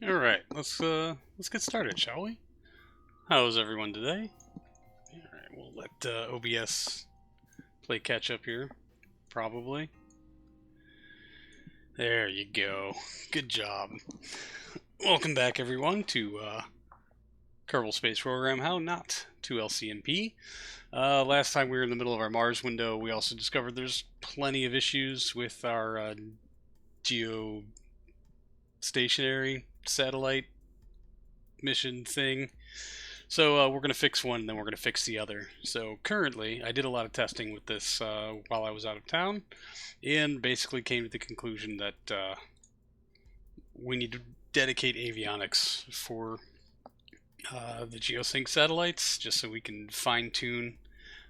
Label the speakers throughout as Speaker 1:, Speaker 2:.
Speaker 1: All right, let's get started, shall we? How's everyone today? All right, we'll let OBS play catch up here, probably. There you go. Good job. Welcome back, everyone, to Kerbal Space Program. How not to LCnP. Last time we were in the middle of our Mars window, we also discovered there's plenty of issues with our geostationary satellite mission thing. So we're going to fix one, and then we're going to fix the other. So currently, I did a lot of testing with this while I was out of town, and basically came to the conclusion that we need to dedicate avionics for the geosync satellites, just so we can fine-tune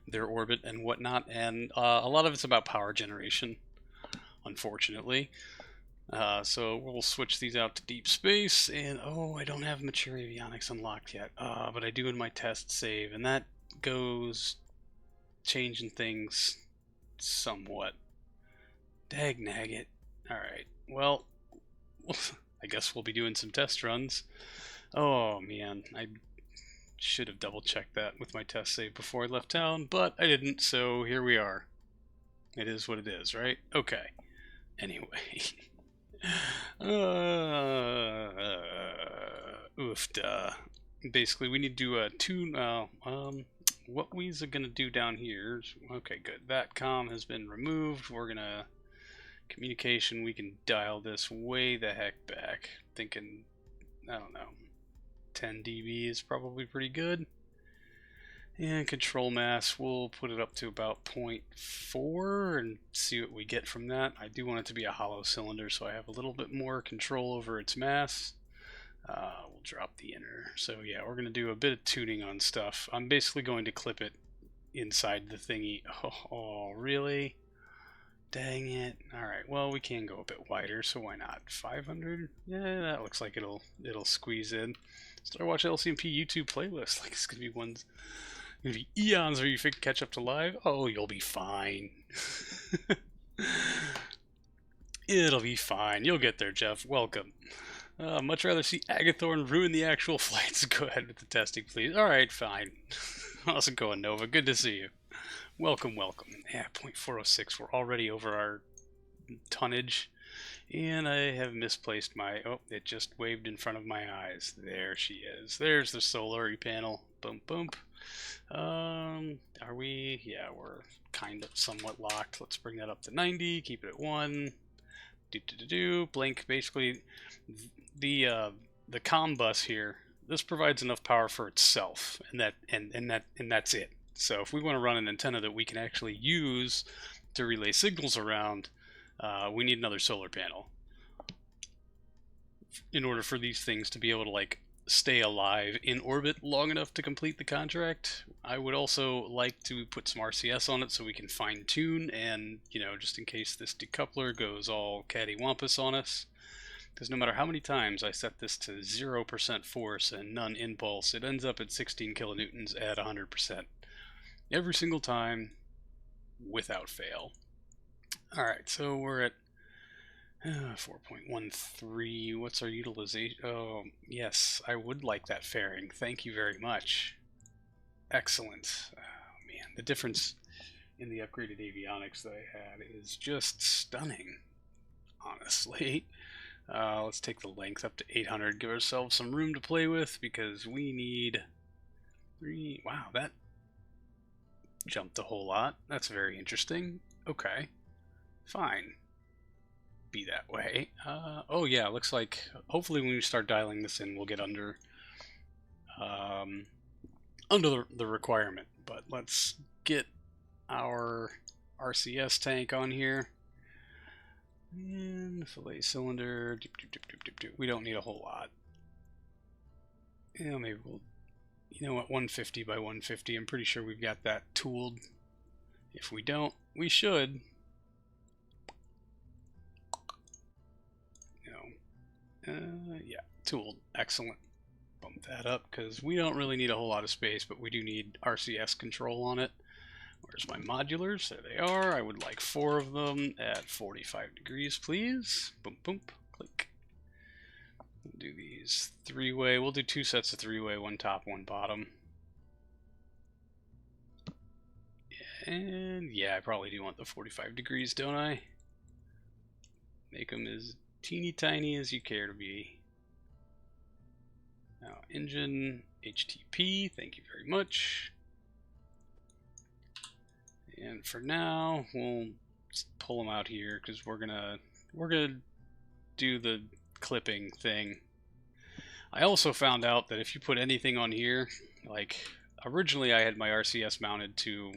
Speaker 1: their orbit and whatnot. And a lot of it's about power generation, unfortunately. So we'll switch these out to deep space, and I don't have mature avionics unlocked yet, but I do in my test save, and that goes changing things somewhat. Dag nagget. Alright, well, I guess we'll be doing some test runs. Oh man, I should have double checked that with my test save before I left town, but I didn't, so here we are. It is what it is, right? Okay. Anyway. Oofda. Basically, we need to tune. What we's gonna do down here? Okay, good. That comm has been removed. We're gonna communication. We can dial this way the heck back. Thinking, I don't know, 10 dB is probably pretty good. And control mass, we'll put it up to about 0.4 and see what we get from that. I do want it to be a hollow cylinder, so I have a little bit more control over its mass. We'll drop the inner. So yeah, we're going to do a bit of tuning on stuff. I'm basically going to clip it inside the thingy. Oh, really? Dang it. Alright, well, we can go a bit wider, so why not? 500? Yeah, that looks like it'll squeeze in. Start watching LCnP YouTube playlist. Like, it's going to be ones... Gonna be eons where you catch up to live. Oh, you'll be fine. It'll be fine. You'll get there, Jeff. Welcome. Much rather see Agathorn ruin the actual flights. Go ahead with the testing, please. All right, fine. How's it going, Nova? Good to see you. Welcome, welcome. Yeah, 0.406. We're already over our tonnage. And I have misplaced my... Oh, it just waved in front of my eyes. There she is. There's the solar panel. Boom, boom. Are we? Yeah, we're kind of somewhat locked. Let's bring that up to 90. Keep it at 1. Blink. Basically, the comm bus here. This provides enough power for itself, and that's it. So if we want to run an antenna that we can actually use to relay signals around, we need another solar panel in order for these things to be able to stay alive in orbit long enough to complete the contract. I would also like to put some RCS on it so we can fine tune, and just in case this decoupler goes all cattywampus on us, because no matter how many times I set this to 0% force and none impulse, it ends up at 16 kilonewtons at 100%. Every single time, without fail. Alright, so we're at 4.13. What's our utilization? Oh, yes, I would like that fairing. Thank you very much. Excellent. Oh, man, the difference in the upgraded avionics that I had is just stunning, honestly. Let's take the length up to 800. Give ourselves some room to play with, because we need 3. Wow, that jumped a whole lot. That's very interesting. Okay, fine. Be that way. Oh yeah, looks like hopefully when we start dialing this in, we'll get under the requirement. But let's get our RCS tank on here. And fillet cylinder. We don't need a whole lot. Yeah, maybe we'll. You know what? 150 by 150. I'm pretty sure we've got that tooled. If we don't, we should. Yeah, tooled. Excellent. Bump that up because we don't really need a whole lot of space, but we do need RCS control on it. Where's my modulars? There they are. I would like 4 of them at 45 degrees, please. Boom, boom, click. We'll do these three-way. We'll do 2 sets of three-way, one top, one bottom. And yeah, I probably do want the 45 degrees, don't I? Make them as teeny tiny as you care to be. Now, engine, HTP, thank you very much. And for now, we'll pull them out here because we're gonna do the clipping thing. I also found out that if you put anything on here, like originally I had my RCS mounted to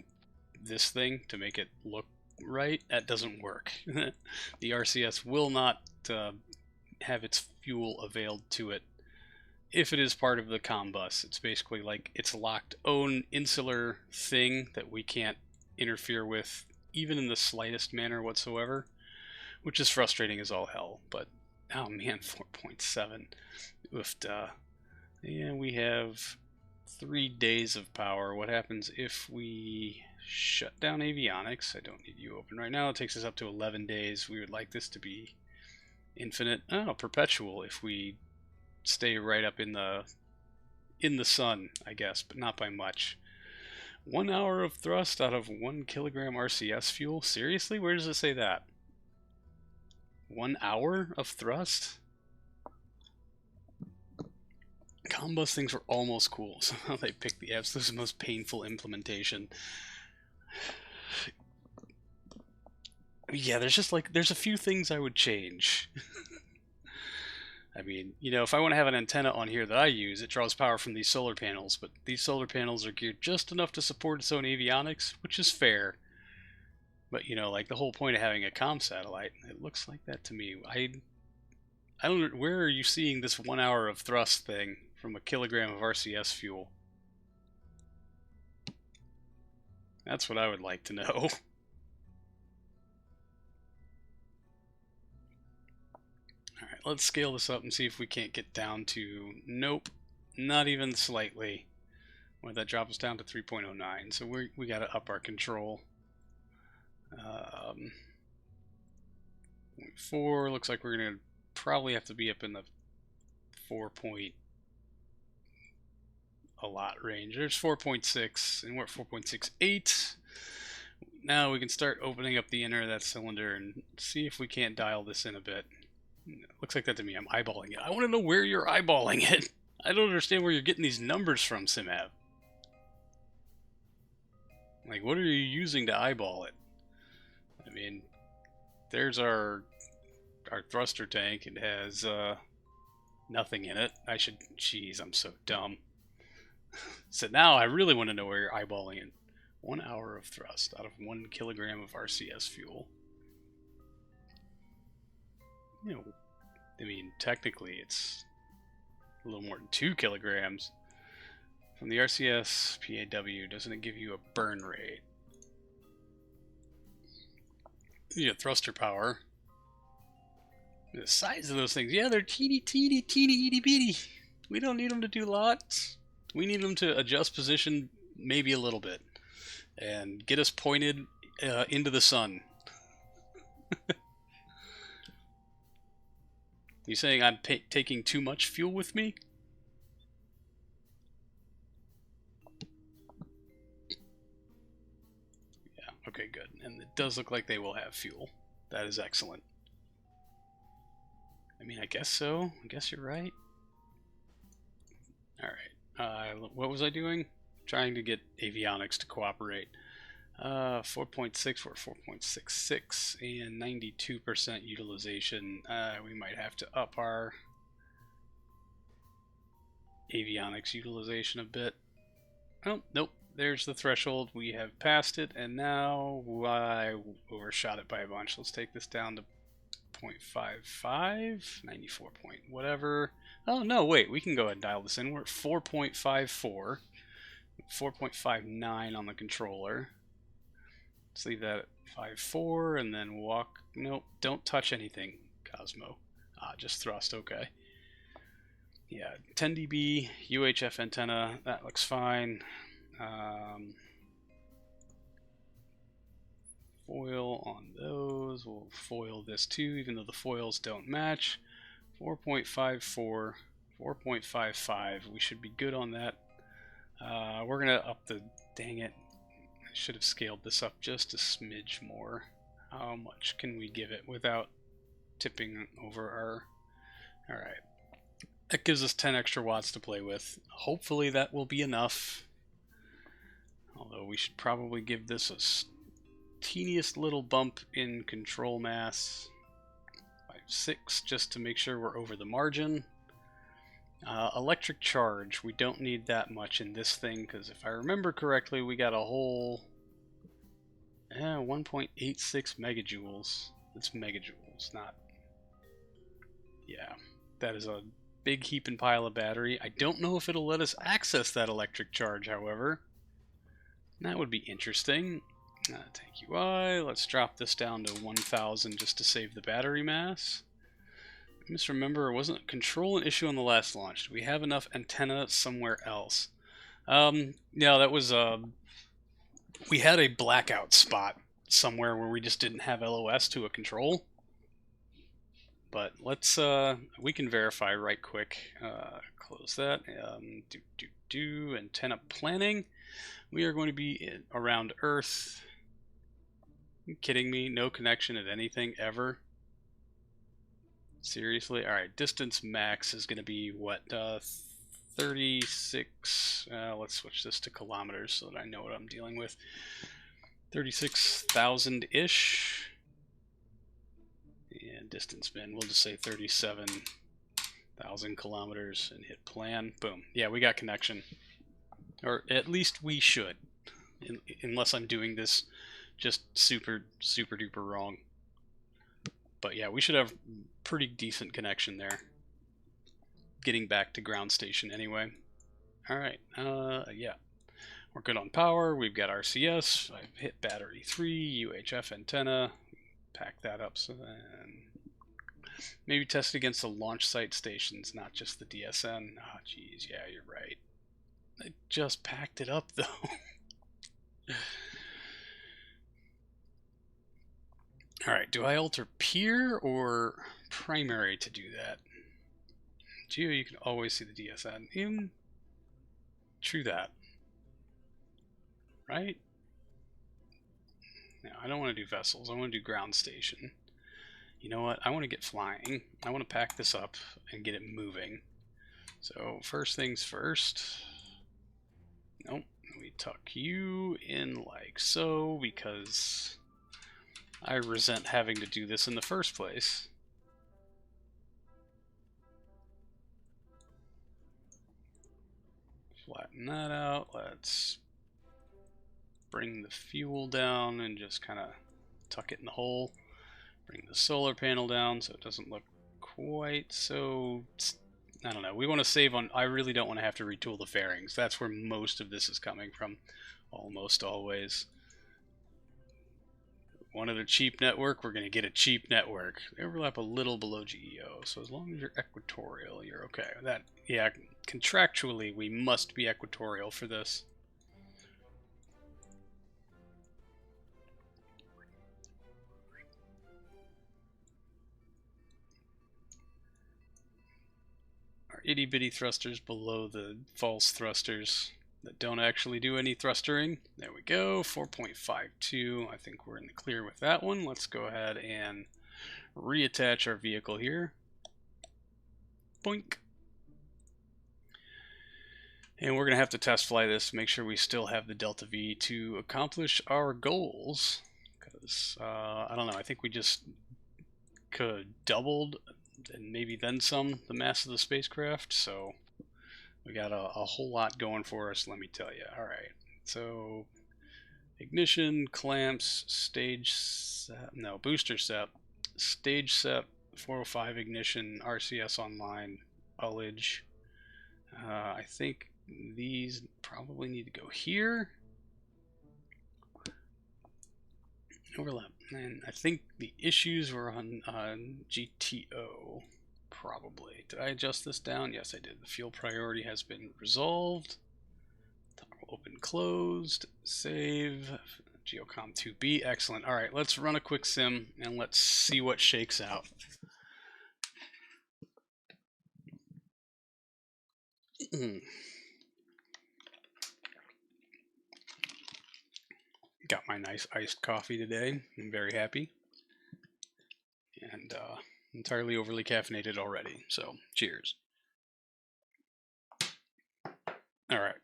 Speaker 1: this thing to make it look right. That doesn't work. The RCS will not have its fuel availed to it if it is part of the COM bus. It's basically like its locked own insular thing that we can't interfere with even in the slightest manner whatsoever, which is frustrating as all hell. But oh man, 4.7. Oofda. And we have 3 days of power. What happens if we shut down avionics? I don't need you open right now. It takes us up to 11 days. We would like this to be infinite. Oh, perpetual if we stay right up in the sun, I guess, but not by much. 1 hour of thrust out of 1 kilogram RCS fuel? Seriously? Where does it say that? 1 hour of thrust? Combus things were almost cool. Somehow they picked the absolute most painful implementation. Yeah, there's a few things I would change. I mean, you know, if I want to have an antenna on here that I use, it draws power from these solar panels, but these solar panels are geared just enough to support its own avionics, which is fair. But, you know, like the whole point of having a comm satellite, it looks like that to me. I don't know, where are you seeing this 1 hour of thrust thing from a kilogram of RCS fuel? That's what I would like to know. Alright, let's scale this up and see if we can't get down to... Nope, not even slightly. Well, that drop us down to 3.09, so we got to up our control. 4, looks like we're going to probably have to be up in the 4 point a lot range. There's 4.6, and we're at 4.68. Now we can start opening up the inner of that cylinder and see if we can't dial this in a bit. Looks like that to me. I'm eyeballing it. I want to know where you're eyeballing it. I don't understand where you're getting these numbers from, SimAv. Like, what are you using to eyeball it? I mean, there's our thruster tank. It has nothing in it. Jeez, I'm so dumb. So now I really want to know where you're eyeballing it. 1 hour of thrust out of 1 kilogram of RCS fuel. You know, I mean, technically it's a little more than 2 kilograms. From the RCS PAW, doesn't it give you a burn rate? You get thruster power. The size of those things, yeah, they're teeny itty bitty. We don't need them to do lots. We need them to adjust position maybe a little bit and get us pointed into the sun. You saying I'm taking too much fuel with me? Yeah, okay, good. And it does look like they will have fuel. That is excellent. I mean, I guess so. I guess you're right. Alright. What was I doing? Trying to get avionics to cooperate. 4.6 or 4.66 and 92% utilization. We might have to up our avionics utilization a bit. Oh, nope. There's the threshold. We have passed it, and now I overshot it by a bunch. Let's take this down to 0.55, 94 point whatever. Oh, no, wait. We can go ahead and dial this in. We're at 4.54, 4.59 on the controller. Let's leave that at 5.4 and then walk. Nope, don't touch anything, Cosmo. Just thrust, okay. Yeah, 10 dB UHF antenna, that looks fine. Foil on those. We'll foil this too, even though the foils don't match. 4.54, 4.55. We should be good on that. We're gonna up the, dang it, I should have scaled this up just a smidge more. How much can we give it without tipping over our, alright. That gives us 10 extra watts to play with. Hopefully that will be enough. Although we should probably give this a teeniest little bump in control mass by 6 just to make sure we're over the margin. Electric charge, we don't need that much in this thing because if I remember correctly, we got a whole 1.86 megajoules. It's megajoules, not... Yeah, that is a big heap and pile of battery. I don't know if it'll let us access that electric charge, however. That would be interesting. Tank UI, let's drop this down to 1000 just to save the battery mass. I misremember, wasn't control an issue on the last launch? Do we have enough antenna somewhere else? Yeah, that was, we had a blackout spot somewhere where we just didn't have LOS to a control. But let's, we can verify right quick. Close that. Antenna planning. We are going to be around Earth. Are you kidding me? No connection at anything ever? Seriously? Alright, distance max is going to be what? 36. Let's switch this to kilometers so that I know what I'm dealing with. 36,000-ish. And distance bin, we'll just say 37,000 kilometers and hit plan. Boom. Yeah, we got connection. Or at least we should. Unless I'm doing this just super duper wrong. But yeah, we should have pretty decent connection there. Getting back to ground station anyway. Alright, yeah. We're good on power. We've got RCS. I've hit battery 3, UHF antenna. Pack that up so then maybe test against the launch site stations, not just the DSN. Oh, geez, yeah, you're right. I just packed it up though. Alright, do I alter peer or primary to do that? Geo, you can always see the DSN. True that. Right? No, I don't want to do vessels. I want to do ground station. You know what? I want to get flying. I want to pack this up and get it moving. So first things first. Nope. We tuck you in like so because I resent having to do this in the first place. Flatten that out. Let's bring the fuel down and just kind of tuck it in the hole. Bring the solar panel down so it doesn't look quite so... I don't know. We want to save on... I really don't want to have to retool the fairings. That's where most of this is coming from. Almost always. Wanted a cheap network, we're going to get a cheap network. They overlap a little below GEO, so as long as you're equatorial, you're okay. That, yeah, contractually, we must be equatorial for this. Our itty-bitty thrusters below the false thrusters that don't actually do any thrustering. There we go, 4.52. I think we're in the clear with that one. Let's go ahead and reattach our vehicle here. Boink. And we're going to have to test fly this to make sure we still have the Delta V to accomplish our goals. Because, I don't know, I think we just could have doubled and maybe then some the mass of the spacecraft. So we got a whole lot going for us, let me tell you. Alright, so ignition, clamps, stage set, no, booster set, stage set, 405 ignition, RCS online, ullage. I think these probably need to go here. Overlap. And I think the issues were on GTO, probably. Did I adjust this down? Yes, I did. The fuel priority has been resolved. Toggle open, closed, save. Geocom 2B, excellent. All right, let's run a quick sim and let's see what shakes out. Got my nice iced coffee today. I'm very happy. And entirely overly caffeinated already. So, cheers. All right.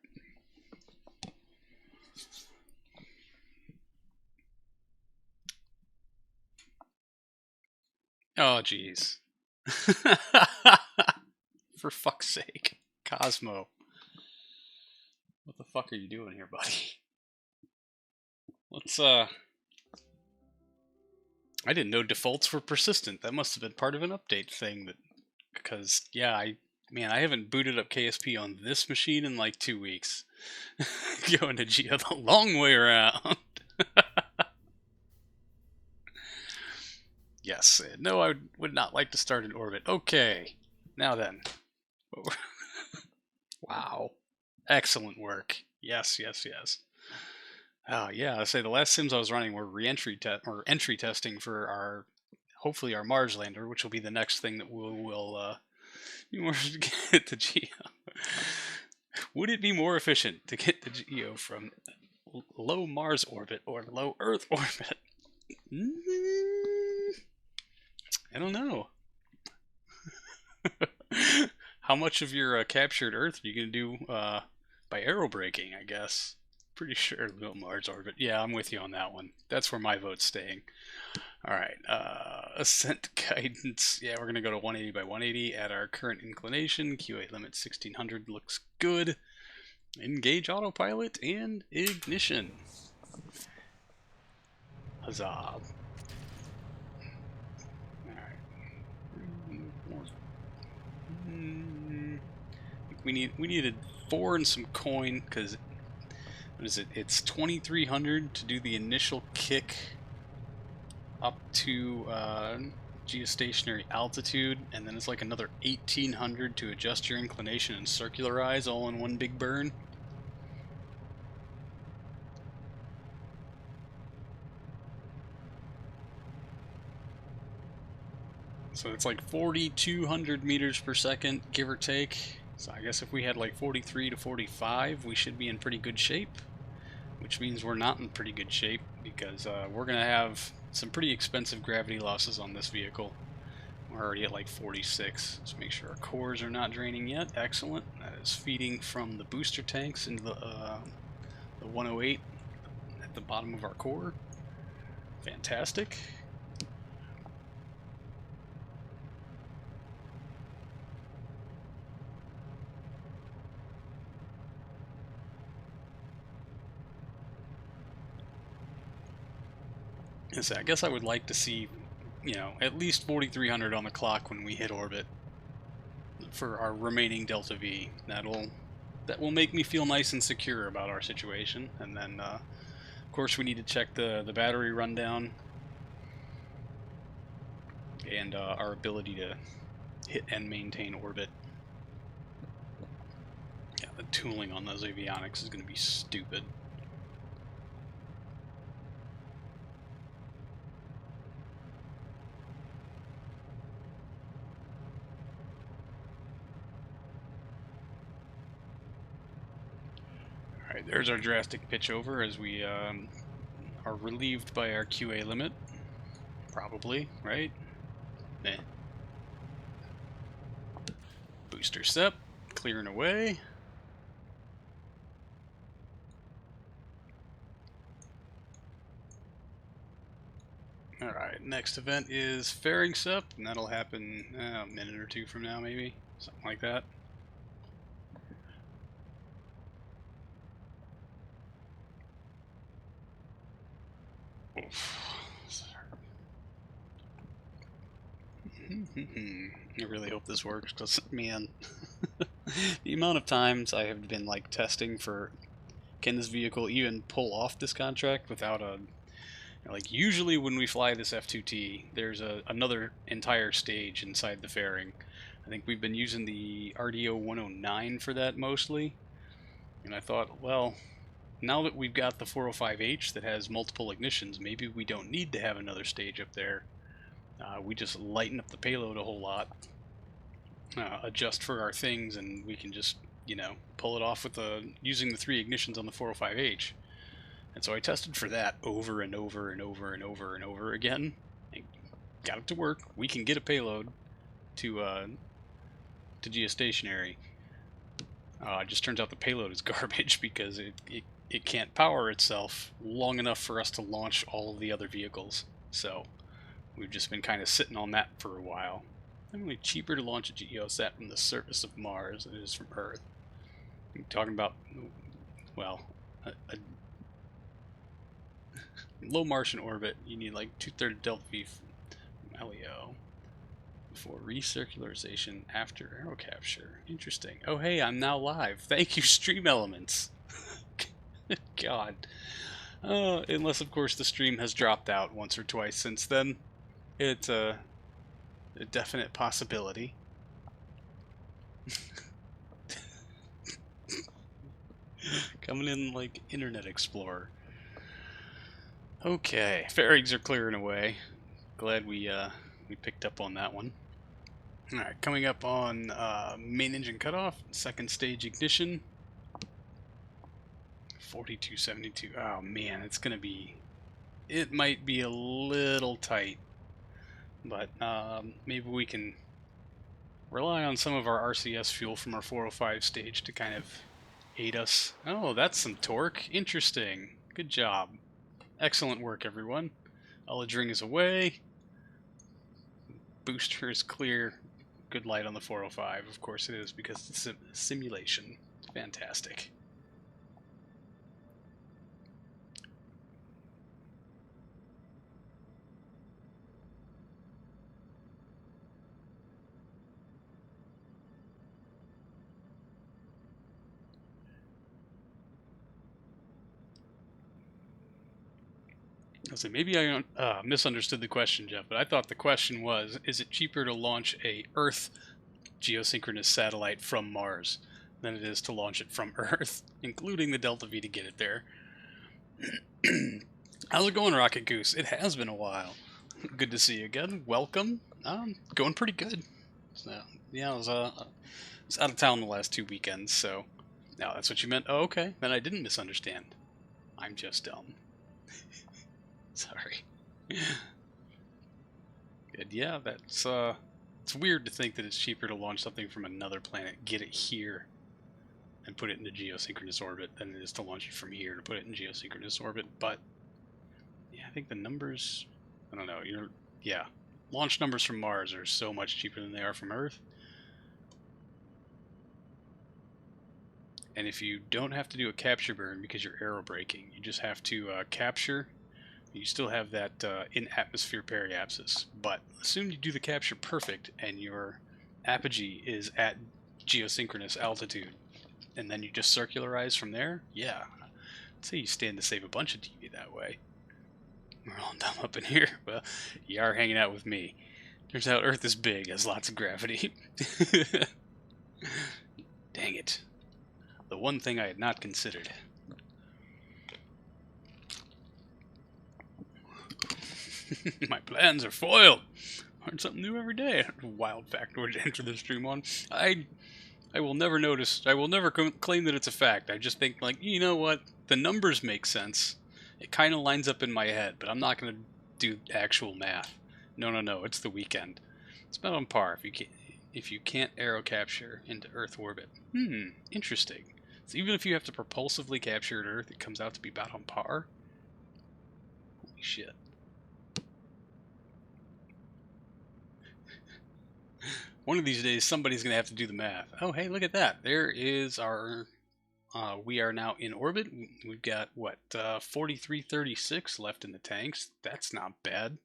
Speaker 1: Oh, jeez. For fuck's sake. Cosmo. What the fuck are you doing here, buddy? Let's, I didn't know defaults were persistent. That must have been part of an update thing that, because, yeah, I haven't booted up KSP on this machine in like 2 weeks. Going to Geo the long way around. Yes. No, I would not like to start in orbit. Okay. Now then. Wow. Excellent work. Yes, yes, yes. Yeah, I say the last sims I was running were entry testing for our, hopefully our Mars lander, which will be the next thing that we'll be more to get to Geo. Would it be more efficient to get to Geo from low Mars orbit or low Earth orbit? I don't know. How much of your captured Earth are you going to do by aerobraking, I guess? Pretty sure low Mars orbit. Yeah, I'm with you on that one. That's where my vote's staying. All right. Ascent guidance. Yeah, we're going to go to 180 by 180 at our current inclination. QA limit 1600 looks good. Engage autopilot and ignition. Huzzah. All right. We needed 4 and some coin because what is it? It's 2,300 to do the initial kick up to geostationary altitude, and then it's like another 1,800 to adjust your inclination and circularize all in one big burn. So it's like 4,200 meters per second, give or take. So I guess if we had like 43 to 45, we should be in pretty good shape. Which means we're not in pretty good shape because we're going to have some pretty expensive gravity losses on this vehicle. We're already at like 46. Let's make sure our cores are not draining yet. Excellent. That is feeding from the booster tanks into the 108 at the bottom of our core. Fantastic. Yes, I guess I would like to see, at least 4,300 on the clock when we hit orbit for our remaining Delta V. That will make me feel nice and secure about our situation. And then, of course, we need to check the battery rundown and our ability to hit and maintain orbit. Yeah, the tooling on those avionics is going to be stupid. Alright, there's our drastic pitch over as we are relieved by our QA limit. Probably, right? Nah. Booster step, clearing away. Alright, next event is fairing SEP, and that'll happen a minute or two from now, maybe. Something like that. Oof. I really hope this works, because, man, the amount of times I have been, like, testing for, can this vehicle even pull off this contract without a, like, usually when we fly this F2T, there's another entire stage inside the fairing. I think we've been using the RDO 109 for that mostly, and I thought, well, now that we've got the 405H that has multiple ignitions, maybe we don't need to have another stage up there. We just lighten up the payload a whole lot, adjust for our things, and we can just you know, pull it off with using the 3 ignitions on the 405H. And so I tested for that over and over and over and over and over again, and got it to work. We can get a payload to geostationary. It just turns out the payload is garbage because it can't power itself long enough for us to launch all of the other vehicles. So we've just been kind of sitting on that for a while. It's only cheaper to launch a geosat from the surface of Mars than it is from Earth. I'm talking about, well, a low Martian orbit, you need like 2/3 delta V from LEO before recircularization after aero capture. Interesting. Oh hey, I'm now live. Thank you, Stream Elements. God. Unless of course the stream has dropped out once or twice since then. It's a definite possibility. Coming in like Internet Explorer. Okay, fairings are clearing away. Glad we picked up on that one. Alright, coming up on main engine cutoff, second stage ignition. 4272. Oh man, it's gonna be. It might be a little tight, but maybe we can rely on some of our RCS fuel from our 405 stage to kind of aid us. Oh, that's some torque. Interesting. Good job. Excellent work, everyone. Ullage ring is away. Booster is clear. Good light on the 405. Of course it is, because it's a simulation. Fantastic. So maybe I misunderstood the question, Jeff, but I thought the question was, is it cheaper to launch a Earth geosynchronous satellite from Mars than it is to launch it from Earth, including the Delta V to get it there? How's it going, Rocket Goose? It has been a while. Good to see you again. Welcome. Going pretty good. So, yeah, I was out of town the last 2 weekends, so... No, that's what you meant? Oh, okay. Then I didn't misunderstand. I'm just dumb. Sorry. Good. Yeah, that's it's weird to think that it's cheaper to launch something from another planet, get it here, and put it into geosynchronous orbit than it is to launch it from here to put it in geosynchronous orbit. But yeah, I think the numbers, I don't know, yeah, launch numbers from Mars are so much cheaper than they are from Earth. And if you don't have to do a capture burn because you're aerobraking, you just have to capture. You still have that in-atmosphere periapsis, but assume you do the capture perfect and your apogee is at geosynchronous altitude, and then you just circularize from there. Yeah, I'd say you stand to save a bunch of TV that way. We're all dumb up in here. Well, you are hanging out with me. Turns out Earth is big, has lots of gravity. Dang it. The one thing I had not considered. My plans are foiled. Learn something new every day. Wild factoid to enter the stream on. I will never notice. I will never claim that it's a fact. I just think, like, you know what? The numbers make sense. It kind of lines up in my head, but I'm not going to do actual math. No. It's the weekend. It's about on par if you can't aero capture into Earth orbit. Interesting. So even if you have to propulsively capture at Earth, it comes out to be about on par? Holy shit. One of these days, somebody's going to have to do the math. Oh, hey, look at that. There is our... we are now in orbit. We've got, what, 4336 left in the tanks. That's not bad.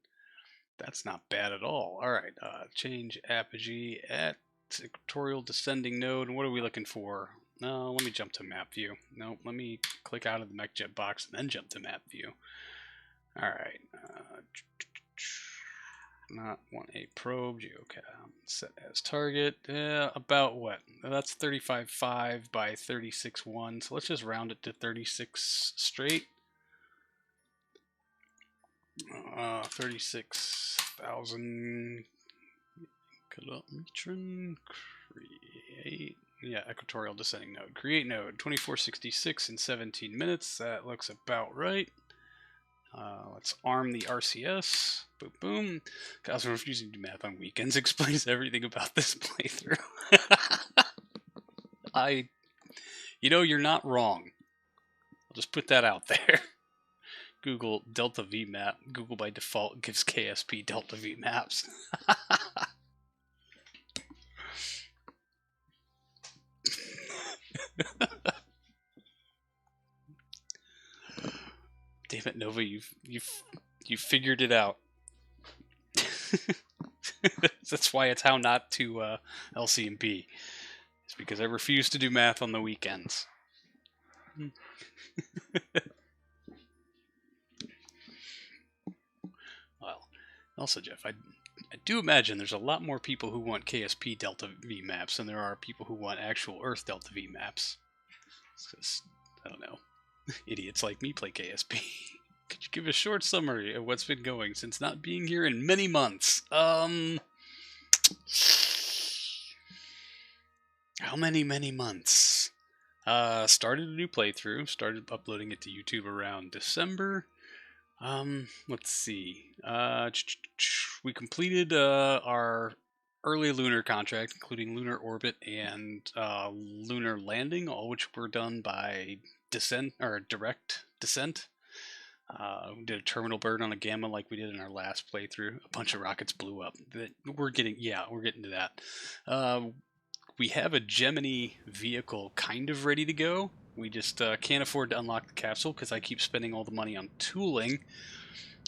Speaker 1: That's not bad at all. All right, change apogee at equatorial descending node. And what are we looking for? No, let me jump to map view. No, let me click out of the MechJet box and then jump to map view. All right. Not want a probe. Geocam set as target. About what? That's 35.5 by 36.1. So let's just round it to 36 straight. 36,000 kilometron. Create. Yeah, equatorial descending node. Create node, 2466 in 17 minutes. That looks about right. Let's arm the RCS. Boom, boom. Guys, we're refusing to do math on weekends. Explains everything about this playthrough. You're not wrong. I'll just put that out there. Google Delta V map. Google by default gives KSP Delta V maps. Damn it, Nova! You've figured it out. That's why it's how not to LCnP. It's because I refuse to do math on the weekends. Well, also, Jeff, I do imagine there's a lot more people who want KSP Delta V maps than there are people who want actual Earth Delta V maps. Because, I don't know, idiots like me play KSP. Could you give a short summary of what's been going since not being here in many months? How many months? Started a new playthrough. Started uploading it to YouTube around December. Let's see. We completed our early lunar contract, including lunar orbit and lunar landing, all which were done by direct descent. We did a terminal burn on a gamma like we did in our last playthrough. A bunch of rockets blew up. We're getting to that. We have a Gemini vehicle kind of ready to go. We just can't afford to unlock the capsule because I keep spending all the money on tooling.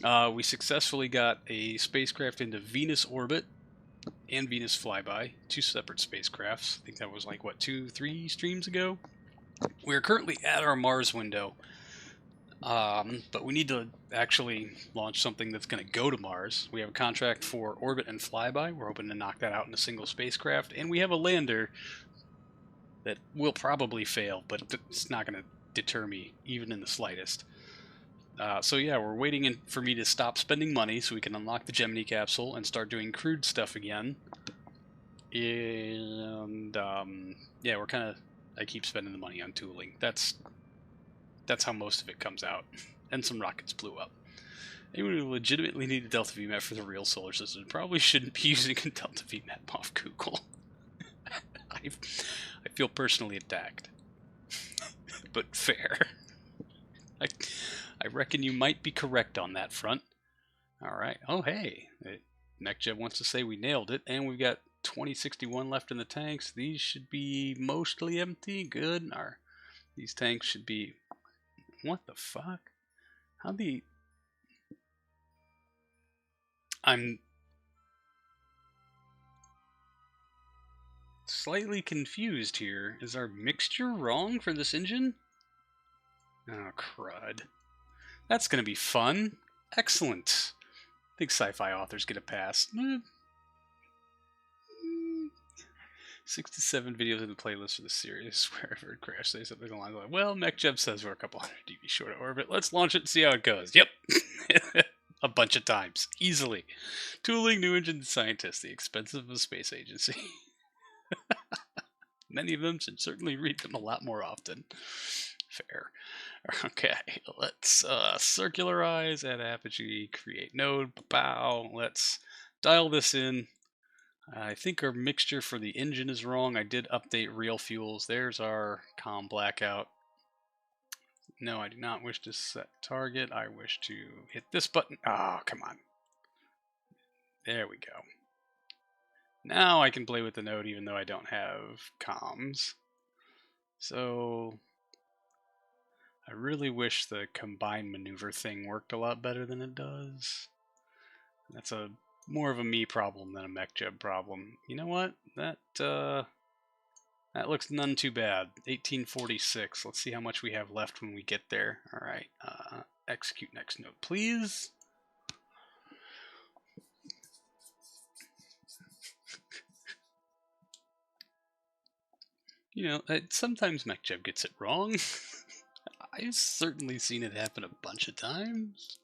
Speaker 1: We successfully got a spacecraft into Venus orbit and Venus flyby, 2 separate spacecrafts. I think that was like, 2-3 streams ago? We're currently at our Mars window, but we need to actually launch something that's going to go to Mars. We have a contract for orbit and flyby. We're hoping to knock that out in a single spacecraft, and we have a lander that will probably fail, but it's not going to deter me, even in the slightest. So yeah, we're waiting for me to stop spending money so we can unlock the Gemini capsule and start doing crude stuff again. And yeah, I keep spending the money on tooling. That's how most of it comes out. And some rockets blew up. Anyone who legitimately needs a Delta V map for the real solar system probably shouldn't be using a Delta V map off Google. I feel personally attacked. But fair. I reckon you might be correct on that front. Alright. Oh, hey. MechJeb wants to say we nailed it, and we've got 2061 left in the tanks. These should be mostly empty. Good. These tanks should be... What the fuck? I'm slightly confused here. Is our mixture wrong for this engine? Oh, crud. That's going to be fun. Excellent. I think sci-fi authors get a pass. 67 videos in the playlist for the series. Wherever it crashed, say something along the line. Well, MechJeb says we're a couple hundred dB short of orbit. Let's launch it and see how it goes. Yep. A bunch of times. Easily. Tooling, new engine scientists. The expensive of a space agency. Many of them should certainly read them a lot more often. Fair. Okay, let's circularize, add apogee, create node, bow. Let's dial this in. I think our mixture for the engine is wrong. I did update real fuels. There's our comm blackout. No, I do not wish to set target. I wish to hit this button. Oh, come on. There we go. Now I can play with the node even though I don't have comms. So I really wish the combined maneuver thing worked a lot better than it does. That's more of a me problem than a MechJeb problem. You know what? That looks none too bad. 1846. Let's see how much we have left when we get there. All right. Execute next node, please. Sometimes MechJeb gets it wrong. I've certainly seen it happen a bunch of times.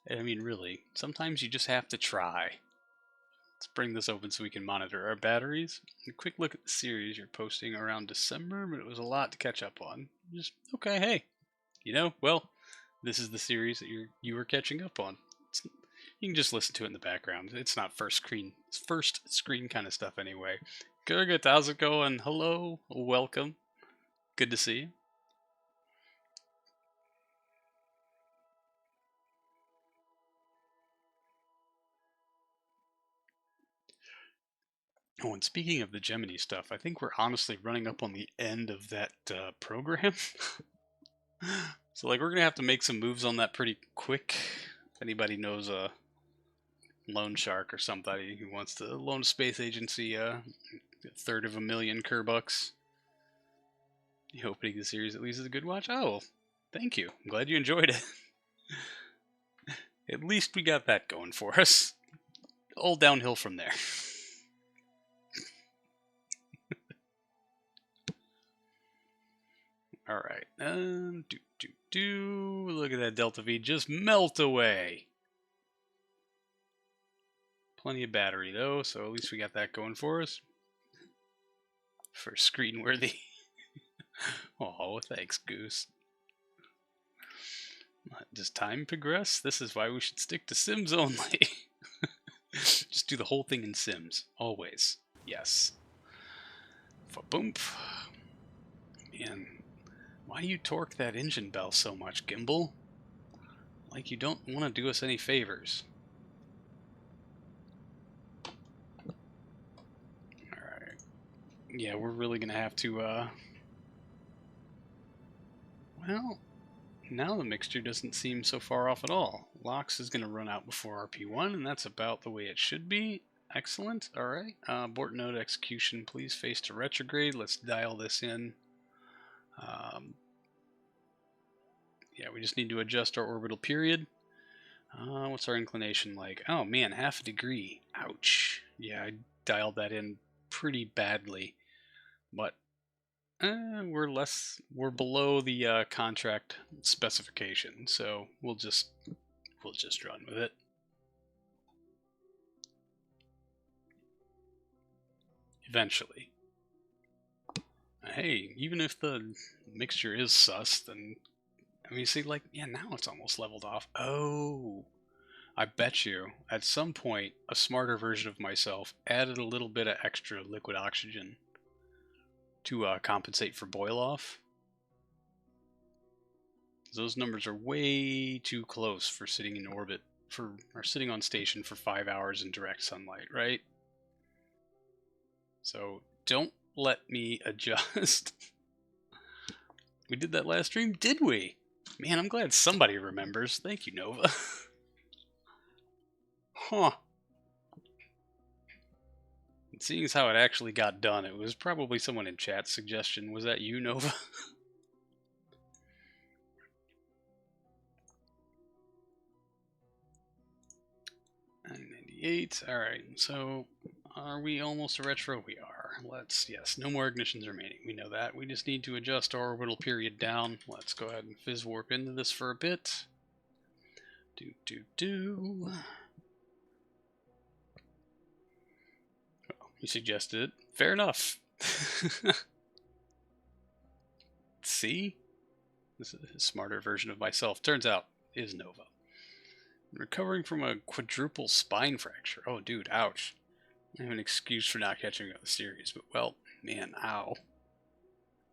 Speaker 1: I mean, really, sometimes you just have to try. Let's bring this open so we can monitor our batteries. A quick look at the series you're posting around December, but it was a lot to catch up on. Just, okay, hey, well, this is the series that you were catching up on. You can just listen to it in the background. It's not first screen kind of stuff anyway. Good, how's it going? Hello, welcome. Good to see you. Oh, and speaking of the Gemini stuff, I think we're honestly running up on the end of that program. So, like, we're going to have to make some moves on that pretty quick. If anybody knows a loan shark or somebody who wants to loan a space agency a third of a million Kerbucks, you opening the series at least is a good watch. Oh, thank you. I'm glad you enjoyed it. At least we got that going for us. All downhill from there. All right. Look at that Delta V just melt away. Plenty of battery though, so at least we got that going for us. For screen worthy. Oh, thanks, Goose. Does time progress? This is why we should stick to Sims only. Just do the whole thing in Sims. Always. Yes. Boom. Man, why do you torque that engine bell so much, Gimbal? Like you don't want to do us any favors. Alright. Yeah, we're really going to have to, well, now the mixture doesn't seem so far off at all. LOX is going to run out before RP1, and that's about the way it should be. Excellent. Alright. Abort node execution, please face to retrograde. Let's dial this in. Yeah, we just need to adjust our orbital period. What's our inclination like? Oh man, half a degree. Ouch. Yeah, I dialed that in pretty badly. But we're below the contract specification, so we'll just run with it. Eventually. Hey, even if the mixture is sus, then I mean, see, like, yeah, now it's almost leveled off. Oh, I bet you at some point a smarter version of myself added a little bit of extra liquid oxygen to compensate for boil off. Those numbers are way too close for sitting in orbit or sitting on station for 5 hours in direct sunlight, right? So don't let me adjust. We did that last stream, did we? Man, I'm glad somebody remembers. Thank you, Nova. Huh. And seeing as how it actually got done, it was probably someone in chat's suggestion. Was that you, Nova? 998. Alright, so are we almost a retro? We are. Yes, no more ignitions remaining. We know that. We just need to adjust our orbital period down. Let's go ahead and fizz warp into this for a bit. Well, you suggested it. Fair enough. See? This is a smarter version of myself. Turns out, is Nova. Recovering from a quadruple spine fracture. Oh, dude, ouch. I have an excuse for not catching up the series, but well, man, ow.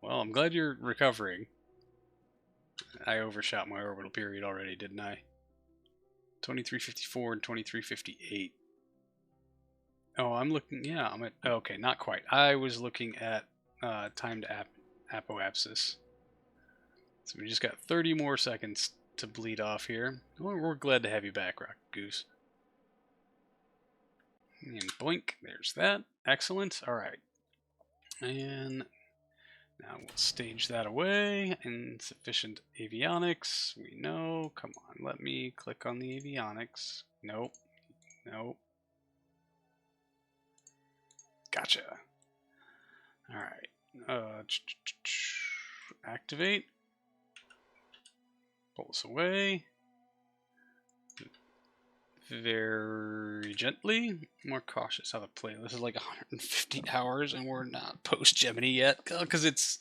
Speaker 1: Well, I'm glad you're recovering. I overshot my orbital period already, didn't I? 2354 and 2358. Oh, I'm looking, yeah, I'm at, okay, not quite. I was looking at time to apoapsis. So we just got 30 more seconds to bleed off here. We're glad to have you back, Rock Goose. And boink, there's that. Excellent. All right. And now we'll stage that away. Insufficient avionics. We know. Come on, let me click on the avionics. Nope. Nope. Gotcha. All right. Activate. Pull this away. very gently. More cautious how to play. This is like 150 hours, and we're not post Gemini yet because it's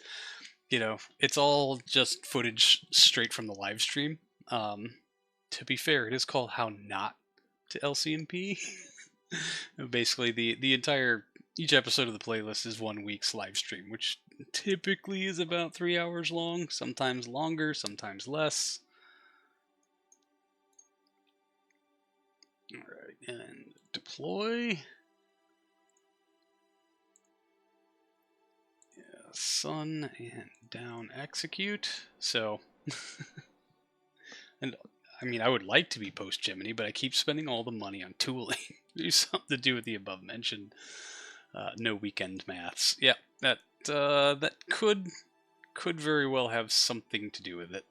Speaker 1: it's all just footage straight from the live stream. To be fair, it is called How Not to LCnP. Basically, the entire each episode of the playlist is 1 week's live stream, which typically is about 3 hours long. Sometimes longer, sometimes less. All right, and deploy. Yeah, sun and down execute. So, and I mean, I would like to be post Gemini, but I keep spending all the money on tooling. There's something to do with the above mentioned no weekend maths. Yeah, that could very well have something to do with it.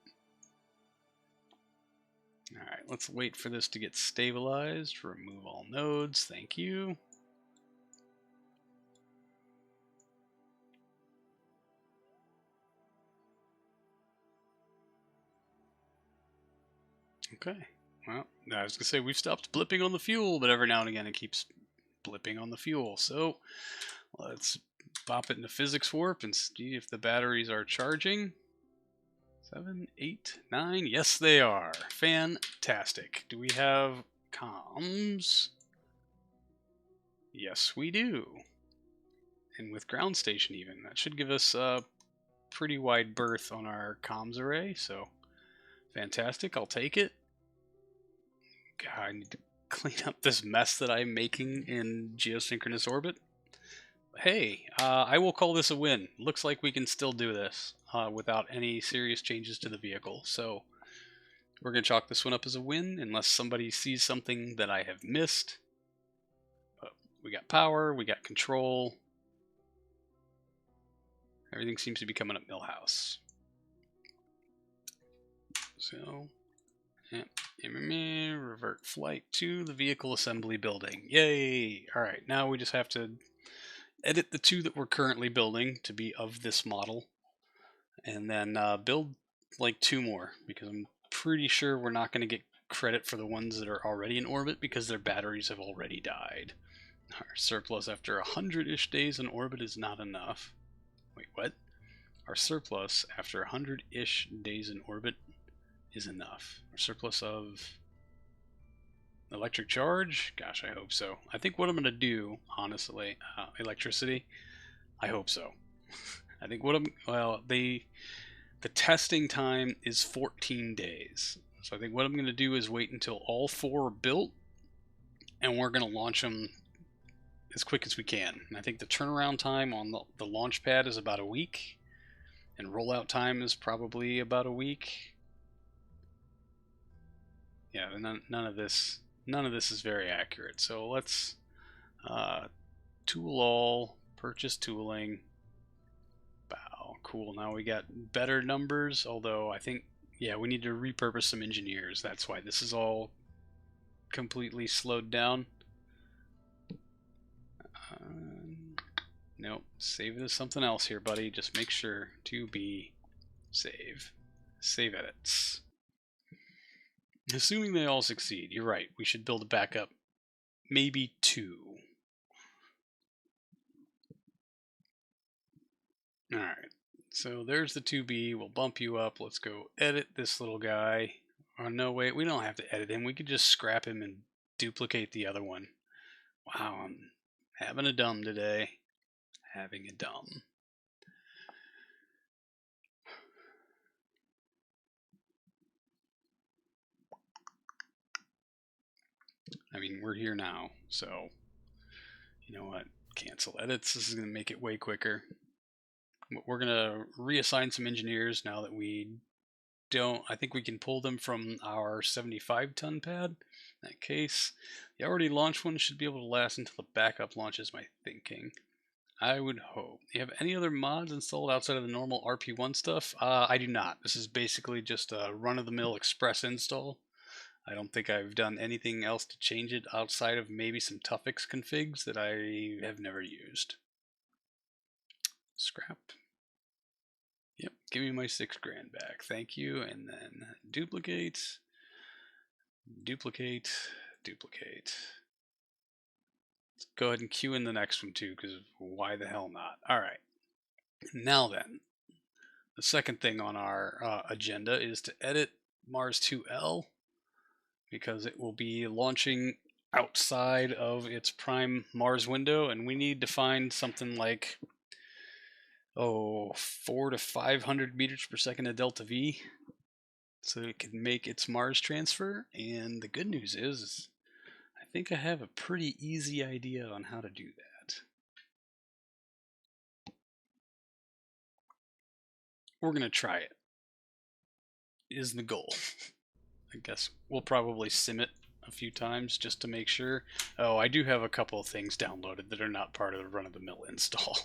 Speaker 1: All right, let's wait for this to get stabilized. Remove all nodes. Thank you. Okay. Well, I was going to say we've stopped blipping on the fuel, but every now and again it keeps blipping on the fuel. So let's pop it into physics warp and see if the batteries are charging. 7, 8, 9. Yes, they are. Fantastic. Do we have comms? Yes, we do. And with ground station even. That should give us a pretty wide berth on our comms array, so fantastic. I'll take it. God, I need to clean up this mess that I'm making in geosynchronous orbit. Hey, I will call this a win. Looks like we can still do this without any serious changes to the vehicle. So we're going to chalk this one up as a win unless somebody sees something that I have missed. But we got power, we got control. Everything seems to be coming up Millhouse. So, yeah, revert flight to the vehicle assembly building. Yay! Alright, now we just have to edit the two that we're currently building to be of this model. And then build like 2 more, because I'm pretty sure we're not going to get credit for the ones that are already in orbit because their batteries have already died. Our surplus after 100-ish days in orbit is not enough. Wait, what? Our surplus after 100-ish days in orbit is enough. Our surplus of electric charge? Gosh, I hope so. I think what I'm going to do, honestly, electricity, I hope so. I think what I'm, well, the testing time is 14 days. So I think what I'm going to do is wait until all 4 are built, and we're going to launch them as quick as we can. And I think the turnaround time on the launch pad is about a week, and rollout time is probably about a week. Yeah, none of this is very accurate. So let's tool all, purchase tooling. Wow, cool. Now we got better numbers, although I think, yeah, we need to repurpose some engineers. That's why this is all completely slowed down. Nope, save it as something else here, buddy. Just make sure to be save. Save edits. Assuming they all succeed, you're right. We should build a backup. Maybe 2. Alright, so there's the 2B. We'll bump you up. Let's go edit this little guy. Oh, no, wait, we don't have to edit him. We could just scrap him and duplicate the other one. Wow, I'm having a dumb today. Having a dumb. I mean, we're here now, so you know what? Cancel edits. This is going to make it way quicker. We're going to reassign some engineers now that we don't. I think we can pull them from our 75-ton pad. In that case, the already launched one should be able to last until the backup launch, is my thinking. I would hope. Do you have any other mods installed outside of the normal RP1 stuff? I do not. This is basically just a run-of-the-mill express install. I don't think I've done anything else to change it outside of maybe some Tuffix configs that I have never used. Scrap. Yep, give me my $6,000 back. Thank you. And then duplicate, duplicate, duplicate. Let's go ahead and queue in the next one too, because why the hell not? All right. Now then, the second thing on our agenda is to edit Mars 2L, because it will be launching outside of its prime Mars window, and we need to find something like 400 to 500 meters per second of delta V so it can make its Mars transfer. And the good news is I think I have a pretty easy idea on how to do that. We're going to try it, is the goal. I guess we'll probably sim it a few times just to make sure. Oh, I do have a couple of things downloaded that are not part of the run-of-the-mill install.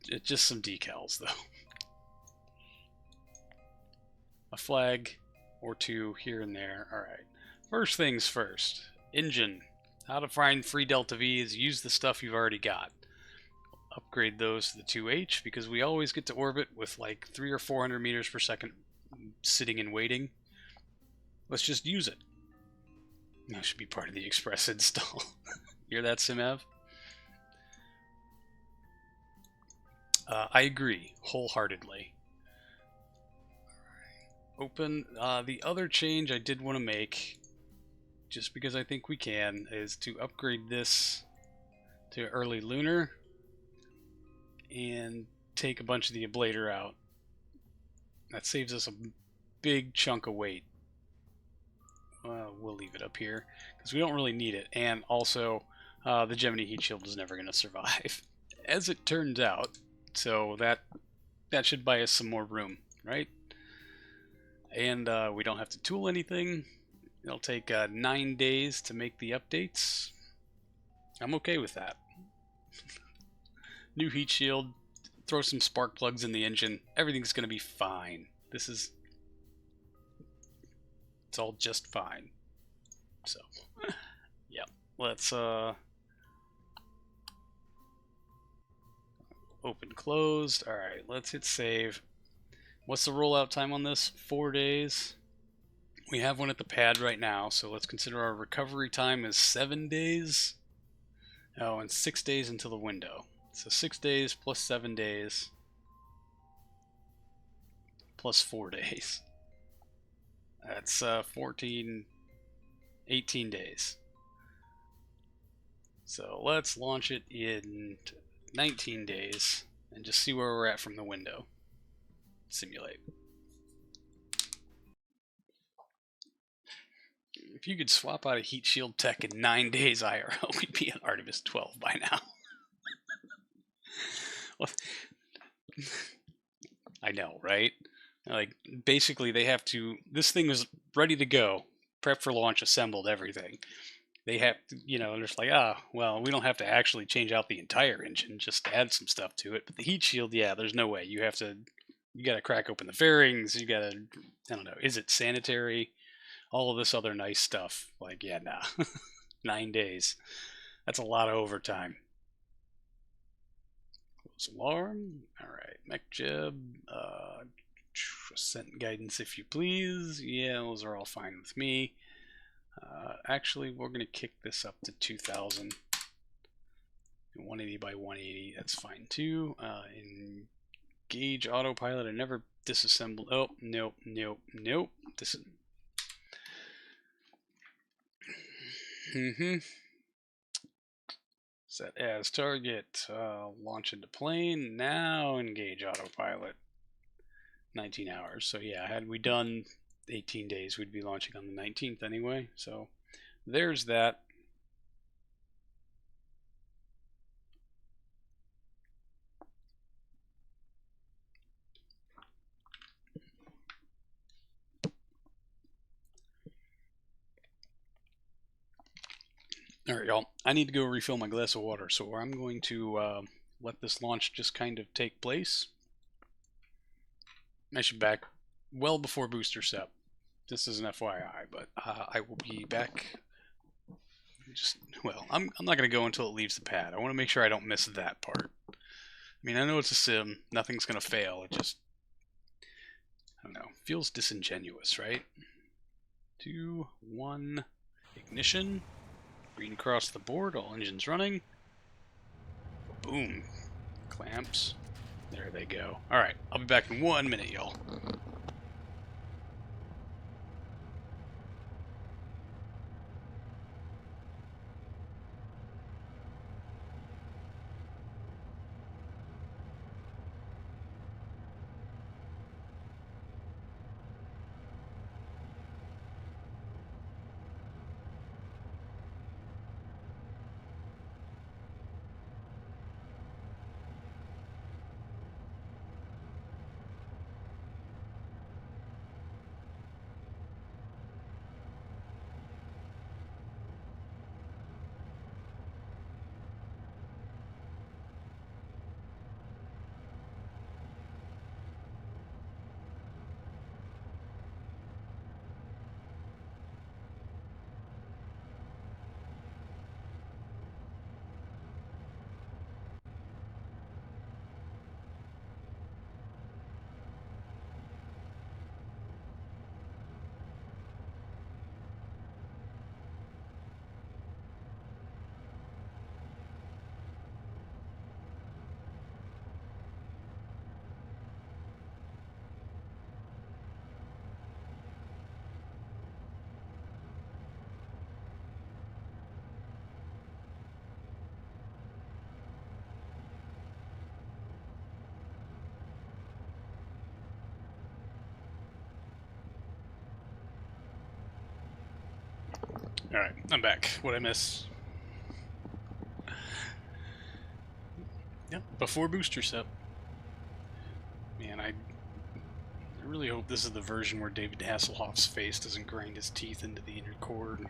Speaker 1: It's just some decals, though. A flag or two here and there. Alright. First things first. Engine. How to find free delta V is use the stuff you've already got. Upgrade those to the 2H, because we always get to orbit with like 300 or 400 meters per second sitting and waiting. Let's just use it. That should be part of the Express install. Hear that, SimEv? I agree wholeheartedly. Open. The other change I did want to make, just because I think we can, is to upgrade this to early lunar and take a bunch of the ablator out. That saves us a big chunk of weight. We'll leave it up here because we don't really need it, and also the Gemini heat shield is never going to survive, as it turns out. So that should buy us some more room, right? And we don't have to tool anything. It'll take 9 days to make the updates. I'm okay with that. New heat shield, throw some spark plugs in the engine. Everything's going to be fine. It's all just fine. So, yeah. Let's open closed. Alright, let's hit save. What's the rollout time on this? 4 days. We have one at the pad right now, so let's consider our recovery time is 7 days. Oh, and 6 days until the window. So 6 days plus 7 days plus 4 days. That's 18 days. So let's launch it in 19 days and just see where we're at from the window. Simulate. If you could swap out a heat shield tech in 9 days IRL, we'd be at Artemis 12 by now. Well, I know, right? Like, basically they have to, this thing was ready to go, prep for launch, assembled, everything. They have to, they're just like, well, we don't have to actually change out the entire engine, just add some stuff to it. But the heat shield, yeah, there's no way. You gotta crack open the fairings, I don't know, is it sanitary? All of this other nice stuff. Like, yeah, nah. 9 days. That's a lot of overtime. Close alarm. Alright, MechJeb. Ascent guidance, if you please. Yeah, those are all fine with me. Actually, we're going to kick this up to 2000. 180 by 180, that's fine too. Engage autopilot, I never disassembled. Oh, nope. Set as target. Launch into plane. Now engage autopilot. 19 hours. So yeah, had we done 18 days, we'd be launching on the 19th anyway. So there's that. All right, y'all. I need to go refill my glass of water, so I'm going to let this launch just kind of take place. I should back well before booster step. This is an FYI, but I will be back. I'm not going to go until it leaves the pad. I want to make sure I don't miss that part. I mean, I know it's a sim. Nothing's going to fail. It just, I don't know, feels disingenuous, right? 2, 1, Ignition. Green across the board, all engines running. Boom. Clamps. There they go. Alright, I'll be back in 1 minute, y'all. Alright, I'm back. What'd I miss? Yep, before booster set. Man, I really hope this is the version where David Hasselhoff's face doesn't grind his teeth into the inner core and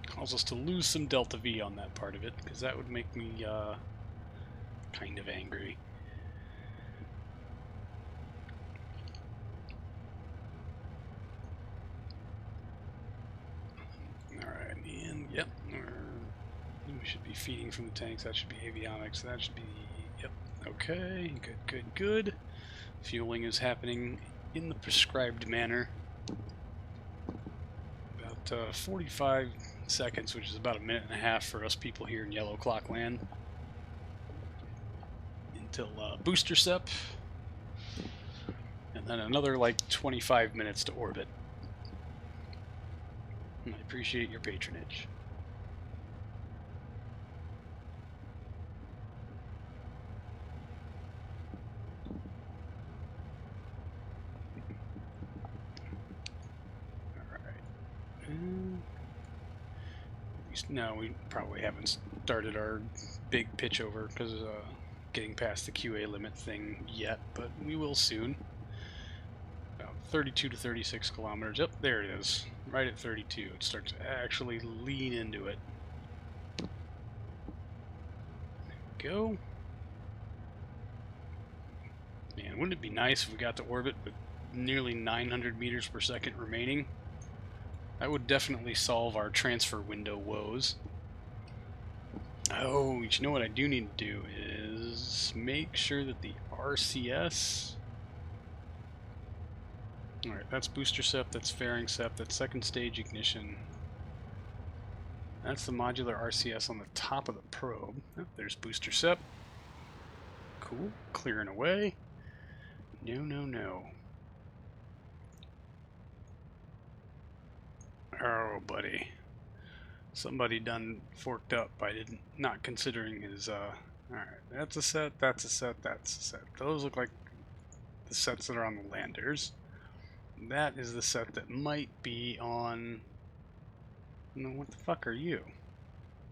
Speaker 1: cause us to lose some delta V on that part of it, because that would make me kind of angry. Alright, and yep, we should be feeding from the tanks. That should be avionics. That should be, yep, okay, good, good, good. Fueling is happening in the prescribed manner. About 45 seconds, which is about a minute and a half for us people here in Yellow Clock Land, until booster sep, and then another like 25 minutes to orbit. And I appreciate your patronage. Alright. At least now we probably haven't started our big pitch over because getting past the QA limit thing yet, but we will soon. About 32 to 36 kilometers. Yep, there it is. Right at 32. It starts to actually lean into it. Go. Man, wouldn't it be nice if we got to orbit with nearly 900 meters per second remaining? That would definitely solve our transfer window woes. Oh, you know what I do need to do is make sure that the RCS... Alright, that's booster sep, that's fairing sep, that's second stage ignition. That's the modular RCS on the top of the probe. Oh, there's booster sep. Cool, clearing away. No, no, no. Oh, buddy. Somebody done forked up by not considering his, Alright, that's a set, that's a set, that's a set. Those look like the sets that are on the landers. That is the set that might be on... No, what the fuck are you?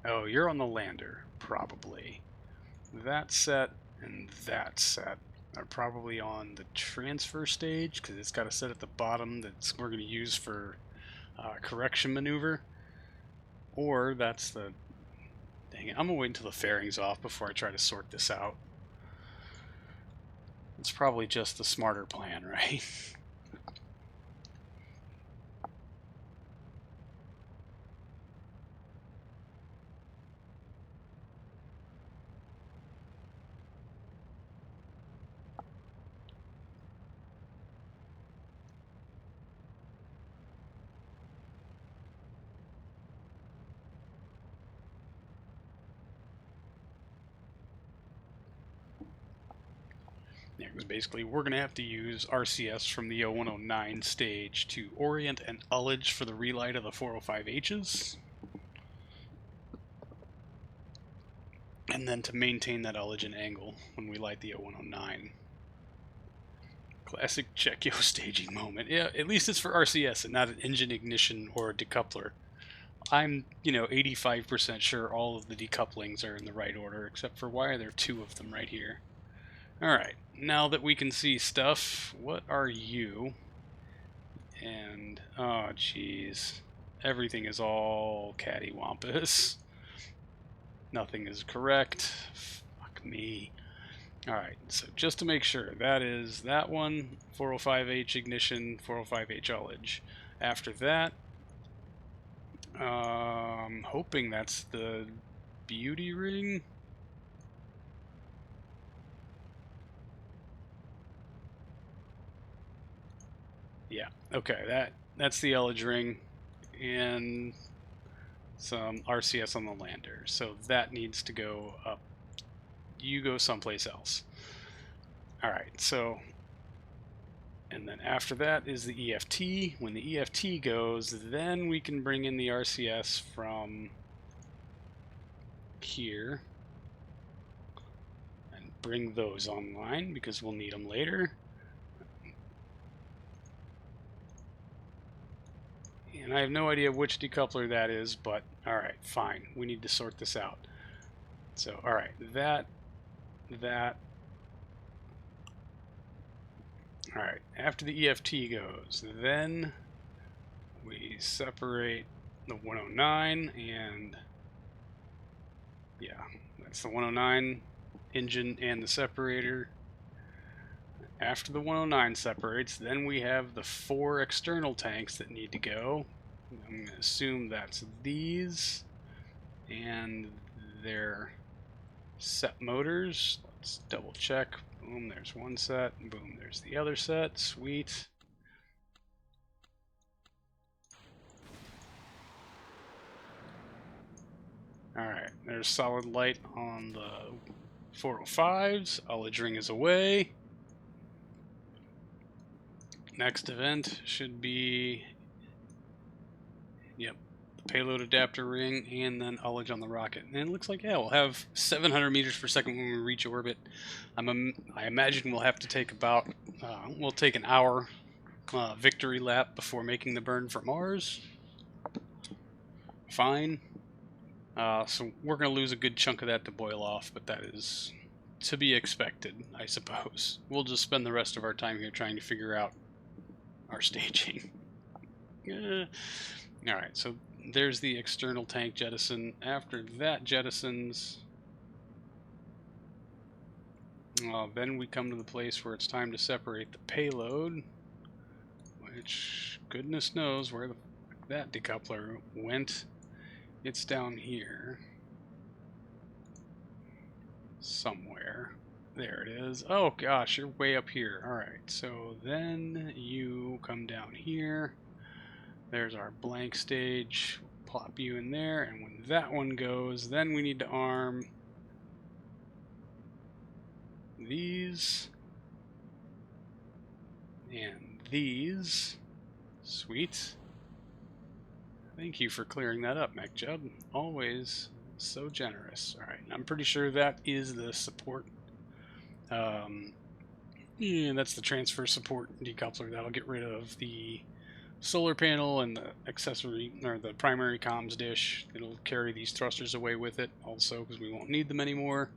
Speaker 1: Oh, you're on the lander, probably. That set and that set are probably on the transfer stage, because it's got a set at the bottom that we're going to use for correction maneuver. Or that's the... Dang it, I'm going to wait until the fairing's off before I try to sort this out. It's probably just the smarter plan, right? is basically we're going to have to use RCS from the 0109 stage to orient an ullage for the relight of the 405Hs. And then to maintain that ullage and angle when we light the 0109. Classic Czechio staging moment. Yeah, at least it's for RCS and not an engine ignition or a decoupler. I'm, 85% sure all of the decouplings are in the right order, except for why are there two of them right here? Alright, now that we can see stuff, what are you? And, oh jeez, everything is all cattywampus. Nothing is correct. Fuck me. Alright, so just to make sure, that is that one, 405H ignition, 405H ullage. After that, hoping that's the beauty ring. Yeah, okay, that's the ullage ring, and some RCS on the lander. So that needs to go up. You go someplace else. Alright, so, and then after that is the EFT. When the EFT goes, then we can bring in the RCS from here and bring those online because we'll need them later. And I have no idea which decoupler that is, but alright, fine. We need to sort this out. So, alright, that. Alright, after the EFT goes, then we separate the 109 and yeah, that's the 109 engine and the separator. After the 109 separates, then we have the 4 external tanks that need to go. I'm going to assume that's these and their set motors. Let's double check. Boom, there's one set. Boom, there's the other set. Sweet. Alright, there's solid light on the 405s. Ullage ring is away. Next event should be, yep, the payload adapter ring and then ullage on the rocket. And it looks like, yeah, we'll have 700 meters per second when we reach orbit. I imagine we'll have to take about, we'll take an hour victory lap before making the burn for Mars. Fine. So we're going to lose a good chunk of that to boil off, but that is to be expected, I suppose. We'll just spend the rest of our time here trying to figure out our staging. Alright, so there's the external tank jettison. After that jettisons, then we come to the place where it's time to separate the payload, which goodness knows where that decoupler went. It's down here somewhere. There it is. Oh gosh, you're way up here. Alright, so then you come down here. There's our blank stage. We'll plop you in there, and when that one goes, then we need to arm these and these. Sweet. Thank you for clearing that up, MacJub. Always so generous. Alright, I'm pretty sure that is the support. Yeah, that's the transfer support decoupler. That'll get rid of the solar panel and the accessory, or the primary comms dish. It'll carry these thrusters away with it also because we won't need them anymore.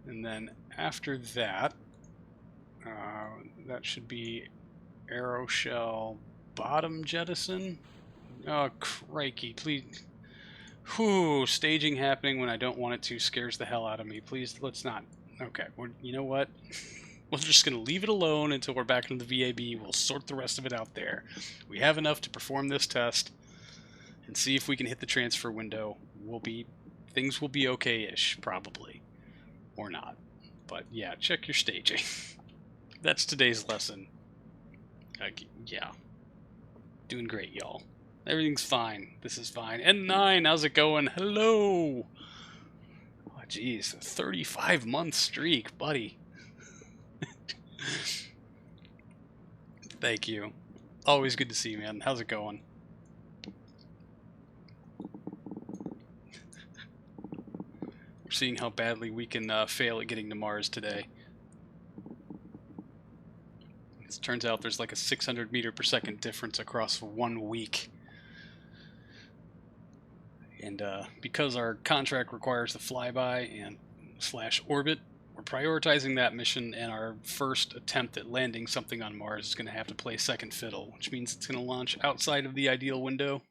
Speaker 1: And then after that, that should be aeroshell bottom jettison. Oh, crikey, please. Whew, staging happening when I don't want it to scares the hell out of me. Please, let's not. Okay, you know what? We're just going to leave it alone until we're back into the VAB. We'll sort the rest of it out there. We have enough to perform this test and see if we can hit the transfer window. Things will be okay-ish, probably. Or not. But yeah, check your staging. That's today's lesson. Yeah. Doing great, y'all. Everything's fine. This is fine. N9, how's it going? Hello! Oh, jeez. 35-month streak, buddy. Thank you. Always good to see you, man. How's it going? We're seeing how badly we can fail at getting to Mars today. It turns out there's like a 600 meter per second difference across 1 week. And because our contract requires the flyby and / orbit, we're prioritizing that mission, and our first attempt at landing something on Mars is going to have to play second fiddle, which means it's going to launch outside of the ideal window.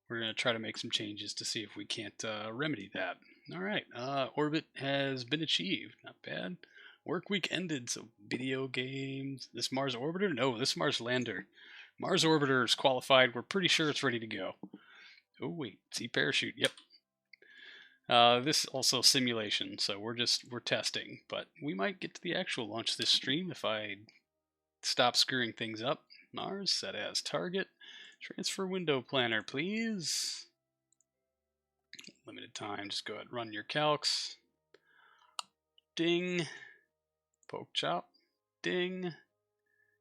Speaker 1: We're going to try to make some changes to see if we can't remedy that. All right, orbit has been achieved. Not bad. Work week ended, so video games. This Mars orbiter? No, this Mars lander. Mars orbiter is qualified. We're pretty sure it's ready to go. Oh wait, see parachute. Yep. This also simulation, so we're testing, but we might get to the actual launch this stream if I stop screwing things up. Mars set as target. Transfer window planner, please. Limited time. Just go ahead and run your calcs. Ding. Poke chop. Ding.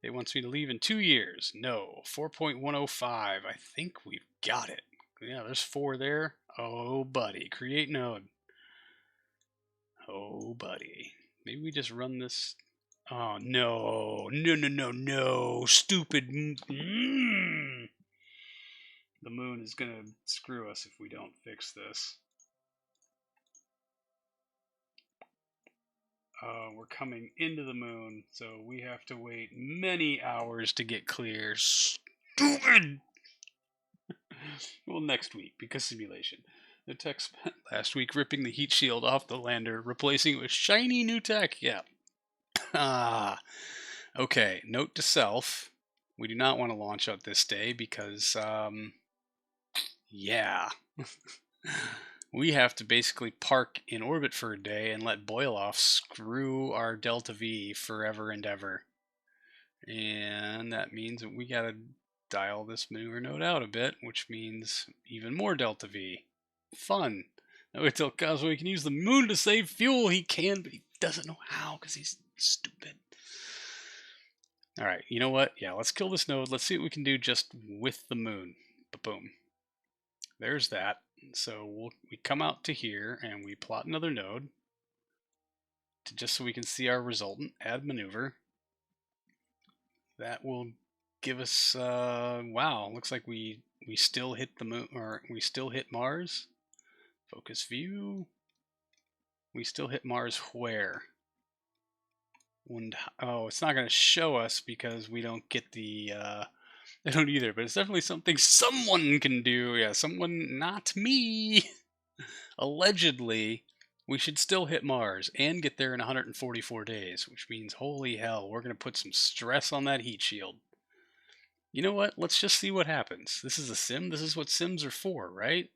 Speaker 1: It wants me to leave in 2 years. No. 4.105. I think we've got it. Yeah, there's 4 there. Oh, buddy. Create node. Oh, buddy. Maybe we just run this. Oh, no. No. Stupid. The moon is going to screw us if we don't fix this. We're coming into the moon, so we have to wait many hours to get clear. Stupid! Well, next week, because simulation. The tech spent last week ripping the heat shield off the lander, replacing it with shiny new tech. Yeah. Okay, note to self. We do not want to launch out this day because, yeah. We have to basically park in orbit for a day and let boil off screw our Delta V forever and ever. And that means that we gotta dial this maneuver node out a bit, which means even more Delta V. Fun. Now we tell Cosmo he can use the moon to save fuel. He can, but he doesn't know how because he's stupid. Alright, you know what? Yeah, let's kill this node. Let's see what we can do just with the moon. Ba-boom. There's that. So we come out to here and we plot another node just so we can see our resultant. Add maneuver. That will give us wow, looks like we still hit the moon, or we still hit Mars. Focus view. We still hit Mars where? Oh, it's not going to show us because we don't get the I don't either, but it's definitely something someone can do. Yeah, someone, not me. Allegedly, we should still hit Mars and get there in 144 days, which means, holy hell, we're going to put some stress on that heat shield. You know what? Let's just see what happens. This is a sim. This is what sims are for, right?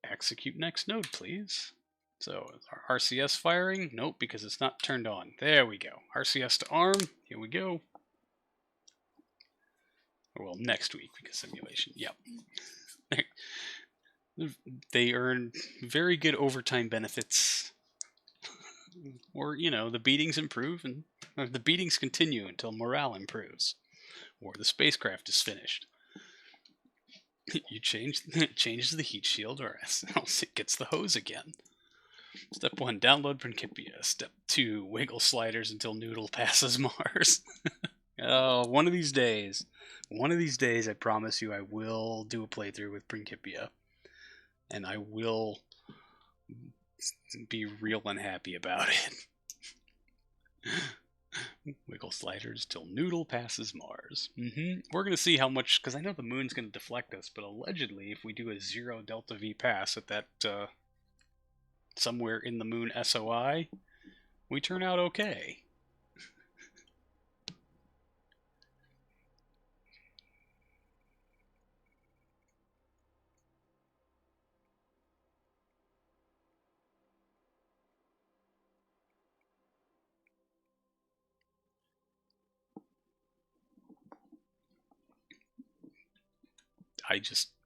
Speaker 1: Execute next node, please. So, our RCS firing? Nope, because it's not turned on. There we go. RCS to arm. Here we go. Well, next week, because simulation. Yep. They earn very good overtime benefits. Or, you know, the beatings improve, and the beatings continue until morale improves. Or the spacecraft is finished. You changes the heat shield, or else it gets the hose again. Step 1, download Principia. Step 2, wiggle sliders until Noodle passes Mars. Oh, one of these days, I promise you, I will do a playthrough with Principia. And I will be real unhappy about it. Wiggle sliders till Noodle passes Mars. We're going to see how much, because I know the moon's going to deflect us, but allegedly, if we do a 0 Delta V pass at that, somewhere in the moon SOI, we turn out okay.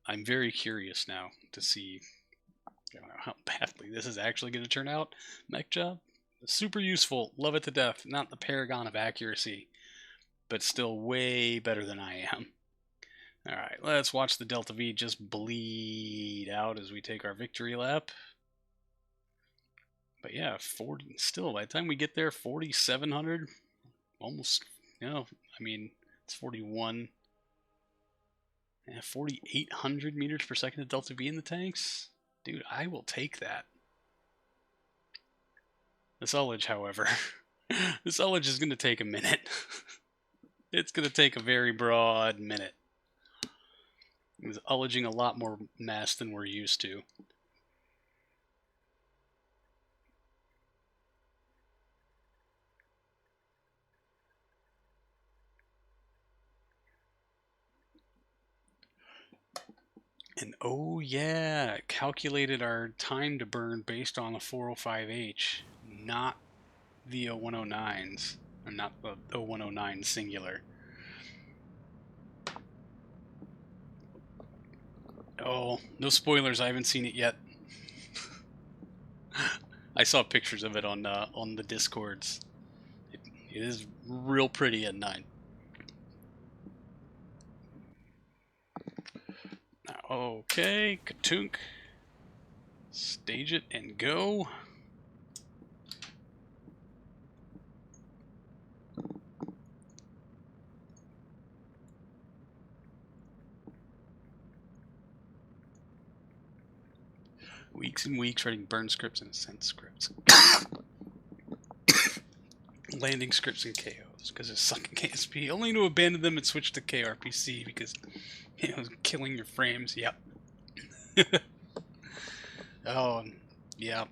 Speaker 1: I'm very curious now to see how badly this is actually going to turn out. Mech job? Super useful. Love it to death. Not the paragon of accuracy, but still way better than I am. Alright, let's watch the Delta V just bleed out as we take our victory lap. But yeah, 40, still, by the time we get there, 4,700, almost, you know, I mean, it's 41. Yeah, 4,800 meters per second of Delta V in the tanks? Dude, I will take that. The ullage, however, this ullage is going to take a minute. It's going to take a very broad minute. It's ullaging a lot more mass than we're used to. And oh yeah, it calculated our time to burn based on the 405H, not the 0109s, or not the 0109 singular. Oh, no spoilers, I haven't seen it yet. I saw pictures of it on the Discords. It is real pretty at night. Okay, Katunk. Stage it and go. Weeks and weeks writing burn scripts and ascent scripts. Landing scripts and KOs because it's sucking KSP. Only to abandon them and switch to KRPC because it was killing your frames. Yep. Oh, yeah.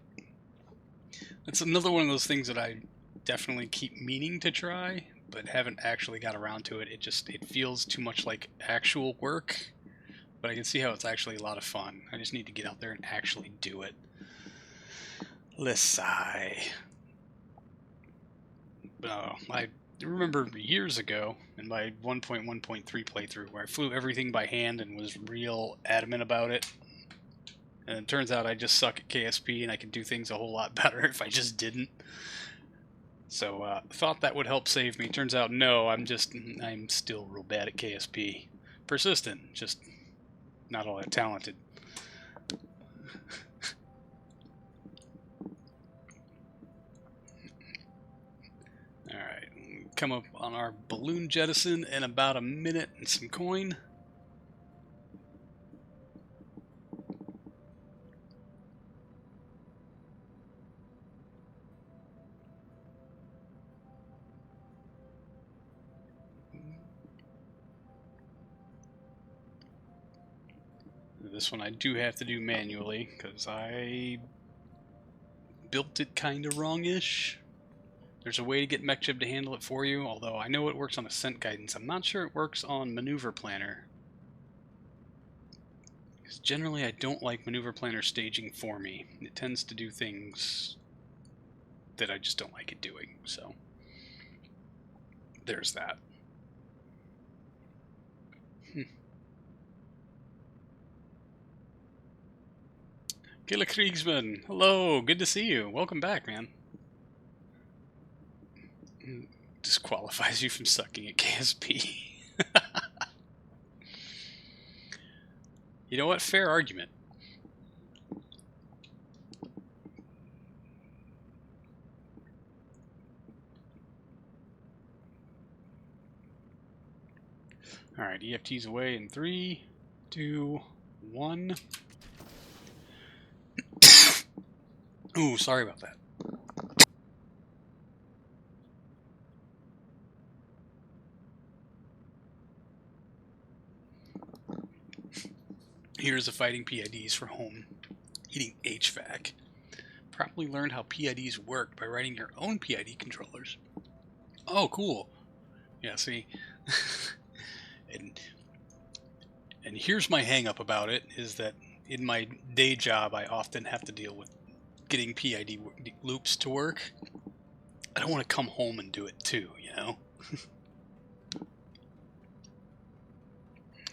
Speaker 1: That's another one of those things that I definitely keep meaning to try, but haven't actually got around to it. It feels too much like actual work, but I can see how it's actually a lot of fun. I just need to get out there and actually do it. Let's sigh. I remember years ago in my 1.1.3 playthrough where I flew everything by hand and was real adamant about it. And it turns out I just suck at KSP and I could do things a whole lot better if I just didn't. So thought that would help save me. Turns out no, I'm still real bad at KSP. Persistent, just not all that talented. Alright, come up on our balloon jettison in about a minute and some coin. This one I do have to do manually because I built it kind of wrong-ish. There's a way to get MechJib to handle it for you, although I know it works on Ascent Guidance. I'm not sure it works on Maneuver Planner. Because generally I don't like Maneuver Planner staging for me. It tends to do things that I just don't like it doing, so there's that. Killer Kriegsman, hello, good to see you. Welcome back, man. Disqualifies you from sucking at KSP. You know what? Fair argument. Alright, EFT's away in 3, 2, 1. Ooh, sorry about that. Here's the fighting PIDs for home. Eating HVAC. Probably learned how PIDs work by writing your own PID controllers. Oh, cool. Yeah, see. And here's my hang-up about it, is that in my day job I often have to deal with getting PID loops to work. I don't want to come home and do it too, you know?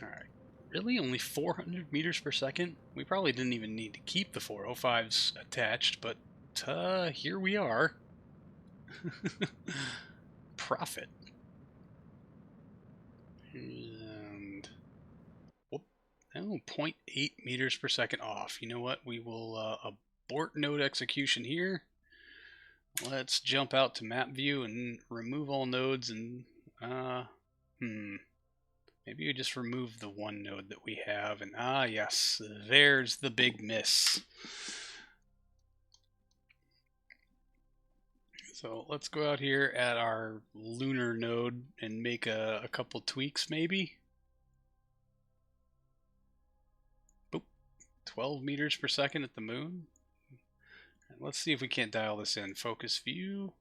Speaker 1: Alright. Really? Only 400 meters per second? We probably didn't even need to keep the 405s attached, but here we are. Profit. And whoop, oh, 0.8 meters per second off. You know what? We will abort node execution here. Let's jump out to map view and remove all nodes and maybe we just remove the one node that we have, and yes, there's the big miss. So let's go out here at our lunar node and make a couple tweaks maybe. Boop, 12 meters per second at the moon. And let's see if we can't dial this in. Focus view.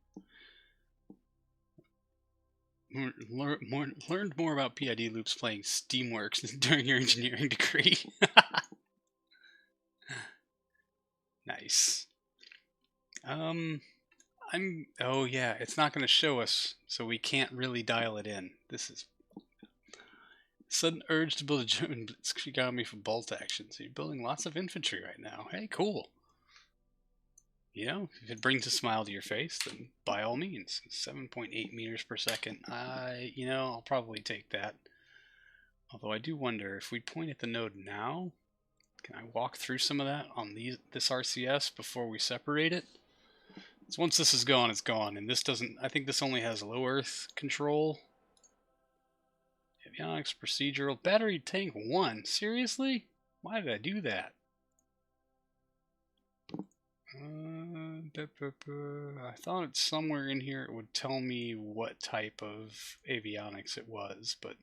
Speaker 1: Learned more about PID loops playing Steamworks during your engineering degree. Nice. Oh yeah, it's not going to show us, so we can't really dial it in. This is sudden urge to build a German blitzkrieg army for bolt action. So you're building lots of infantry right now. Hey, cool. You know, if it brings a smile to your face, then by all means, 7.8 meters per second. I'll probably take that. Although I do wonder if we point at the node now, can I walk through some of that on this RCS before we separate it? So once this is gone, it's gone, and this doesn't. I think this only has low Earth control. Avionics, procedural, battery tank 1. Seriously? Why did I do that? I thought it's somewhere in here it would tell me what type of avionics it was, but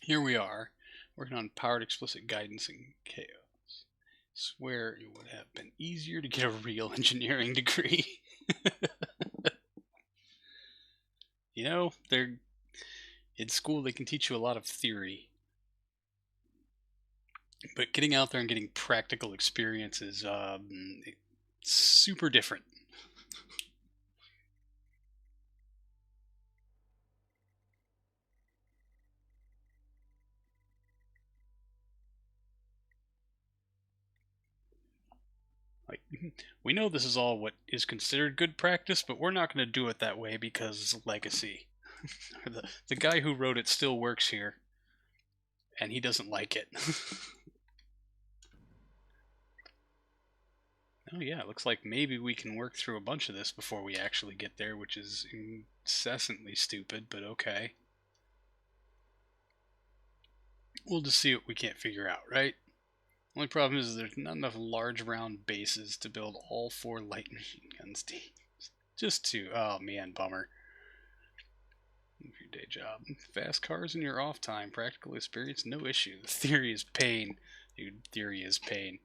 Speaker 1: here we are, working on powered explicit guidance and chaos. Swear it would have been easier to get a real engineering degree. You know, they're in school, they can teach you a lot of theory, but getting out there and getting practical experience is super different. Like, we know this is all what is considered good practice, but we're not going to do it that way because legacy. the guy who wrote it still works here, and he doesn't like it. Oh yeah, it looks like maybe we can work through a bunch of this before we actually get there, which is incessantly stupid, but okay. We'll just see what we can't figure out, right? Only problem is there's not enough large round bases to build all 4 light machine guns. Just 2. Oh man, bummer. Your day job. Fast cars in your off time. Practical experience, no issue. The theory is pain. Dude, theory is pain.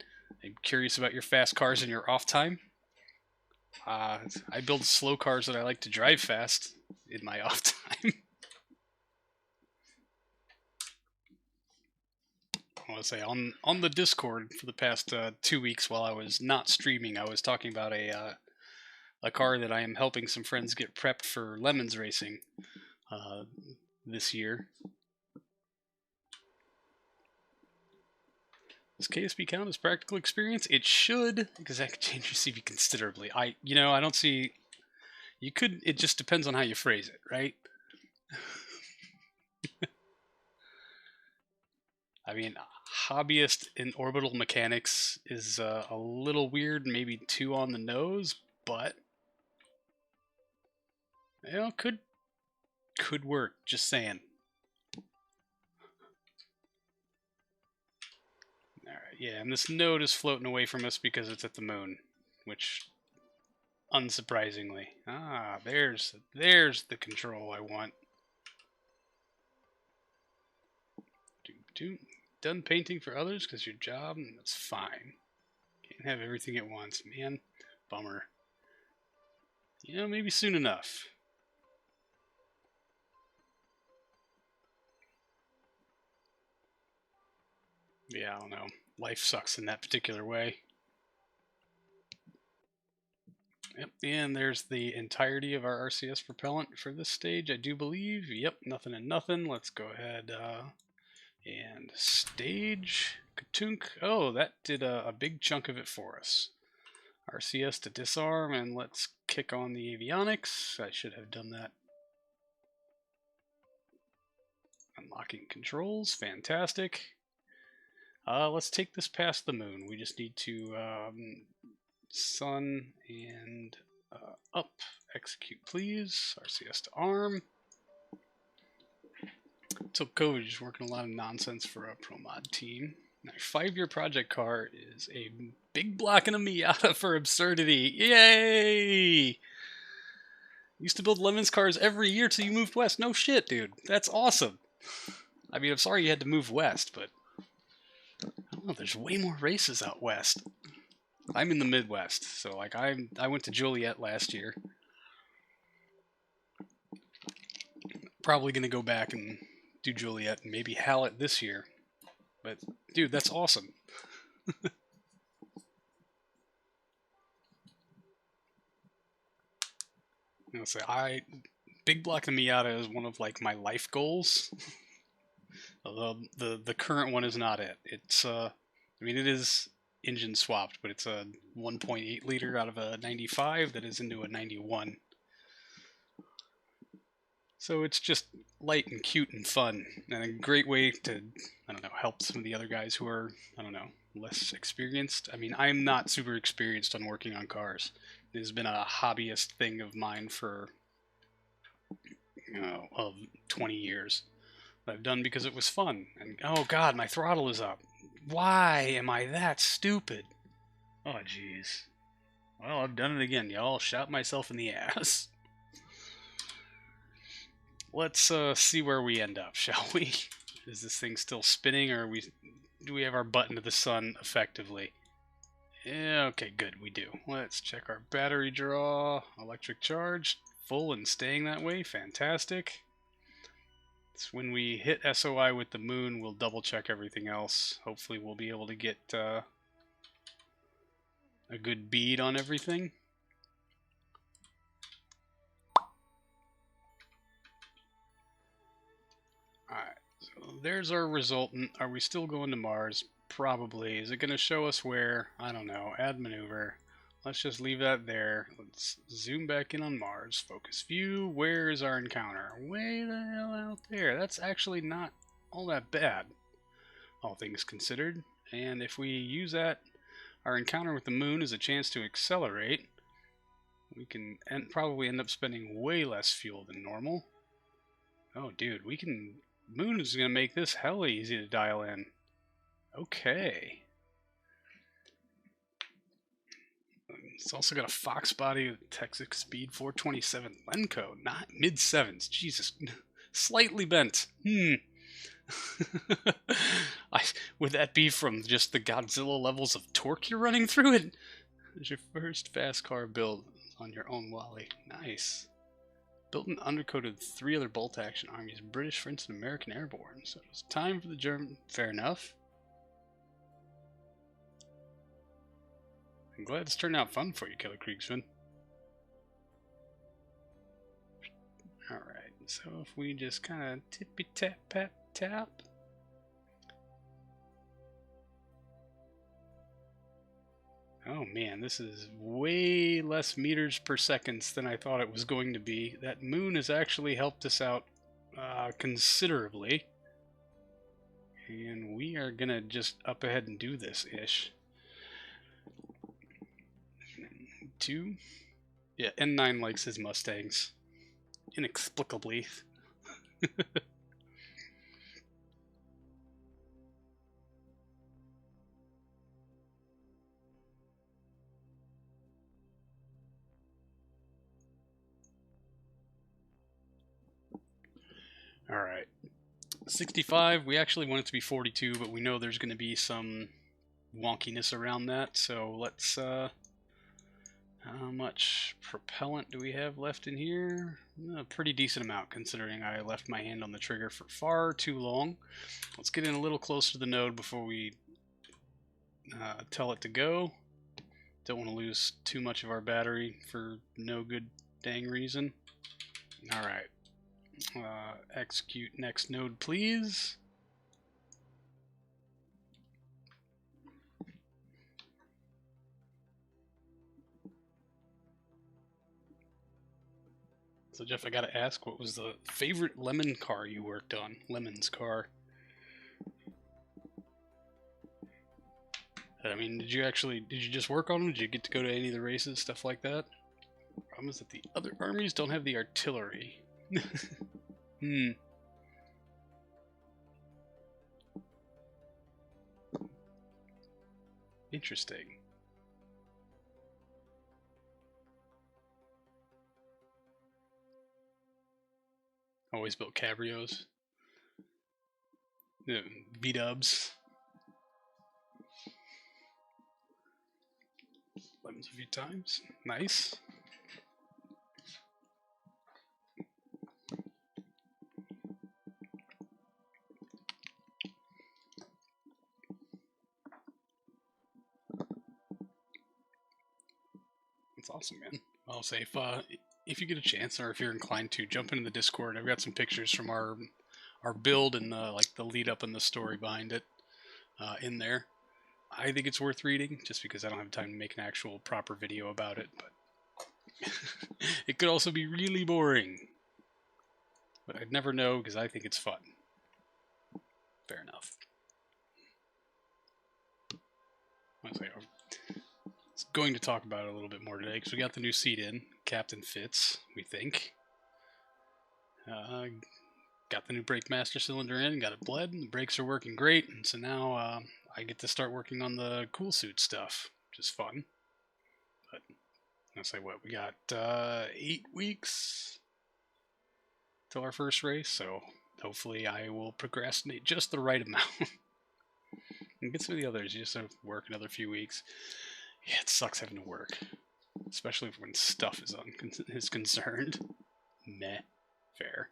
Speaker 1: I'm curious about your fast cars in your off time. I build slow cars that I like to drive fast in my off time. I want to say on the Discord for the past 2 weeks while I was not streaming, I was talking about a car that I am helping some friends get prepped for Lemons racing this year. Does KSP count as practical experience? It should, because that could change your CV considerably. I don't see. You could. It just depends on how you phrase it, right? I mean, hobbyist in orbital mechanics is a little weird, maybe too on the nose, but could work. Just saying. All right, yeah, and this node is floating away from us because it's at the moon, which, unsurprisingly, there's the control I want. Done painting for others because your job, and that's fine. Can't have everything at once, man. Bummer. Maybe soon enough. Yeah, I don't know. Life sucks in that particular way. Yep, and there's the entirety of our RCS propellant for this stage, I do believe. Yep, nothing and nothing. Let's go ahead and stage. Katunk. Oh, that did a big chunk of it for us. RCS to disarm, and let's kick on the avionics. I should have done that. Unlocking controls, fantastic. Let's take this past the moon. We just need to sun and up. Execute, please. RCS to arm. So COVID is working a lot of nonsense for a ProMod team. Our 5-year project car is a big block and a Miata for absurdity. Yay! Used to build Lemons cars every year till you moved west. No shit, dude. That's awesome. I mean, I'm sorry you had to move west, but I don't know. There's way more races out west. I'm in the Midwest, so like I went to Joliet last year. Probably gonna go back and do Joliet and maybe Hallett this year. But dude, that's awesome. I'll say big block of Miata is one of like my life goals. Although the current one is not it. It's I mean it is engine swapped, but it's a 1.8 liter out of a 95 that is into a 91. So it's just light and cute and fun, and a great way to, I don't know, help some of the other guys who are, I don't know, less experienced. I mean, I'm not super experienced on working on cars. It has been a hobbyist thing of mine for, 20 years. That I've done because it was fun. And, oh god, my throttle is up. Why am I that stupid? Oh, jeez. Well, I've done it again, y'all. Shot myself in the ass. Let's see where we end up, shall we? Is this thing still spinning, or do we have our button to the sun effectively? Yeah, okay, good, we do. Let's check our battery draw. Electric charge, full and staying that way, fantastic. So when we hit SOI with the moon, we'll double check everything else. Hopefully we'll be able to get a good bead on everything. Alright, so there's our resultant. Are we still going to Mars? Probably. Is it going to show us where? I don't know. Add maneuver. Let's just leave that there. Let's zoom back in on Mars. Focus view. Where is our encounter? Way the hell out there. That's actually not all that bad, all things considered. And if we use that, our encounter with the moon is a chance to accelerate. We can probably end up spending way less fuel than normal. Oh, dude, we can... Moon is going to make this hella easy to dial in. Okay. It's also got a Fox body with Texas Speed 427 Lenco, not mid-sevens. Jesus. Slightly bent. Would that be from just the Godzilla levels of torque you're running through it? It's your first fast car build on your own Wally. Nice. Built and undercoated 3 other bolt-action armies, British, French, and American airborne. So it was time for the German... Fair enough. I'm glad it's turned out fun for you, Killer Kriegsman. Alright, so if we just kind of tippy-tap-pat-tap... Oh man, this is way less meters per second than I thought it was going to be. That moon has actually helped us out considerably. And we are gonna just up ahead and do this-ish. 2. Yeah, N9 likes his Mustangs. Inexplicably. Alright. 65, we actually want it to be 42, but we know there's going to be some wonkiness around that, so let's, how much propellant do we have left in here? A pretty decent amount, considering I left my hand on the trigger for far too long. Let's get in a little closer to the node before we tell it to go. Don't want to lose too much of our battery for no good dang reason. Alright. Execute next node, please. So Jeff, I gotta ask, what was the favorite lemon car you worked on? Lemon's car. I mean, did you just work on them? Did you get to go to any of the races, stuff like that? Problem is that the other armies don't have the artillery. Hmm. Interesting. Always built cabrios. Yeah, V-dubs. Lemons a few times. Nice. That's awesome, man. I'll say if you get a chance, or if you're inclined to, jump into the Discord. I've got some pictures from our build and like the lead up and the story behind it in there. I think it's worth reading, just because I don't have time to make an actual proper video about it. But it could also be really boring. But I'd never know because I think it's fun. Fair enough. I was going to talk about it a little bit more today because we got the new seat in. Captain Fitz, we think. Got the new brake master cylinder in, got it bled, the brakes are working great, and so now I get to start working on the cool suit stuff, which is fun. But I'll say what, we got 8 weeks till our first race, so hopefully I will procrastinate just the right amount. And get some of the others, you just have to work another few weeks. Yeah, it sucks having to work, especially when stuff is concerned. Meh. Fair.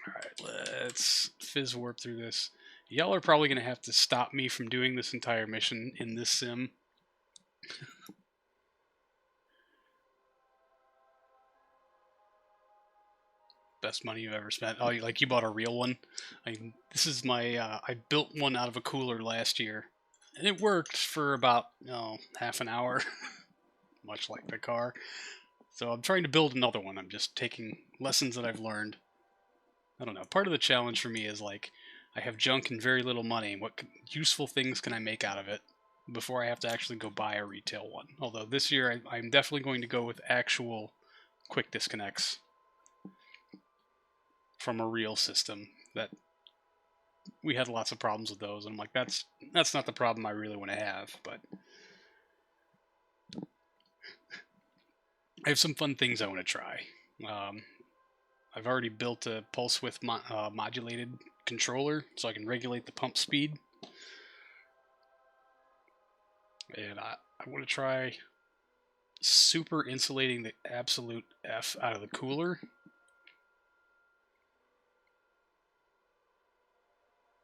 Speaker 1: Alright, let's fizz warp through this. Y'all are probably going to have to stop me from doing this entire mission in this sim. Best money you've ever spent. Oh, like you bought a real one? This is my, I built one out of a cooler last year. And it worked for about, half an hour. Much like the car. So I'm trying to build another one. I'm just taking lessons that I've learned. I don't know. Part of the challenge for me is like, I have junk and very little money. What useful things can I make out of it before I have to actually go buy a retail one? Although this year I'm definitely going to go with actual quick disconnects from a real system. That we had lots of problems with those, and I'm like, that's not the problem I really want to have. But I have some fun things I want to try. I've already built a pulse width modulated controller so I can regulate the pump speed. And I want to try super insulating the absolute F out of the cooler.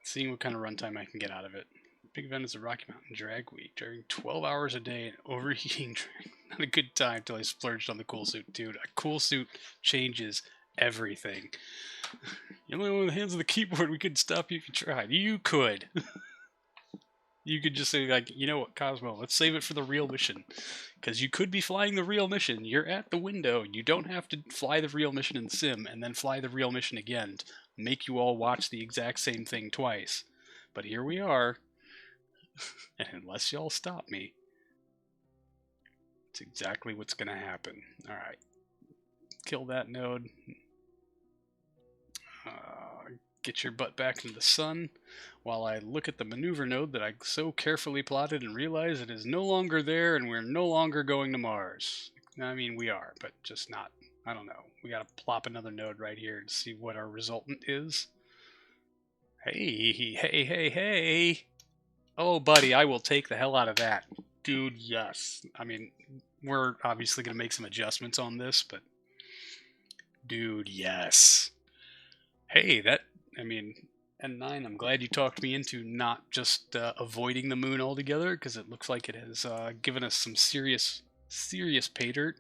Speaker 1: Seeing what kind of runtime I can get out of it. Big event is the Rocky Mountain Drag Week. During 12 hours a day and overheating. Not a good time until I splurged on the cool suit. Dude, a cool suit changes everything. You're only one with the hands on the keyboard. We couldn't stop you if you tried. You could. You could just say, like, you know what, Cosmo, let's save it for the real mission. Because you could be flying the real mission. You're at the window. You don't have to fly the real mission in Sim and then fly the real mission again to make you all watch the exact same thing twice. But here we are. And unless y'all stop me, it's exactly what's going to happen. Alright. Kill that node. Get your butt back into the sun while I look at the maneuver node that I so carefully plotted and realize it is no longer there and we're no longer going to Mars. I mean, we are, but just not. I don't know. We gotta plop another node right here to see what our resultant is. Hey. Oh, buddy, I will take the hell out of that. Dude, yes. I mean, we're obviously gonna make some adjustments on this, but... Dude, yes. Hey, N9, I'm glad you talked me into not just avoiding the moon altogether, because it looks like it has given us some serious pay dirt.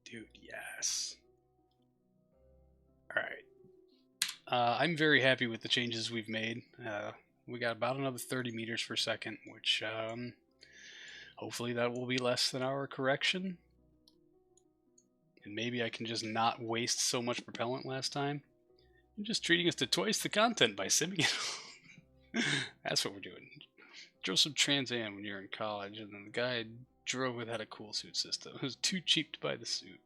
Speaker 1: Dude, yes. Alright. I'm very happy with the changes we've made. We got about another 30 meters per second, which hopefully that will be less than our correction. And maybe I can just not waste so much propellant last time. You're just treating us to twice the content by simming it. That's what we're doing. Drove some Trans Am when you were in college, and then the guy I drove with had a cool suit system. It was too cheap to buy the suit.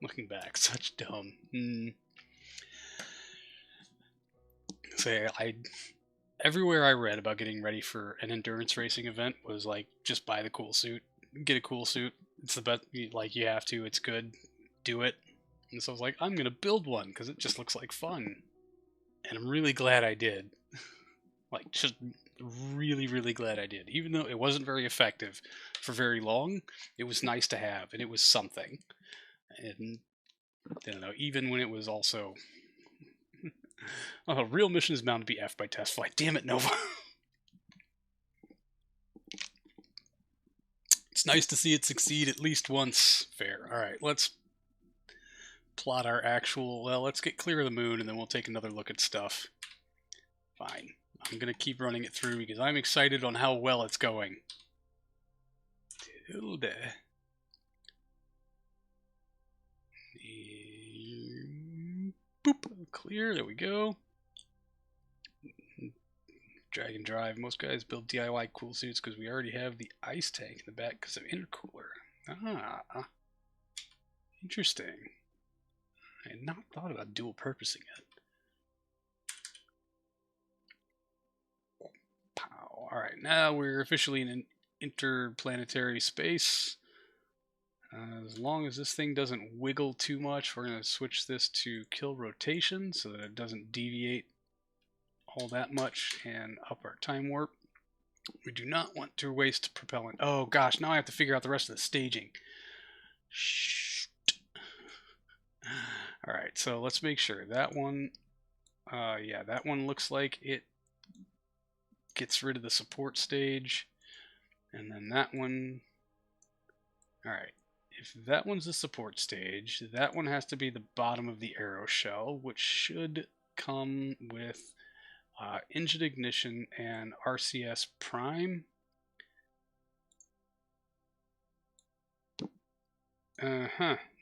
Speaker 1: Looking back, such dumb. Say, everywhere I read about getting ready for an endurance racing event was like, just buy the cool suit, get a cool suit. It's the best. Like, you have to. It's good. Do it. And so I was like, I'm gonna build one because it just looks like fun, and I'm really glad I did. Like, just really, really glad I did. Even though it wasn't very effective for very long, it was nice to have, and it was something. And I don't know, even when it was also, oh, real mission is bound to be F by test flight. Damn it, Nova. It's nice to see it succeed at least once. Fair. All right, let's plot our actual. Well, let's get clear of the moon, and then we'll take another look at stuff. Fine. I'm going to keep running it through because I'm excited on how well it's going. Tilde. Boop. Clear. There we go. Drag and drive. Most guys build DIY cool suits because we already have the ice tank in the back because of intercooler. Ah. Interesting. I had not thought about dual purposing it. Alright, now we're officially in an interplanetary space. As long as this thing doesn't wiggle too much, we're going to switch this to kill rotation so that it doesn't deviate all that much and up our time warp. We do not want to waste propellant. Oh gosh, now I have to figure out the rest of the staging. Shoot. Alright, so let's make sure. That one, yeah, that one looks like it gets rid of the support stage. And then that one, alright, if that one's the support stage, that one has to be the bottom of the aeroshell, which should come with engine ignition and RCS prime.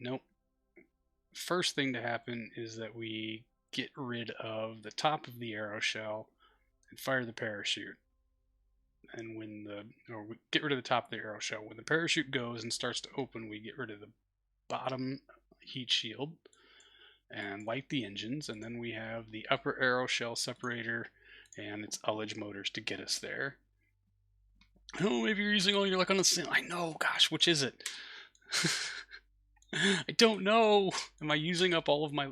Speaker 1: Nope. First thing to happen is that we get rid of the top of the aeroshell and fire the parachute. And when we get rid of the top of the aeroshell. When the parachute goes and starts to open, we get rid of the bottom heat shield and light the engines, and then we have the upper aeroshell separator and its ullage motors to get us there. Oh, maybe you're using all your luck on the sim. I know, gosh, which is it? I don't know. Am I using up all of my...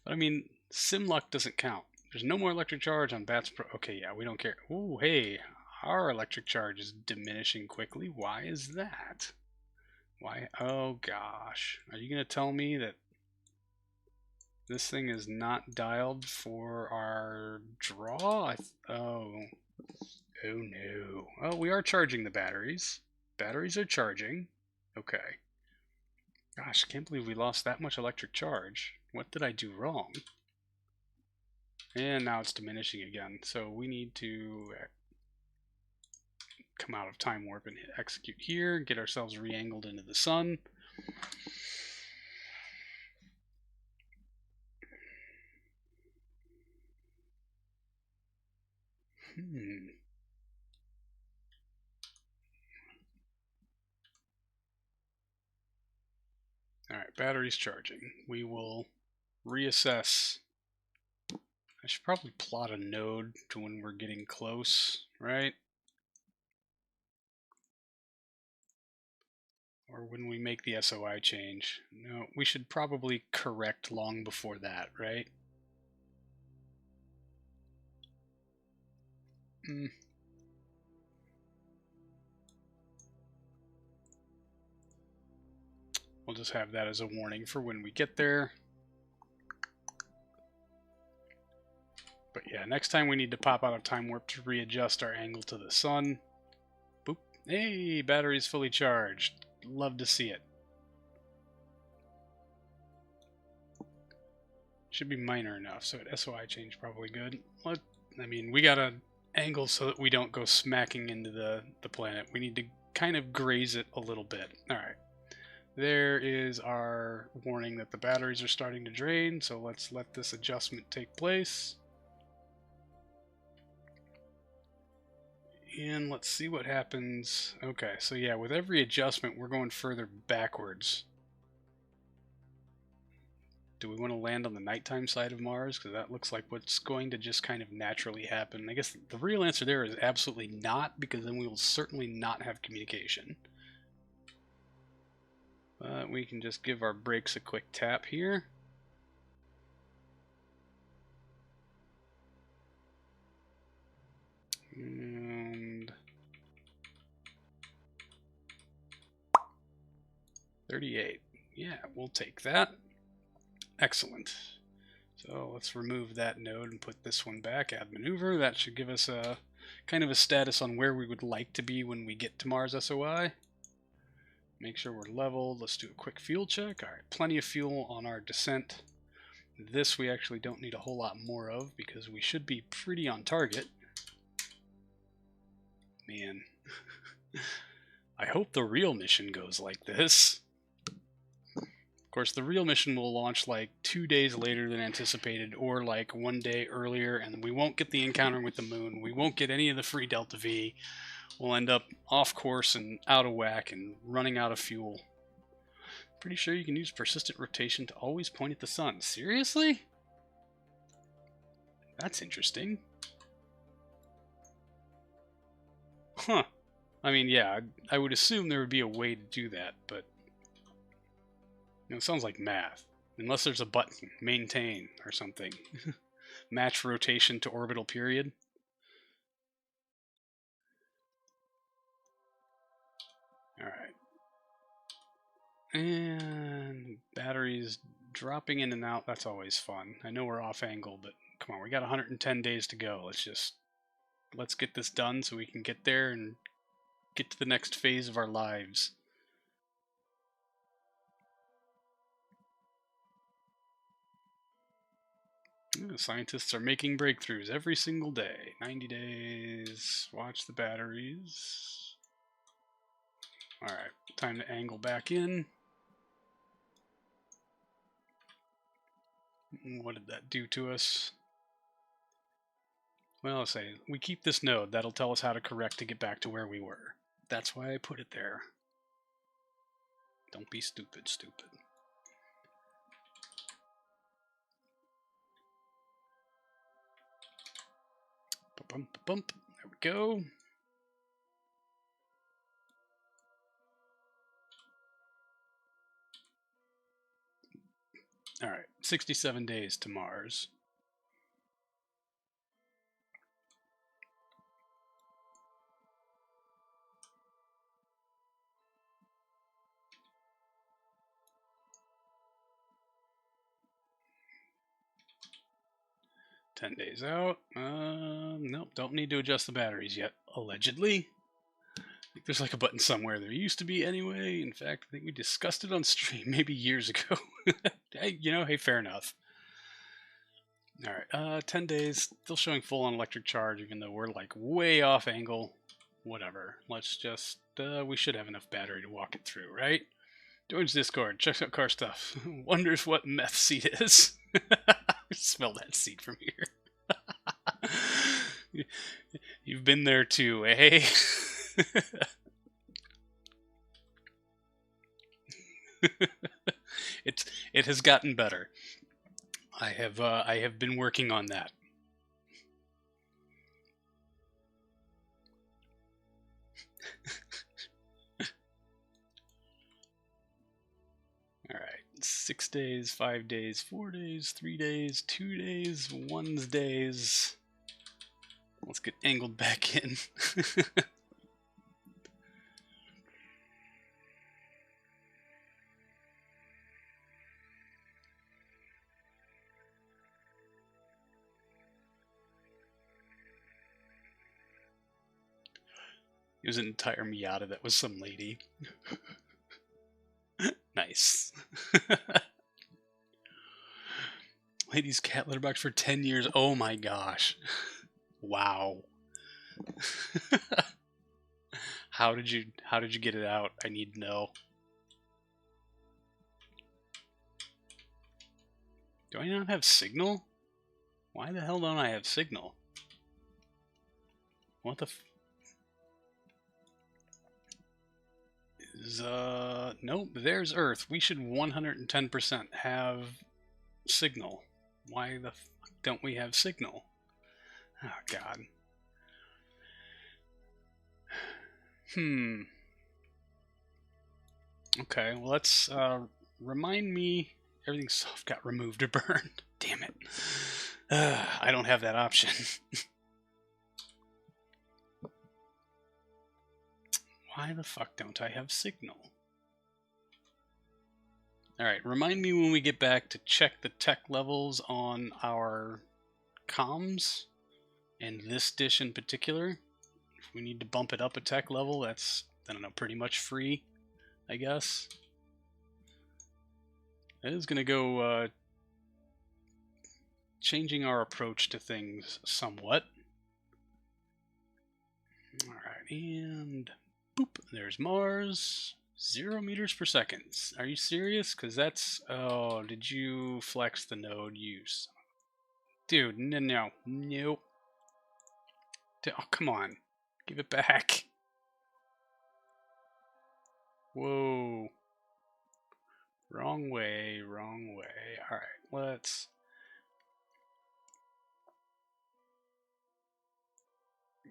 Speaker 1: But I mean, sim luck doesn't count. There's no more electric charge on Bats Pro. Okay, yeah, we don't care. Ooh, hey, our electric charge is diminishing quickly. Why is that? Why? Oh, gosh. Are you going to tell me that this thing is not dialed for our draw? Oh no. Oh, we are charging the batteries. Batteries are charging. Okay. Gosh, I can't believe we lost that much electric charge. What did I do wrong? And now it's diminishing again. So we need to come out of time warp and execute here, get ourselves re-angled into the sun. Alright, battery's charging. We will reassess. I should probably plot a node to when we're getting close, right? Or when we make the SOI change. No, we should probably correct long before that, right? We'll just have that as a warning for when we get there. But yeah, next time we need to pop out of time warp to readjust our angle to the sun. Boop. Hey, battery's fully charged. Love to see it. Should be minor enough, so at SOI change probably good. I mean, we gotta angle so that we don't go smacking into the planet. We need to kind of graze it a little bit. Alright. There is our warning that the batteries are starting to drain, so let's let this adjustment take place. And let's see what happens. Okay, so yeah, with every adjustment, we're going further backwards. Do we want to land on the nighttime side of Mars? Because that looks like what's going to just kind of naturally happen. I guess the real answer there is absolutely not, because then we will certainly not have communication. But we can just give our brakes a quick tap here. And 38. Yeah, we'll take that. Excellent. So let's remove that node and put this one back, add maneuver. That should give us a kind of a status on where we would like to be when we get to Mars SOI. Make sure we're leveled. Let's do a quick fuel check. All right, plenty of fuel on our descent. This we actually don't need a whole lot more of because we should be pretty on target. Man, I hope the real mission goes like this. Of course, the real mission will launch like 2 days later than anticipated, or like 1 day earlier, and we won't get the encounter with the moon. We won't get any of the free Delta V. We'll end up off course and out of whack and running out of fuel. Pretty sure you can use persistent rotation to always point at the sun. Seriously? That's interesting. Huh. I mean, yeah, I would assume there would be a way to do that, but it sounds like math. Unless there's a button, maintain or something. Match rotation to orbital period. Alright. And batteries dropping in and out, that's always fun. I know we're off angle, but come on, we got 110 days to go. Let's get this done so we can get there and get to the next phase of our lives. Scientists are making breakthroughs every single day. 90 days. Watch the batteries. Alright, time to angle back in. What did that do to us? Well, let's say we keep this node. That'll tell us how to correct to get back to where we were. That's why I put it there. Don't be stupid. Bump. There we go. Alright, 67 days to Mars. $10 out. Nope, don't need to adjust the batteries yet, allegedly. I think there's like a button somewhere. There used to be anyway. In fact, I think we discussed it on stream maybe years ago. Hey, hey, fair enough. Alright, 10 days. Still showing full on electric charge, even though we're like way off angle. Whatever. Let's just, we should have enough battery to walk it through, right? Joins Discord, checks out car stuff. Wonders what meth seed is. Smell that seed from here. You've been there too, eh? It has gotten better. I have been working on that. All right, 6 days, 5 days, 4 days, 3 days, 2 days, 1 days. Let's get angled back in. It was an entire Miata that was some lady. Nice. Lady's cat litter box for 10 years. Oh my gosh. Wow. How did you get it out? I need to know. Do I not have signal? Why the hell don't I have signal? What the nope, there's Earth. We should 110% have signal. Why the fuck don't we have signal? Oh god. Okay, well let's remind me. Everything's soft got removed or burned. Damn it. I don't have that option. Why the fuck don't I have signal? Alright, remind me when we get back to check the tech levels on our comms, and this dish in particular. If we need to bump it up a tech level, that's, I don't know, pretty much free, I guess. It is going to go changing our approach to things somewhat. Alright, and boop, there's Mars. 0 meters per second. Are you serious? Because that's... Oh, did you flex the node use? Dude, no. Nope. Oh, come on. Give it back. Whoa. Wrong way. Alright, let's...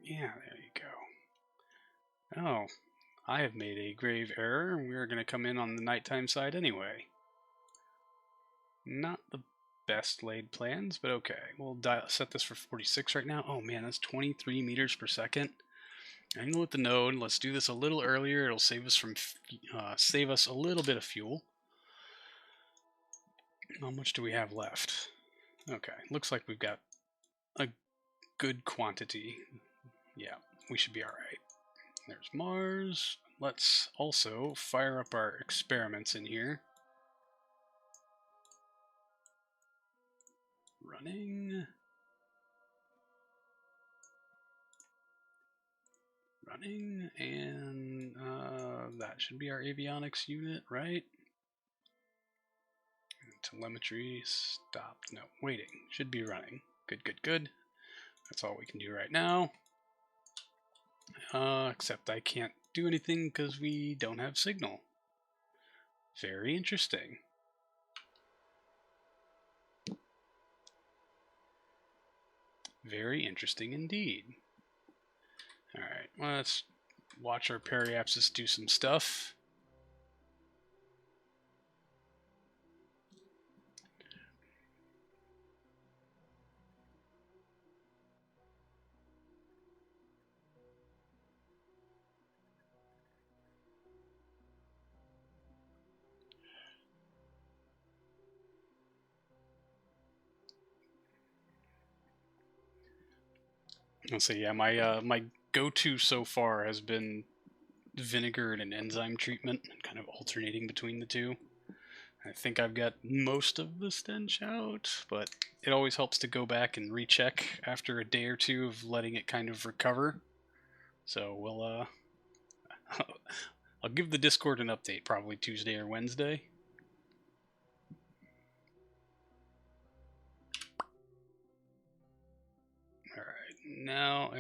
Speaker 1: Yeah, there you go. Oh, I have made a grave error. We're going to come in on the nighttime side anyway. Not the best laid plans, but okay. We'll set this for 46 right now. Oh man, that's 23 meters per second. I'm going with the node. Let's do this a little earlier. It'll save us from save us a little bit of fuel. How much do we have left? Okay, looks like we've got a good quantity. Yeah, we should be all right. There's Mars. Let's also fire up our experiments in here. Running, and that should be our avionics unit, right? Telemetry stopped. No, waiting. Should be running. Good. That's all we can do right now. Except I can't do anything because we don't have signal. Very interesting. Very interesting indeed. Alright, let's watch our periapsis do some stuff. Let's see, yeah, my go-to so far has been vinegar and an enzyme treatment, kind of alternating between the two. I think I've got most of the stench out, but it always helps to go back and recheck after a day or two of letting it kind of recover. So we'll I'll give the Discord an update probably Tuesday or Wednesday. Now,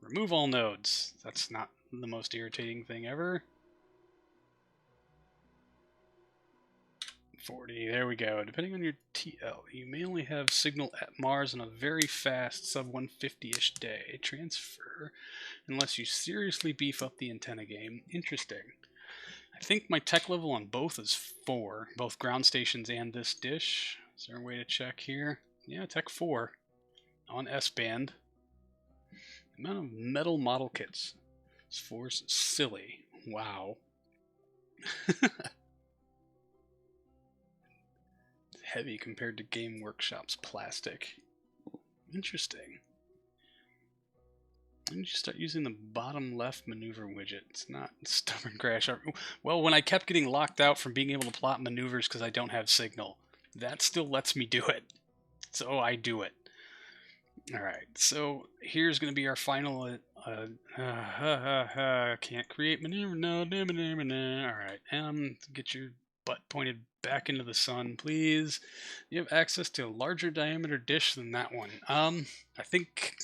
Speaker 1: remove all nodes. That's not the most irritating thing ever. 40, there we go. Depending on your TL, you may only have signal at Mars on a very fast sub 150-ish day. Transfer unless you seriously beef up the antenna game. Interesting. I think my tech level on both is 4, both ground stations and this dish. Is there a way to check here? Yeah, tech 4. On S-band. The amount of metal model kits. This force is silly. Wow. Heavy compared to Game Workshop's plastic. Interesting. When did you start using the bottom left maneuver widget? It's not stubborn crash. Well, when I kept getting locked out from being able to plot maneuvers because I don't have signal. that still lets me do it. So I do it. Alright, so here's going to be our final... can't create maneuver, no, alright, get your butt pointed back into the sun, please. You have access to a larger diameter dish than that one. I think...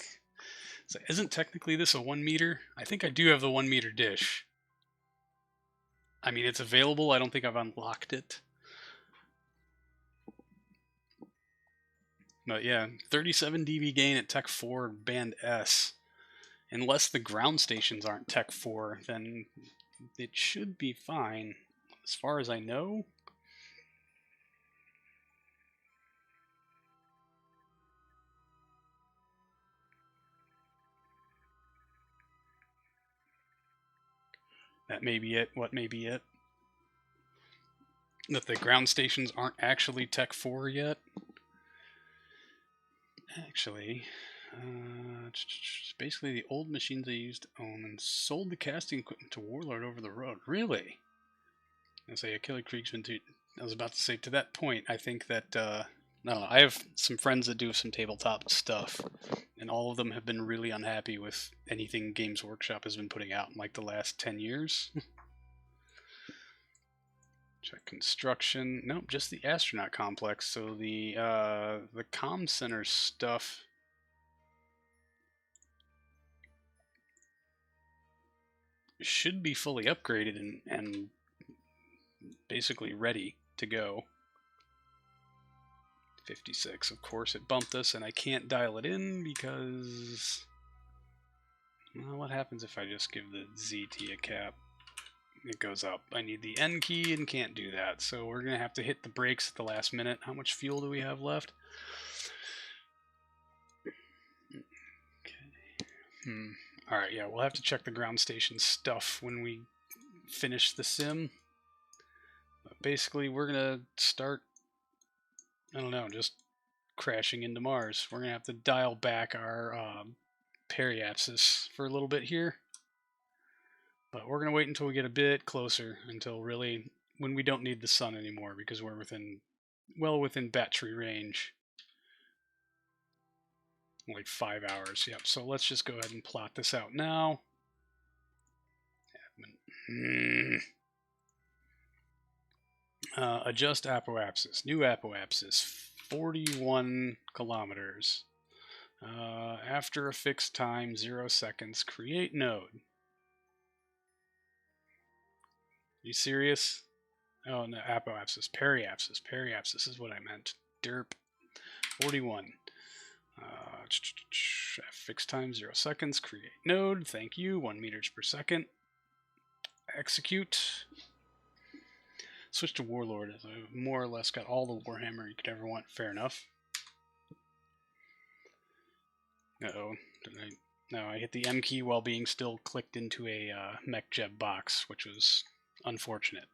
Speaker 1: So isn't technically this a 1 meter? I think I do have the 1 meter dish. I mean, it's available, I don't think I've unlocked it. But yeah, 37 dB gain at Tech 4 Band S. Unless the ground stations aren't Tech 4, then it should be fine, as far as I know. That may be it. What may be it? That the ground stations aren't actually Tech 4 yet? Actually, basically the old machines I used to own and sold the casting equipment to Warlord over the road. Really? I say Killer Kriegsman. I was about to say, to that point, I think that I don't know. I have some friends that do some tabletop stuff, and all of them have been really unhappy with anything Games Workshop has been putting out in like the last 10 years. Check construction. Nope, just the astronaut complex. So the comm center stuff should be fully upgraded and basically ready to go. 56, of course it bumped us, and I can't dial it in because... Well, what happens if I just give the ZT a cap? It goes up. I need the N key and can't do that, so we're going to have to hit the brakes at the last minute. How much fuel do we have left? Okay. Alright, yeah, we'll have to check the ground station stuff when we finish the sim. But basically, we're going to start, I don't know, just crashing into Mars. We're going to have to dial back our periapsis for a little bit here. But we're going to wait until we get a bit closer, until really when we don't need the sun anymore, because we're well within battery range. Like 5 hours, yep. So let's just go ahead and plot this out now. Adjust apoapsis. New apoapsis, 41 kilometers. After a fixed time, 0 seconds, create node. You serious? Oh, no, apoapsis. Periapsis. Periapsis is what I meant. Derp. 41. Fixed time, 0 seconds. Create node. Thank you. 1 meters per second. Execute. Switch to Warlord. I've more or less got all the Warhammer you could ever want. Fair enough. Uh-oh. No, I hit the M key while being still clicked into a MechJeb box, which was unfortunate.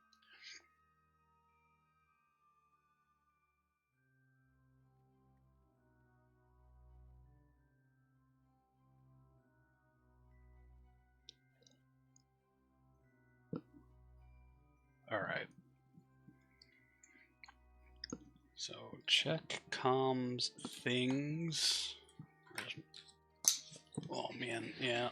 Speaker 1: Alright. So, check comms things. Oh man, yeah.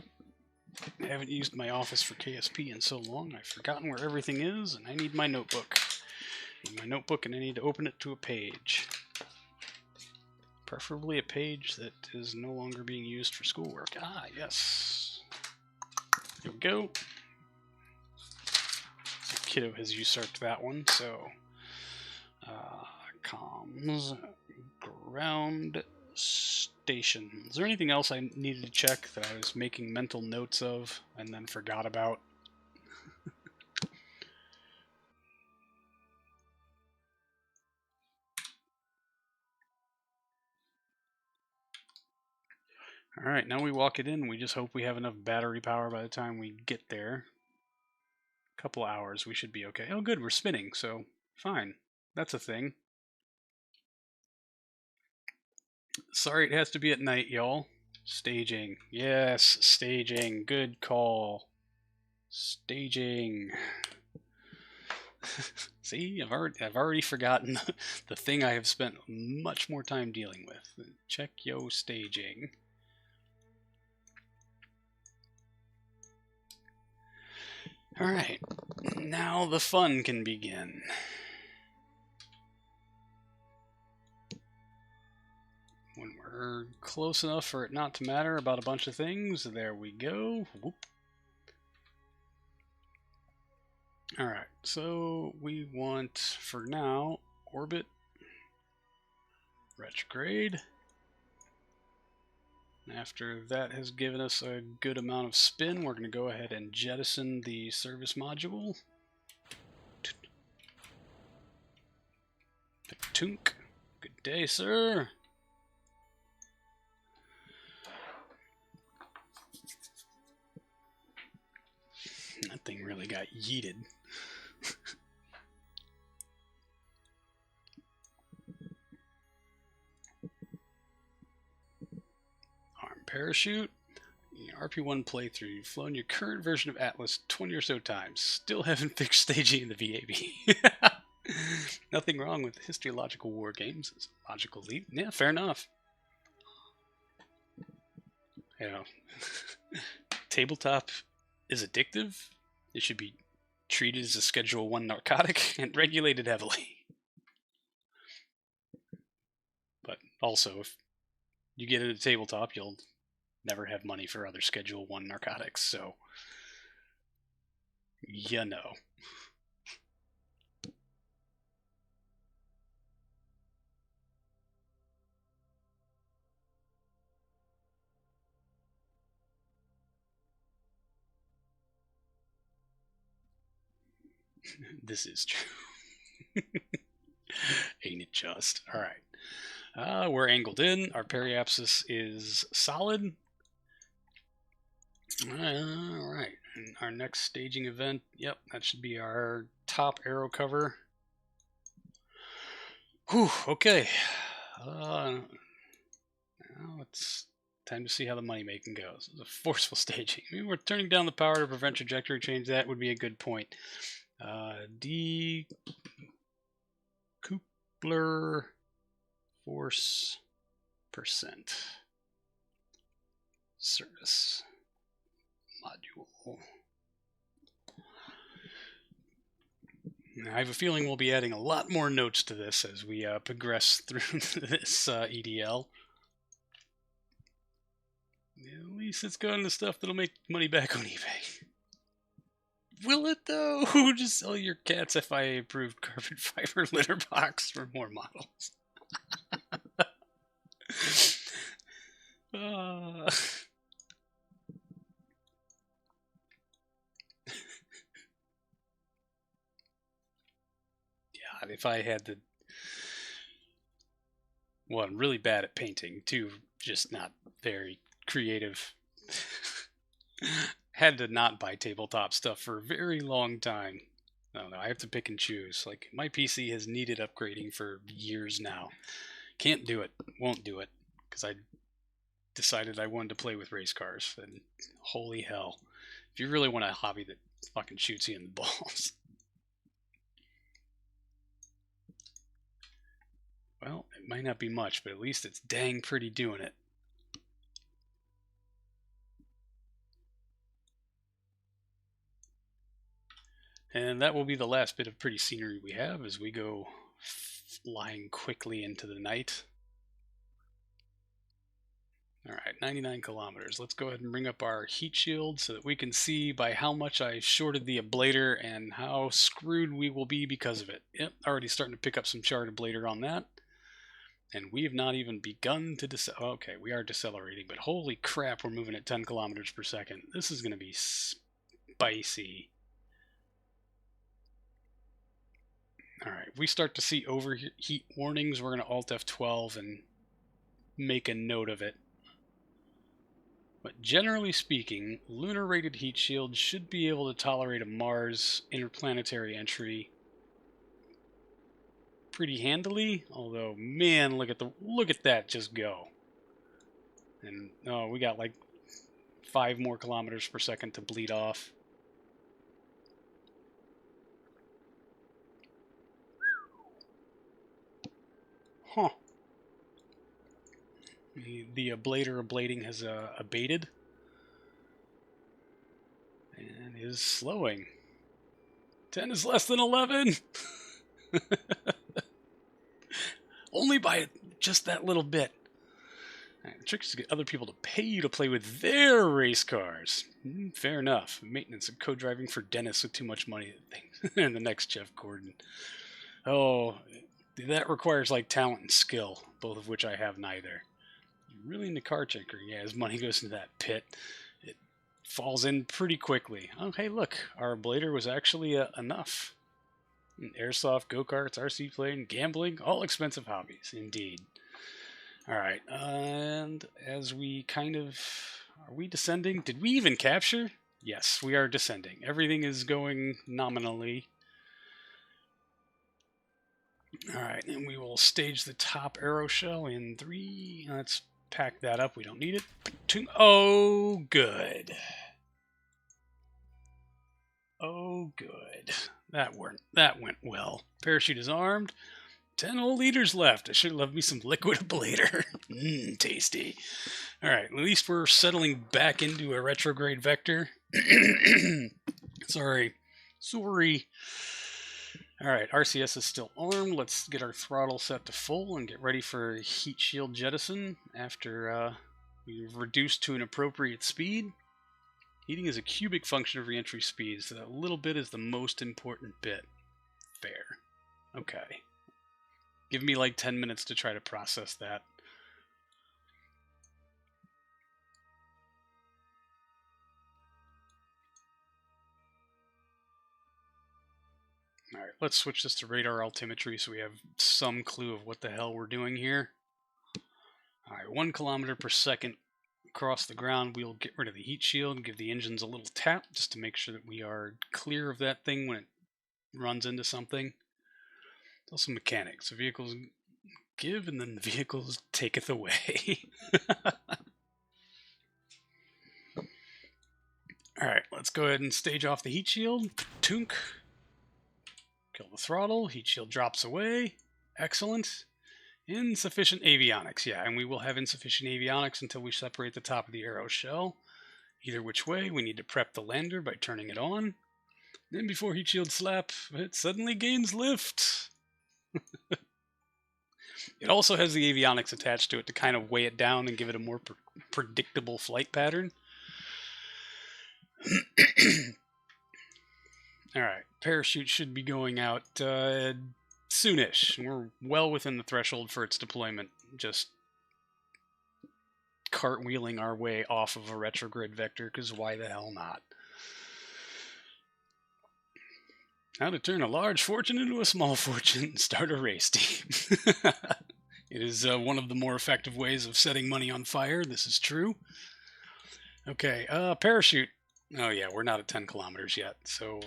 Speaker 1: I haven't used my office for KSP in so long, I've forgotten where everything is, and I need my notebook. I need my notebook, and I need to open it to a page. Preferably a page that is no longer being used for schoolwork. Ah, yes. Here we go. So Kiddo has usurped that one, so... comms, ground station. Is there anything else I needed to check that I was making mental notes of and then forgot about? Alright, now we walk it in. We just hope we have enough battery power by the time we get there. A couple hours, we should be okay. Oh good, we're spinning, so fine. That's a thing. Sorry it has to be at night, y'all. Staging. Yes, staging. Good call. Staging. See, I've already forgotten the thing I have spent much more time dealing with. Check yo staging. Alright, now the fun can begin. When we're close enough for it not to matter about a bunch of things, there we go. Whoop. Alright, so we want, for now, orbit, retrograde. After that has given us a good amount of spin, we're going to go ahead and jettison the service module. Tunk. Good day, sir. That thing really got yeeted. Arm parachute. RP1 playthrough. You've flown your current version of Atlas 20 or so times. Still haven't fixed staging in the VAB. Nothing wrong with historyological war games. It's a logical leap. Yeah, fair enough. You know, tabletop is addictive. It should be treated as a Schedule 1 narcotic and regulated heavily. But also, if you get into tabletop, you'll never have money for other Schedule 1 narcotics, so you know. This is true. Ain't it just? Alright. We're angled in. Our periapsis is solid. Alright. And our next staging event, yep, that should be our top aero cover. Whew, okay. Now it's time to see how the money making goes. It's a forceful staging. I mean, we're turning down the power to prevent trajectory change. That would be a good point. Decoupler force percent service module. I have a feeling we'll be adding a lot more notes to this as we progress through this EDL. At least it's going to stuff that'll make money back on eBay. Will it though? Just sell your cat's FIA approved carbon fiber litter box for more models. Yeah, if I had to... Well, I'm really bad at painting. Two, just not very creative. Had to not buy tabletop stuff for a very long time. I don't know, I have to pick and choose. Like, my PC has needed upgrading for years now. Can't do it. Won't do it. Because I decided I wanted to play with race cars. And holy hell. If you really want a hobby that fucking shoots you in the balls. Well, it might not be much, but at least it's dang pretty doing it. And that will be the last bit of pretty scenery we have as we go flying quickly into the night. Alright, 99 kilometers. Let's go ahead and bring up our heat shield so that we can see by how much I shorted the ablator and how screwed we will be because of it. Yep, already starting to pick up some charred ablator on that. And we have not even begun to okay, we are decelerating, but holy crap, we're moving at 10 kilometers per second. This is going to be spicy. Alright, if we start to see overheat warnings, we're going to Alt F12 and make a note of it. But generally speaking, lunar-rated heat shields should be able to tolerate a Mars interplanetary entry pretty handily. Although, man, look at that just go. And oh, we got like 5 more kilometers per second to bleed off. Huh. The blader ablating has abated and is slowing. 10 is less than 11. Only by just that little bit. The trick is to get other people to pay you to play with their race cars. Fair enough. Maintenance and co-driving for Dennis with too much money. And the next Jeff Gordon. Oh, that requires like talent and skill, both of which I have neither. You're really into car tinkering. Yeah, as money goes into that pit, it falls in pretty quickly. Oh, hey, look, our blader was actually enough. Airsoft, go-karts, RC playing, gambling, all expensive hobbies, indeed. All right, and as we kind of... Are we descending? Did we even capture? Yes, we are descending. Everything is going nominally. All right, and we will stage the top arrow shell in 3. Let's pack that up. We don't need it. Oh, good. Oh, good. That went well. Parachute is armed. 10 whole liters left. I should have left me some liquid ablator. Tasty. All right, at least we're settling back into a retrograde vector. Sorry. All right, RCS is still armed. Let's get our throttle set to full and get ready for heat shield jettison after we've reduced to an appropriate speed. Heating is a cubic function of reentry speed, so that little bit is the most important bit. Fair. Okay. Give me like 10 minutes to try to process that. Alright, let's switch this to radar altimetry so we have some clue of what the hell we're doing here. Alright, 1 kilometer per second across the ground. We'll get rid of the heat shield and give the engines a little tap just to make sure that we are clear of that thing when it runs into something. It's also mechanics. The vehicles give and then the vehicles taketh away. Alright, let's go ahead and stage off the heat shield. Tunk. Kill the throttle. Heat shield drops away. Excellent. Insufficient avionics. Yeah, and we will have insufficient avionics until we separate the top of the arrow shell. Either which way, we need to prep the lander by turning it on. Then before heat shield slap, it suddenly gains lift. It also has the avionics attached to it to kind of weigh it down and give it a more predictable flight pattern. Alright, parachute should be going out soonish. We're well within the threshold for its deployment. Just cartwheeling our way off of a retrograde vector, because why the hell not? How to turn a large fortune into a small fortune and start a race team. It is one of the more effective ways of setting money on fire. This is true. Okay, parachute. Oh yeah, we're not at 10 kilometers yet, so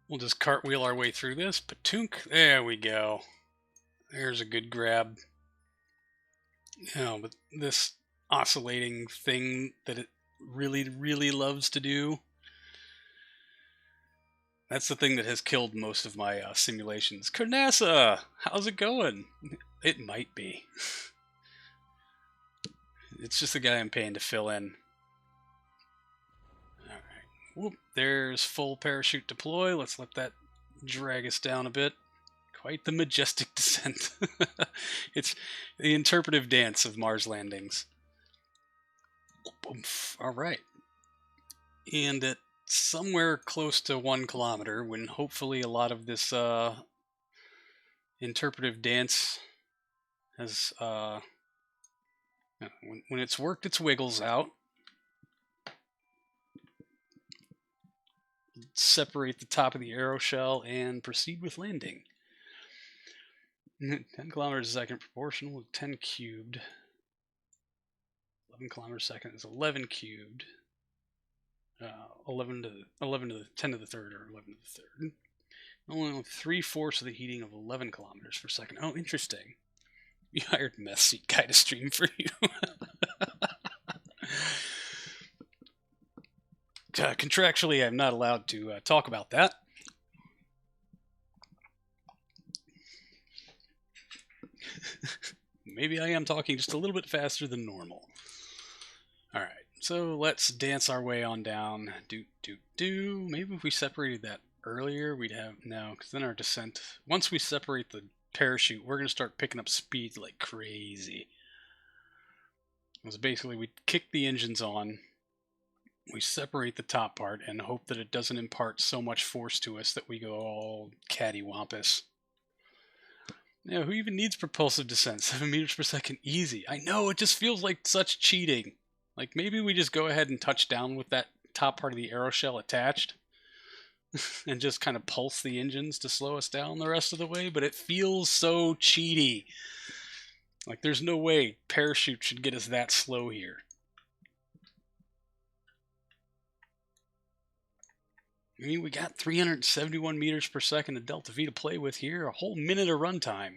Speaker 1: we'll just cartwheel our way through this. Patunk, there we go. There's a good grab. But this oscillating thing that it really, really loves to do, that's the thing that has killed most of my simulations. Carnassa, how's it going? It might be. It's just the guy I'm paying to fill in. Alright. Whoop, there's full parachute deploy. Let's let that drag us down a bit. Quite the majestic descent. It's the interpretive dance of Mars landings. Alright. And at somewhere close to 1 kilometer, when hopefully a lot of this interpretive dance has when it's worked its wiggles out, separate the top of the arrow shell and proceed with landing. 10 kilometers a second proportional with 10 cubed. 11 kilometers a second is 11 cubed. 11 to the 10 to the third, or 11 to the third. Only 3/4 of the heating of 11 kilometers per second. Oh, interesting. You hired Meth Seat Guy to stream for you. Contractually, I'm not allowed to talk about that. maybe I am talking just a little bit faster than normal. Alright, so let's dance our way on down. Maybe if we separated that earlier, we'd have... No, because then our descent... Once we separate the parachute, we're going to start picking up speed like crazy. So basically, we kick the engines on, we separate the top part, and hope that it doesn't impart so much force to us that we go all cattywampus. Now, who even needs propulsive descent? 7 meters per second, easy. I know, it just feels like such cheating. Like, maybe we just go ahead and touch down with that top part of the aeroshell attached and just kind of pulse the engines to slow us down the rest of the way, but it feels so cheaty. Like, there's no way parachute should get us that slow here. I mean, we got 371 meters per second of delta V to play with here, a whole minute of runtime.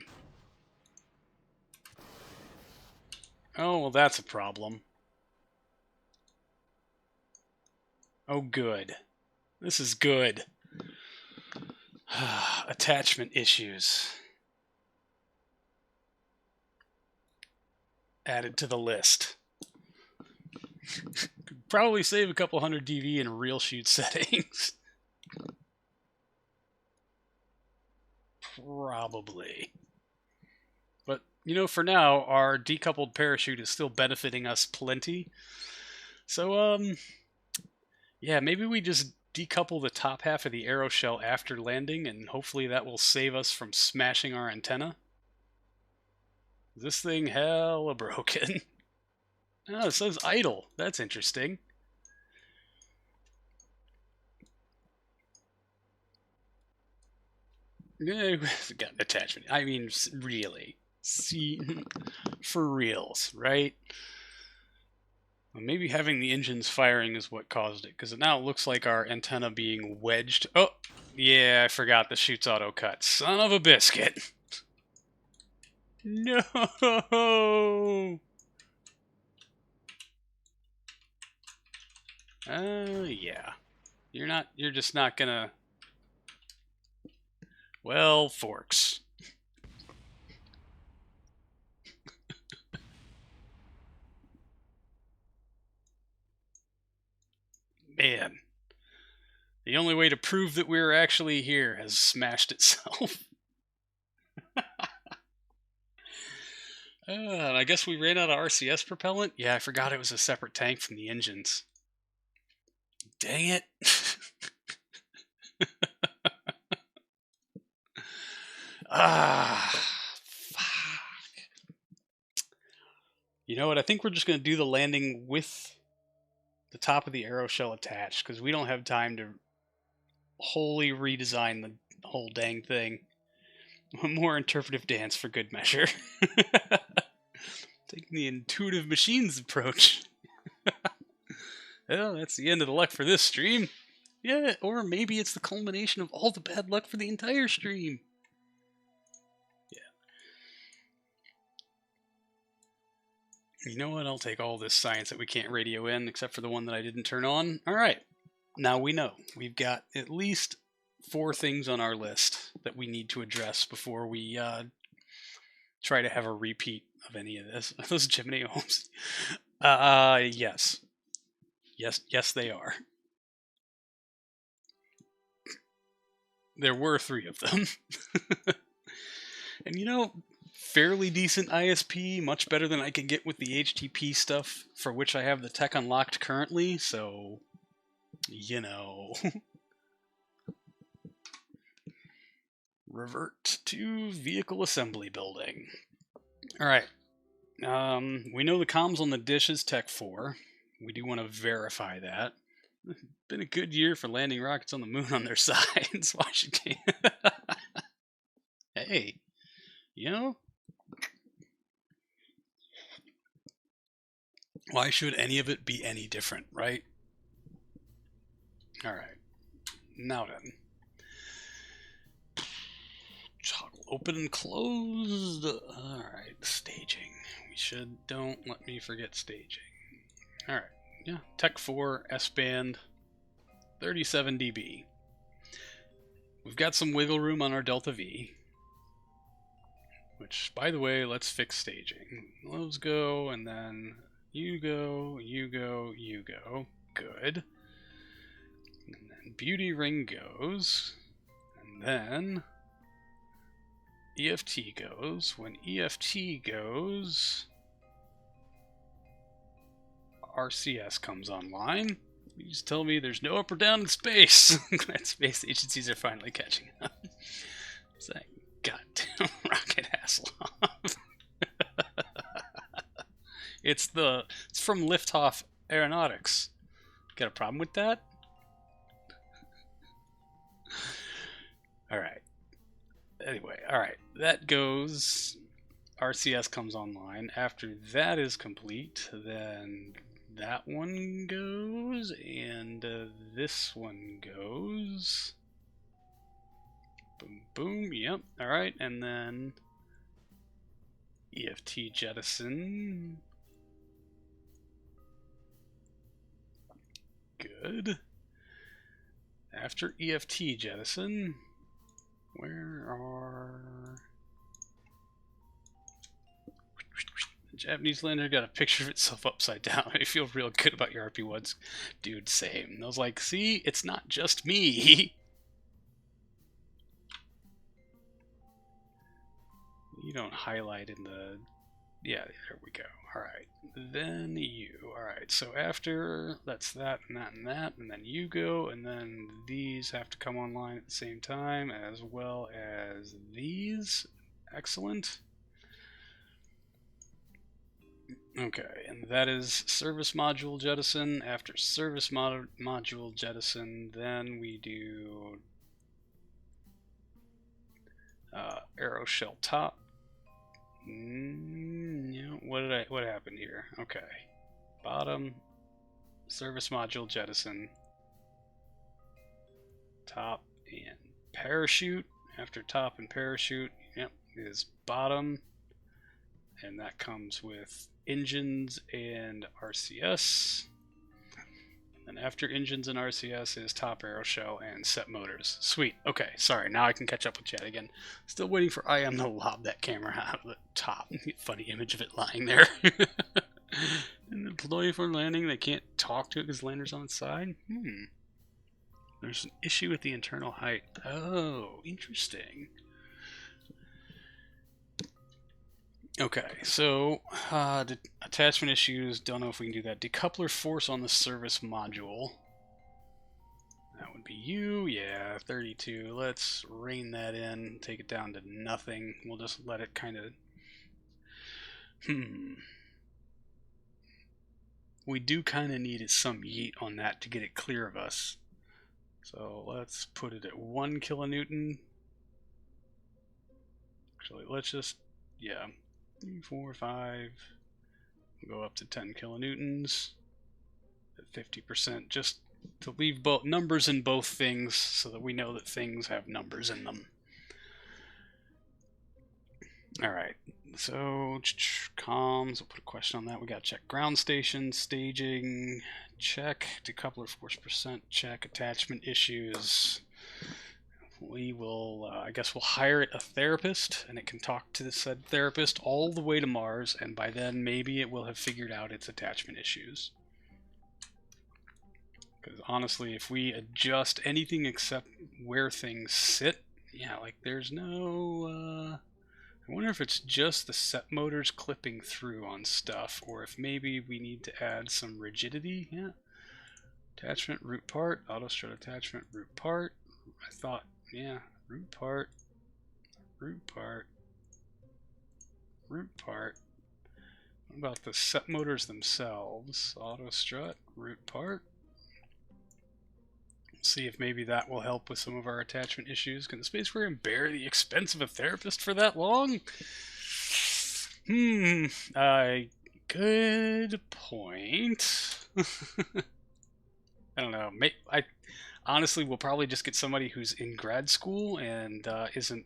Speaker 1: Oh, well, that's a problem. Oh, good. This is good. Attachment issues. Added to the list. Could probably save a couple hundred dV in real shoot settings. Probably. But, you know, for now, our decoupled parachute is still benefiting us plenty. So, yeah, maybe we just decouple the top half of the aeroshell after landing, and hopefully that will save us from smashing our antenna. This thing hella broken. Oh, it says idle. That's interesting. Yeah, got an attachment. I mean, really. See, for reals, right? Well, maybe having the engines firing is what caused it, because now it looks like our antenna being wedged. Oh, yeah, I forgot the chute's auto cut. Son of a biscuit. No. Yeah. You're just not gonna... Well, forks. Man. The only way to prove that we're actually here has smashed itself. I guess we ran out of RCS propellant? Yeah, I forgot it was a separate tank from the engines. Dang it. Fuck. You know what? I think we're just going to do the landing with the top of the aeroshell attached, because we don't have time to wholly redesign the whole dang thing. A more interpretive dance for good measure. Taking the intuitive machines approach. Well, that's the end of the luck for this stream. Yeah, or maybe it's the culmination of all the bad luck for the entire stream. Yeah. You know what? I'll take all this science that we can't radio in, except for the one that I didn't turn on. Alright. Now we know. We've got at least 4 things on our list that we need to address before we try to have a repeat of any of this. Are those Gemini homes? Yes. Yes, they are. There were 3 of them. And you know, fairly decent ISP, much better than I can get with the HTP stuff, for which I have the tech unlocked currently, so, you know. Revert to vehicle assembly building. Alright. We know the comms on the dish is Tech 4. We do want to verify that. It's been a good year for landing rockets on the moon on their sides. Washington. Hey, you know, why should any of it be any different, right? Alright. Now then. Toggle open and closed. Alright, staging. Don't let me forget staging. Alright, yeah, Tech 4, S-band, 37 dB. We've got some wiggle room on our delta V. Which, by the way, let's fix staging. Those go, and then you go, you go, you go. Good. And then beauty ring goes. And then EFT goes. When EFT goes, RCS comes online. You just tell me there's no up or down in space. Glad space agencies are finally catching up. It's like, goddamn rocket hassle. It's from Liftoff Aeronautics. Got a problem with that? Alright. Anyway, alright. That goes. RCS comes online. After that is complete, then that one goes, and this one goes. Boom, boom, yep, alright, and then EFT jettison. Good. After EFT jettison, where are... The Japanese lander got a picture of itself upside down. I feel real good about your RP1s. Dude, same. And I was like, see, it's not just me. You don't highlight in the... Yeah, there we go. Alright. Then you. Alright, so after, that's that and that and that, and then you go, and then these have to come online at the same time, as well as these. Excellent. Okay, and that is service module jettison. After service module jettison, then we do arrow shell top. Yeah, what happened here? Okay, bottom, service module jettison, top and parachute. After top and parachute, yep, is bottom, and that comes with engines and RCS. And after engines and RCS is top arrow shell and set motors. Sweet. Okay, sorry. Now I can catch up with chat again. Still waiting for IM to lob that camera out of the top. Funny image of it lying there. And deploy for landing. They can't talk to it because the lander's on its side. There's an issue with the internal height. Oh, interesting. Okay, so attachment issues, don't know if we can do that. Decoupler force on the service module. That would be you, yeah, 32. Let's rein that in, take it down to nothing. We'll just let it kind of... We do kind of need some yeet on that to get it clear of us. So let's put it at 1 kilonewton. Actually, let's just, yeah. 3, 4, 5, we'll go up to 10 kilonewtons at 50%, just to leave both numbers in both things so that we know that things have numbers in them. Alright, so comms, we'll put a question on that. We got to check ground station, staging, check, decoupler force percent, check, attachment issues. We will, I guess we'll hire it a therapist, and it can talk to the said therapist all the way to Mars, and by then maybe it will have figured out its attachment issues. Because honestly, if we adjust anything except where things sit, yeah, like there's no, I wonder if it's just the set motors clipping through on stuff, or if maybe we need to add some rigidity. Yeah. Attachment, root part, auto strut attachment, root part. I thought, yeah, root part, root part, root part. What about the set motors themselves? Auto strut, root part. See if maybe that will help with some of our attachment issues. Can the Space Program bear the expense of a therapist for that long? Good point. I don't know. I honestly will probably just get somebody who's in grad school and isn't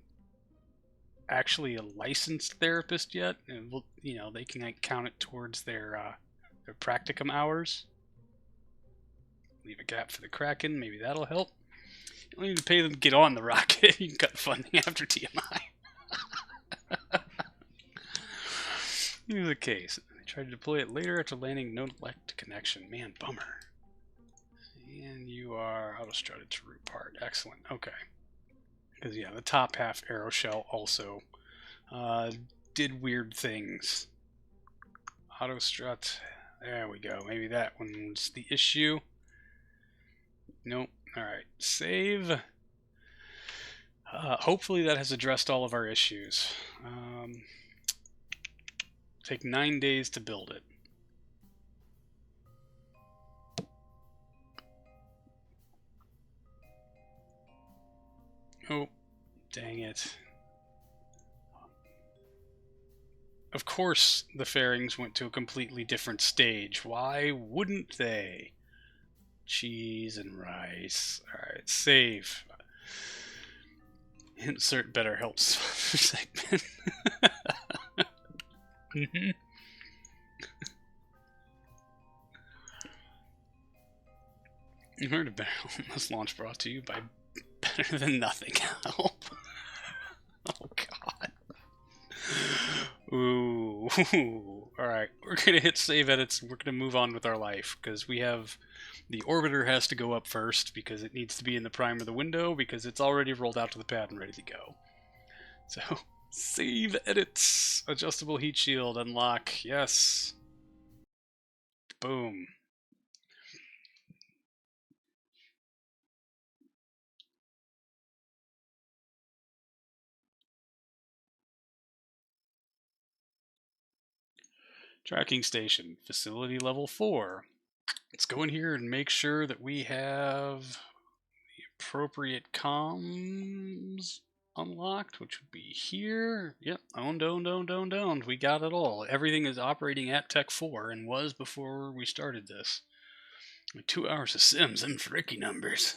Speaker 1: actually a licensed therapist yet, and we'll, you know, they can count it towards their practicum hours. Leave a gap for the Kraken, maybe that'll help. You don't need to pay them to get on the rocket. You can cut funding after TMI. Here's the case. They tried to deploy it later after landing no elect connection. Man, bummer. And you are auto-strutted to root part. Excellent. Okay. Because, yeah, the top half arrow shell also did weird things. Auto-strut. There we go. Maybe that one's the issue. Nope. Alright. Save. Hopefully that has addressed all of our issues. Take 9 days to build it. Oh, dang it. Of course the fairings went to a completely different stage. Why wouldn't they? Cheese and rice. Alright, save. Insert better help segment. You heard a better this launch brought to you by Better Than Nothing Help. Oh god. Ooh. Alright, we're gonna hit save edits. We're gonna move on with our life because we have the orbiter has to go up first because it needs to be in the prime of the window because it's already rolled out to the pad and ready to go. So, save edits. Adjustable heat shield, unlock. Yes. Boom. Tracking station, facility level 4. Let's go in here and make sure that we have the appropriate comms unlocked, which would be here. Yep, owned. We got it all. Everything is operating at Tech 4 and was before we started this. 2 hours of sims and fricky numbers.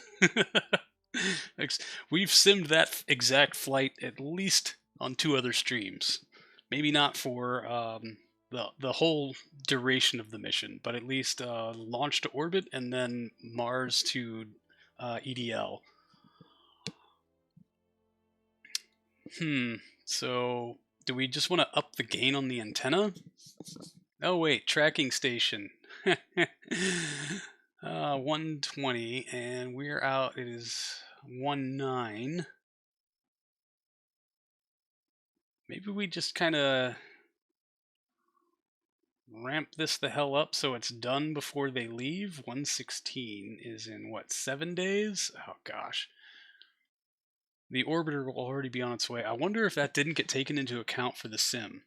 Speaker 1: We've simmed that exact flight at least on 2 other streams. Maybe not for the whole duration of the mission, but at least launch to orbit and then Mars to EDL. So do we just want to up the gain on the antenna? Oh wait, tracking station. 120, and we're out. It is 19. Maybe we just kind of ramp this the hell up so it's done before they leave. 116 is in what, 7 days? Oh gosh. The orbiter will already be on its way. I wonder if that didn't get taken into account for the sim.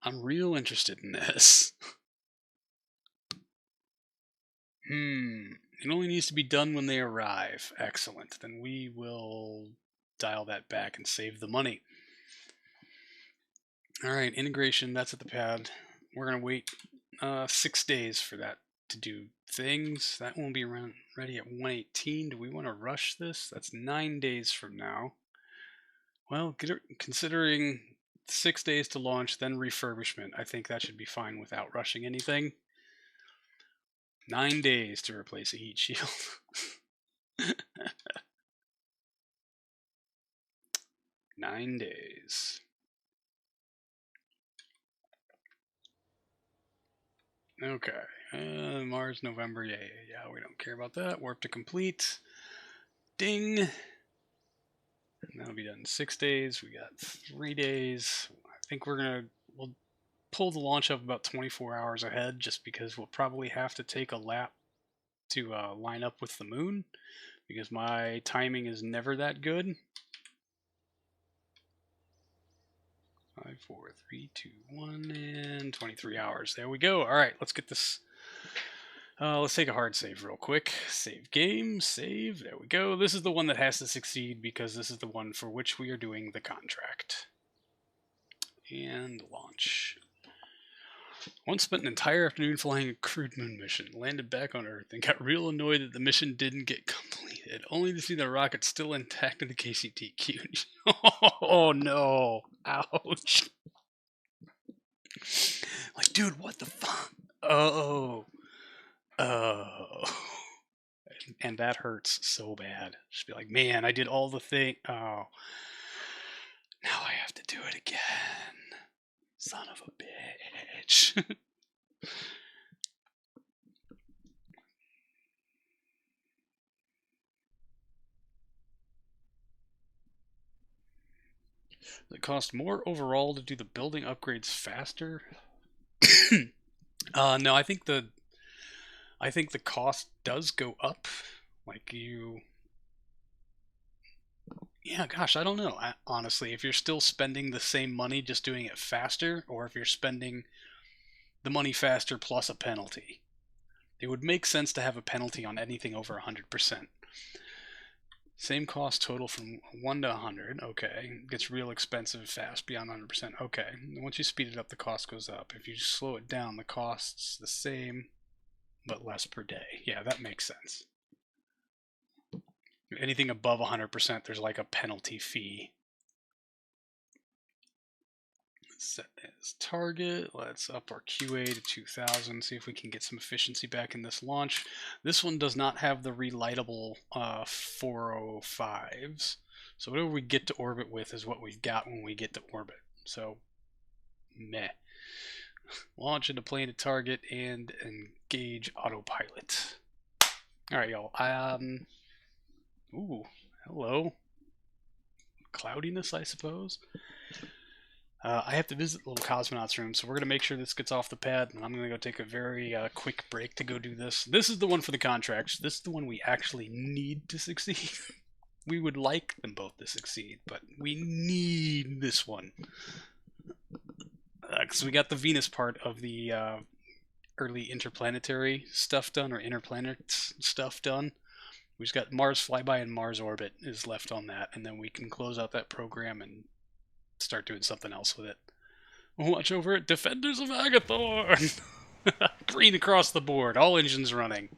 Speaker 1: I'm real interested in this. It only needs to be done when they arrive. Excellent. Then we will dial that back and save the money. Alright, integration, that's at the pad. We're going to wait 6 days for that to do things. That won't be around ready at 118. Do we want to rush this? That's 9 days from now. Well, considering 6 days to launch, then refurbishment, I think that should be fine without rushing anything. 9 days to replace a heat shield. 9 days. Okay. Mars, November. Yeah. We don't care about that. Warp to complete. Ding. And that'll be done in 6 days. We got 3 days. I think we'll pull the launch up about 24 hours ahead just because we'll probably have to take a lap to line up with the moon because my timing is never that good. 5, 4, 3, 2, 1, and 23 hours. There we go. All right, let's get this. Let's take a hard save real quick. Save game, save. There we go. This is the one that has to succeed because this is the one for which we are doing the contract. And launch. Once spent an entire afternoon flying a crewed moon mission, landed back on Earth, and got real annoyed that the mission didn't get completed, only to see the rocket still intact in the KCTQ. Oh no. Ouch. Like, dude, what the fuck? Oh. And that hurts so bad. Just be like, man, I did all the thing. Oh. Now I have to do it again. Son of a bitch. Does it cost more overall to do the building upgrades faster? No, I think the cost does go up. Like you, yeah, gosh, I don't know. Honestly, if you're still spending the same money just doing it faster, or if you're spending the money faster plus a penalty, it would make sense to have a penalty on anything over 100%. Same cost total from 1 to 100. Okay. Gets real expensive fast beyond 100%. Okay. Once you speed it up, the cost goes up. If you slow it down, the cost's the same, but less per day. Yeah, that makes sense. Anything above 100%, there's like a penalty fee. Let's set as target. Let's up our QA to 2000. See if we can get some efficiency back in this launch. This one does not have the relightable 405s. So whatever we get to orbit with is what we've got when we get to orbit. So, meh. Launch into plane to target and engage autopilot. All right, y'all. Ooh, hello. Cloudiness, I suppose. I have to visit the little cosmonaut's room, so we're going to make sure this gets off the pad, and I'm going to go take a very quick break to go do this. This is the one for the contracts. This is the one we actually need to succeed. We would like them both to succeed, but we need this one. Because we got the Venus part of the early interplanetary stuff done, or interplanet stuff done. We just got Mars flyby and Mars orbit is left on that, and then we can close out that program and start doing something else with it. Watch over it, Defenders of Agathon! Green across the board, all engines running.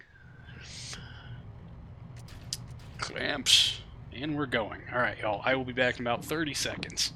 Speaker 1: Clamps, and we're going. Alright, y'all, I will be back in about 30 seconds.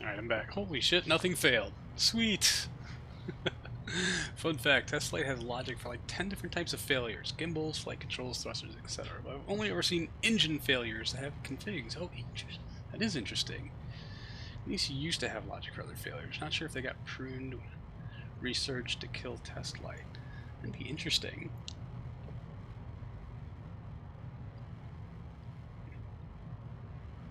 Speaker 1: Alright, I'm back. Holy shit, nothing failed. Sweet! Fun fact, test flight has logic for like 10 different types of failures. Gimbals, flight controls, thrusters, etc. But I've only ever seen engine failures that have configs. Oh, that is interesting. At least you used to have logic for other failures. Not sure if they got pruned, researched to kill test light. That'd be interesting.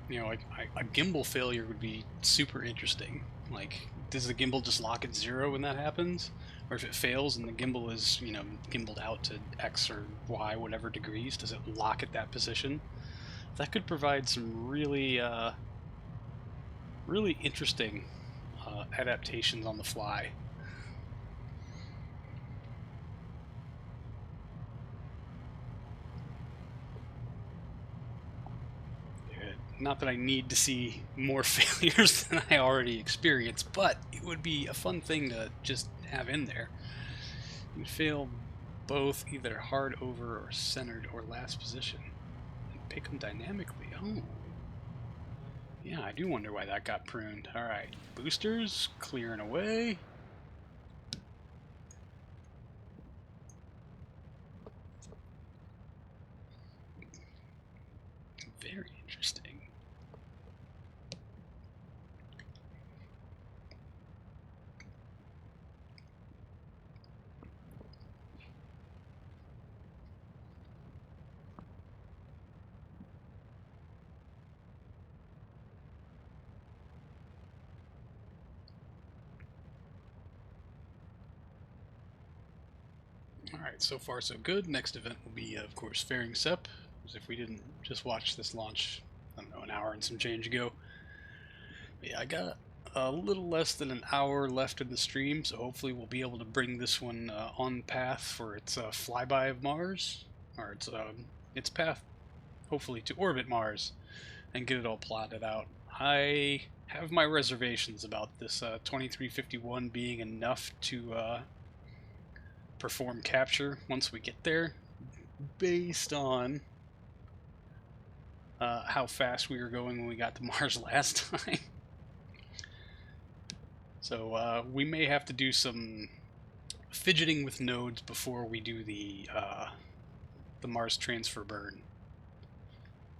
Speaker 1: You know, like a gimbal failure would be super interesting. Like, does the gimbal just lock at 0 when that happens? Or if it fails and the gimbal is, you know, gimbaled out to X or Y, whatever degrees, does it lock at that position? That could provide some really, really interesting adaptations on the fly. Not that I need to see more failures than I already experienced, but it would be a fun thing to just have in there. You fail both either hard over or centered or last position. And pick them dynamically. Oh. Yeah, I do wonder why that got pruned. Alright, boosters, clearing away. Very interesting. Alright, so far so good. Next event will be, of course, Fairing Sep, as if we didn't just watch this launch, I don't know, an hour and some change ago. But yeah, I got a little less than an hour left in the stream, so hopefully we'll be able to bring this one on path for its flyby of Mars, or its path, hopefully, to orbit Mars, and get it all plotted out. I have my reservations about this 2351 being enough to perform capture once we get there, based on how fast we were going when we got to Mars last time. So we may have to do some fidgeting with nodes before we do the Mars transfer burn,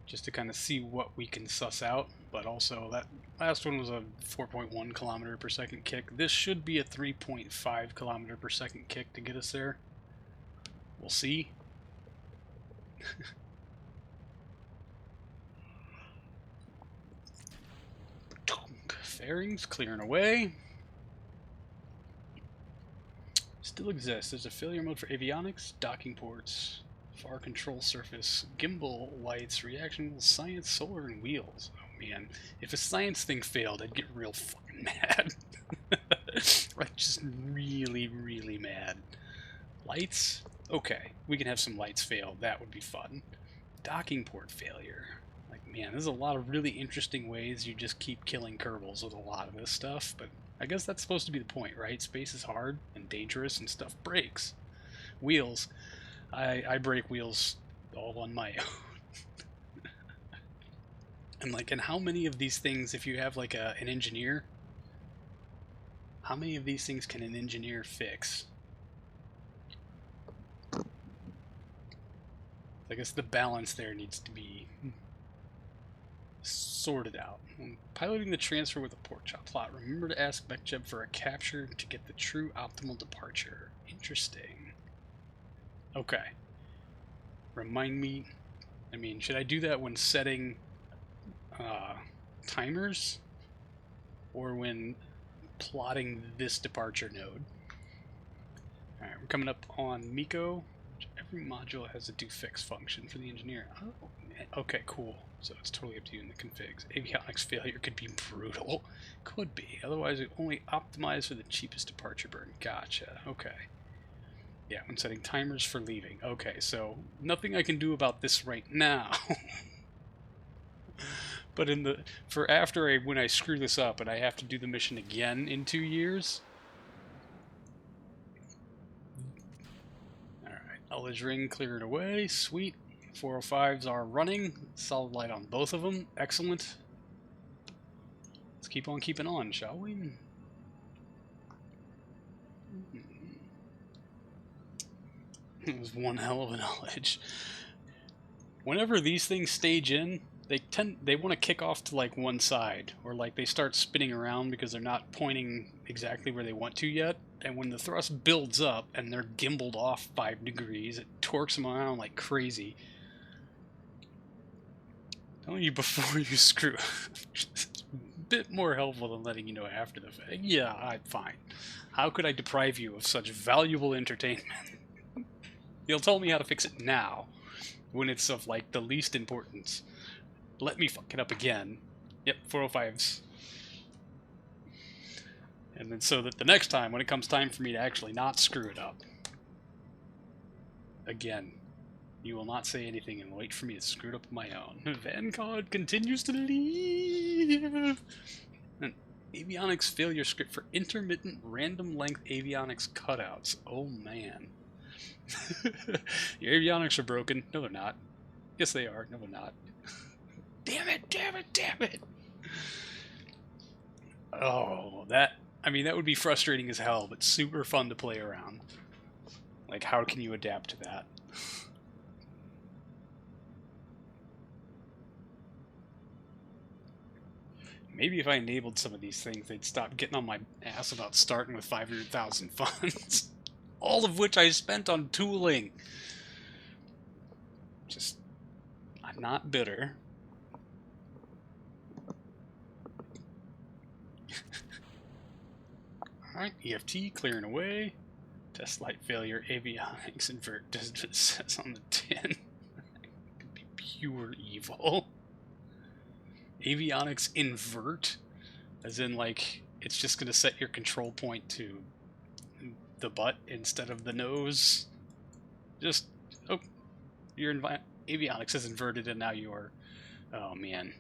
Speaker 1: just to kind of see what we can suss out. But also, that last one was a 4.1 kilometer per second kick. This should be a 3.5 kilometer per second kick to get us there. We'll see. Fairings clearing away. Still exists. There's a failure mode for avionics, docking ports, far control surface, gimbal, lights, reaction wheels, science, solar, and wheels. Oh man, if a science thing failed, I'd get real fucking mad. Like, just really, really mad. Lights? Okay, we can have some lights fail. That would be fun. Docking port failure. Like, man, there's a lot of really interesting ways you just keep killing Kerbals with a lot of this stuff, but I guess that's supposed to be the point, right? Space is hard and dangerous and stuff breaks. Wheels. I break wheels all on my own. And how many of these things, if you have like an engineer, how many of these things can an engineer fix? I guess the balance there needs to be sorted out. When piloting the transfer with a pork chop plot, remember to ask MechJeb for a capture to get the true optimal departure. Interesting. Okay. Remind me. I mean, should I do that when setting uh, timers or when plotting this departure node? Alright, we're coming up on Miko. Every module has a do fix function for the engineer. Oh, okay, cool. So it's totally up to you in the configs. Avionics failure could be brutal. Could be. Otherwise, we only optimize for the cheapest departure burn. Gotcha. Okay. Yeah, when setting timers for leaving. Okay, so nothing I can do about this right now. But for after when I screw this up and I have to do the mission again in 2 years. All right, Ullage ring cleared away. Sweet. 405s are running. Solid light on both of them. Excellent. Let's keep on keeping on, shall we? It was one hell of a knowledge. Whenever these things stage in, they want to kick off to like one side, or like they start spinning around because they're not pointing exactly where they want to yet. And when the thrust builds up and they're gimbaled off 5 degrees, it torques them around like crazy. Telling you before you screw up. A bit more helpful than letting you know after the fact. Yeah, I'm fine. How could I deprive you of such valuable entertainment? You'll tell me how to fix it now, when it's of, like, the least importance. Let me fuck it up again. Yep, 405s. And then so that the next time, when it comes time for me to actually not screw it up, again, you will not say anything and wait for me to screw it up on my own. Vanguard continues to leave. An avionics failure script for intermittent random length avionics cutouts. Oh man. Your avionics are broken. No, they're not. Yes, they are. No, they're not. Damn it, damn it, damn it. Oh, I mean, that would be frustrating as hell, but super fun to play around. Like, how can you adapt to that? Maybe if I enabled some of these things, they'd stop getting on my ass about starting with 500,000 funds. All of which I spent on tooling. Just, I'm not bitter. Alright, EFT clearing away. Test light failure, avionics invert, just it says on the tin. It could be pure evil. Avionics invert? As in, like, it's just going to set your control point to the butt instead of the nose. Just, oh, your avionics is inverted and now you're, oh man.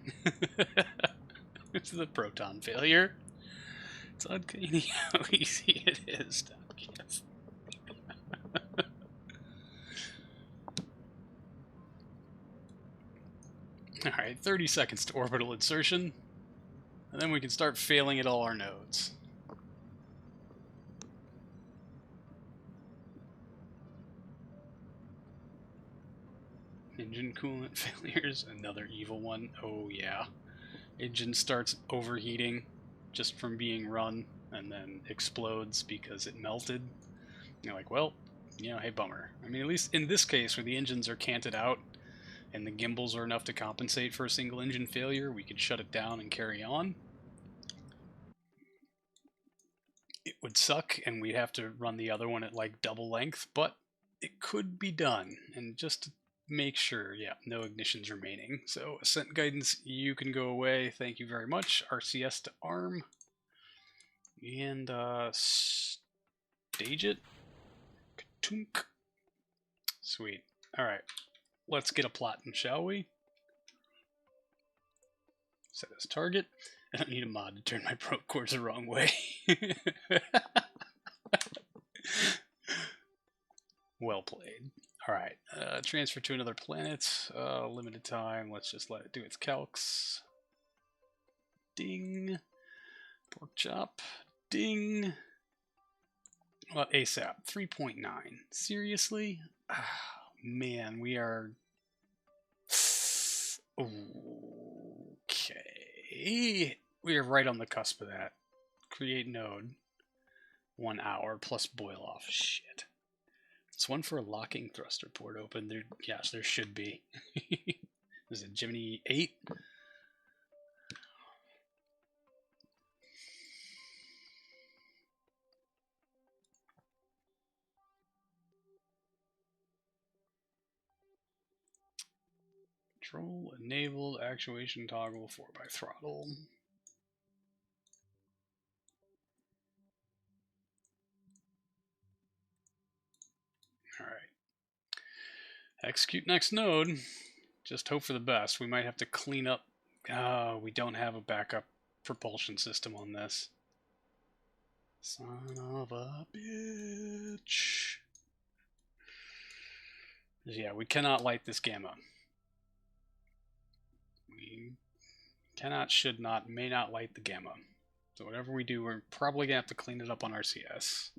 Speaker 1: It's the proton failure. It's uncanny how easy it is to guess. Alright, 30 seconds to orbital insertion, and then we can start failing at all our nodes. Engine coolant failures, another evil one. Oh yeah. Engine starts overheating just from being run, and then explodes because it melted. You're like, well, you know, hey, bummer. I mean, at least in this case, where the engines are canted out, and the gimbals are enough to compensate for a single engine failure, we could shut it down and carry on. It would suck, and we'd have to run the other one at like double length, but it could be done. And just to make sure, yeah, no ignitions remaining. So ascent guidance, you can go away. Thank you very much. RCS to arm. And stage it. Ka-tunk. Sweet. Alright. Let's get a plotting, shall we? Set as target. I don't need a mod to turn my probe cores the wrong way. Well played. Alright, transfer to another planet. Limited time. Let's just let it do its calcs. Ding. Pork chop. Ding. Well, ASAP. 3.9. Seriously? Oh, man, we are... Okay. We are right on the cusp of that. Create node. 1 hour plus boil off. Shit. It's one for a locking thruster port open. There, yes, there should be. Is it Gemini 8? Control enabled actuation toggle 4x throttle. Alright. Execute next node. Just hope for the best. We might have to clean up. We don't have a backup propulsion system on this. Son of a bitch. Yeah, we cannot light this gamma. We cannot, should not, may not light the gamma. So whatever we do, we're probably going to have to clean it up on RCS.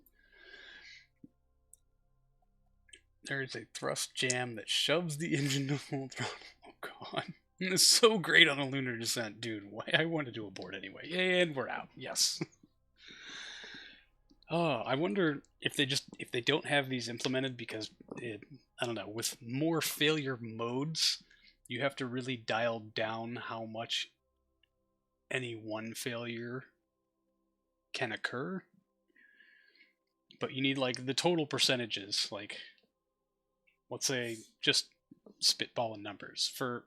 Speaker 1: There is a thrust jam that shoves the engine to full throttle. Oh god. It's so great on a lunar descent, dude. Why I want to do abort anyway. And we're out. Yes. Oh, I wonder if they don't have these implemented because I don't know, with more failure modes, you have to really dial down how much any one failure can occur. But you need like the total percentages, like let's say just spitballing numbers for,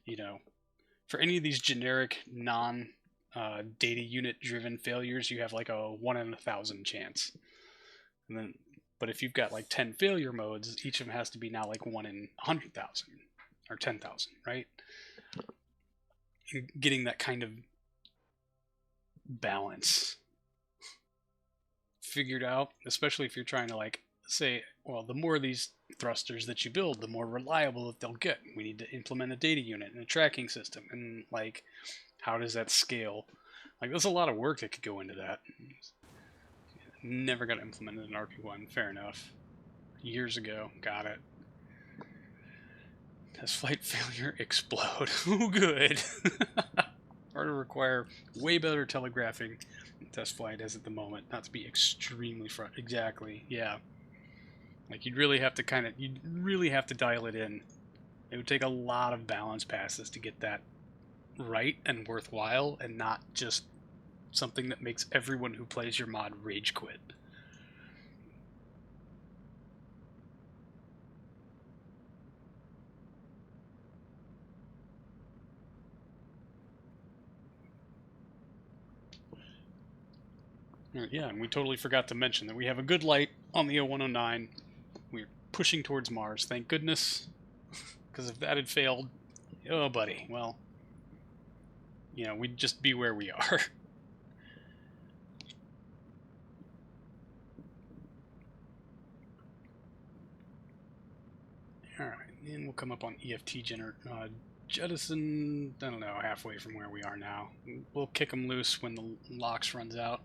Speaker 1: you know, for any of these generic non data unit driven failures, you have like a 1 in 1,000 chance. And then, but if you've got like 10 failure modes, each of them has to be now like 1 in 100,000 or 10,000, right? And getting that kind of balance figured out, especially if you're trying to like say, well, the more of these thrusters that you build, the more reliable that they'll get. We need to implement a data unit and a tracking system, and like, how does that scale? Like, there's a lot of work that could go into that. Never got implemented in RP1. Fair enough. Years ago, got it. Test flight failure, explode. Oh, good. Or to require way better telegraphing than test flight as at the moment, not to be extremely front. Exactly, yeah. Like you'd really have to dial it in. It would take a lot of balance passes to get that right and worthwhile, and not just something that makes everyone who plays your mod rage quit. Yeah, and we totally forgot to mention that we have a good light on the 0109. We're pushing towards Mars, thank goodness. Because if that had failed, oh, buddy, well, you know, we'd just be where we are. Alright, and we'll come up on EFT jettison, I don't know, halfway from where we are now. We'll kick them loose when the LOX runs out.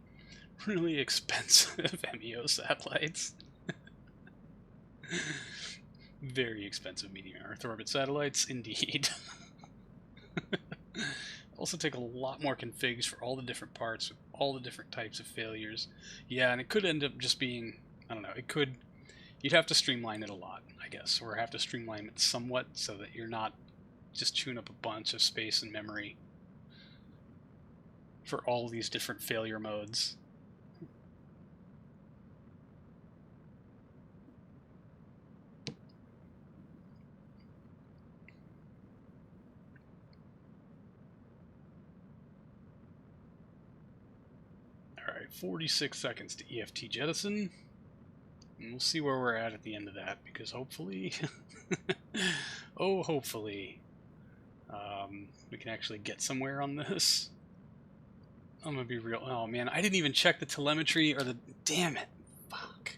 Speaker 1: Really expensive MEO satellites. Very expensive medium Earth orbit satellites, indeed. Also take a lot more configs for all the different parts, with all the different types of failures. Yeah, and it could end up just being, I don't know, you'd have to streamline it a lot, I guess, or have to streamline it somewhat so that you're not just chewing up a bunch of space and memory for all these different failure modes. Alright, 46 seconds to EFT jettison. And we'll see where we're at the end of that, because hopefully, oh, hopefully, we can actually get somewhere on this. I'm gonna be real. Oh man, I didn't even check the telemetry or the. Damn it! Fuck.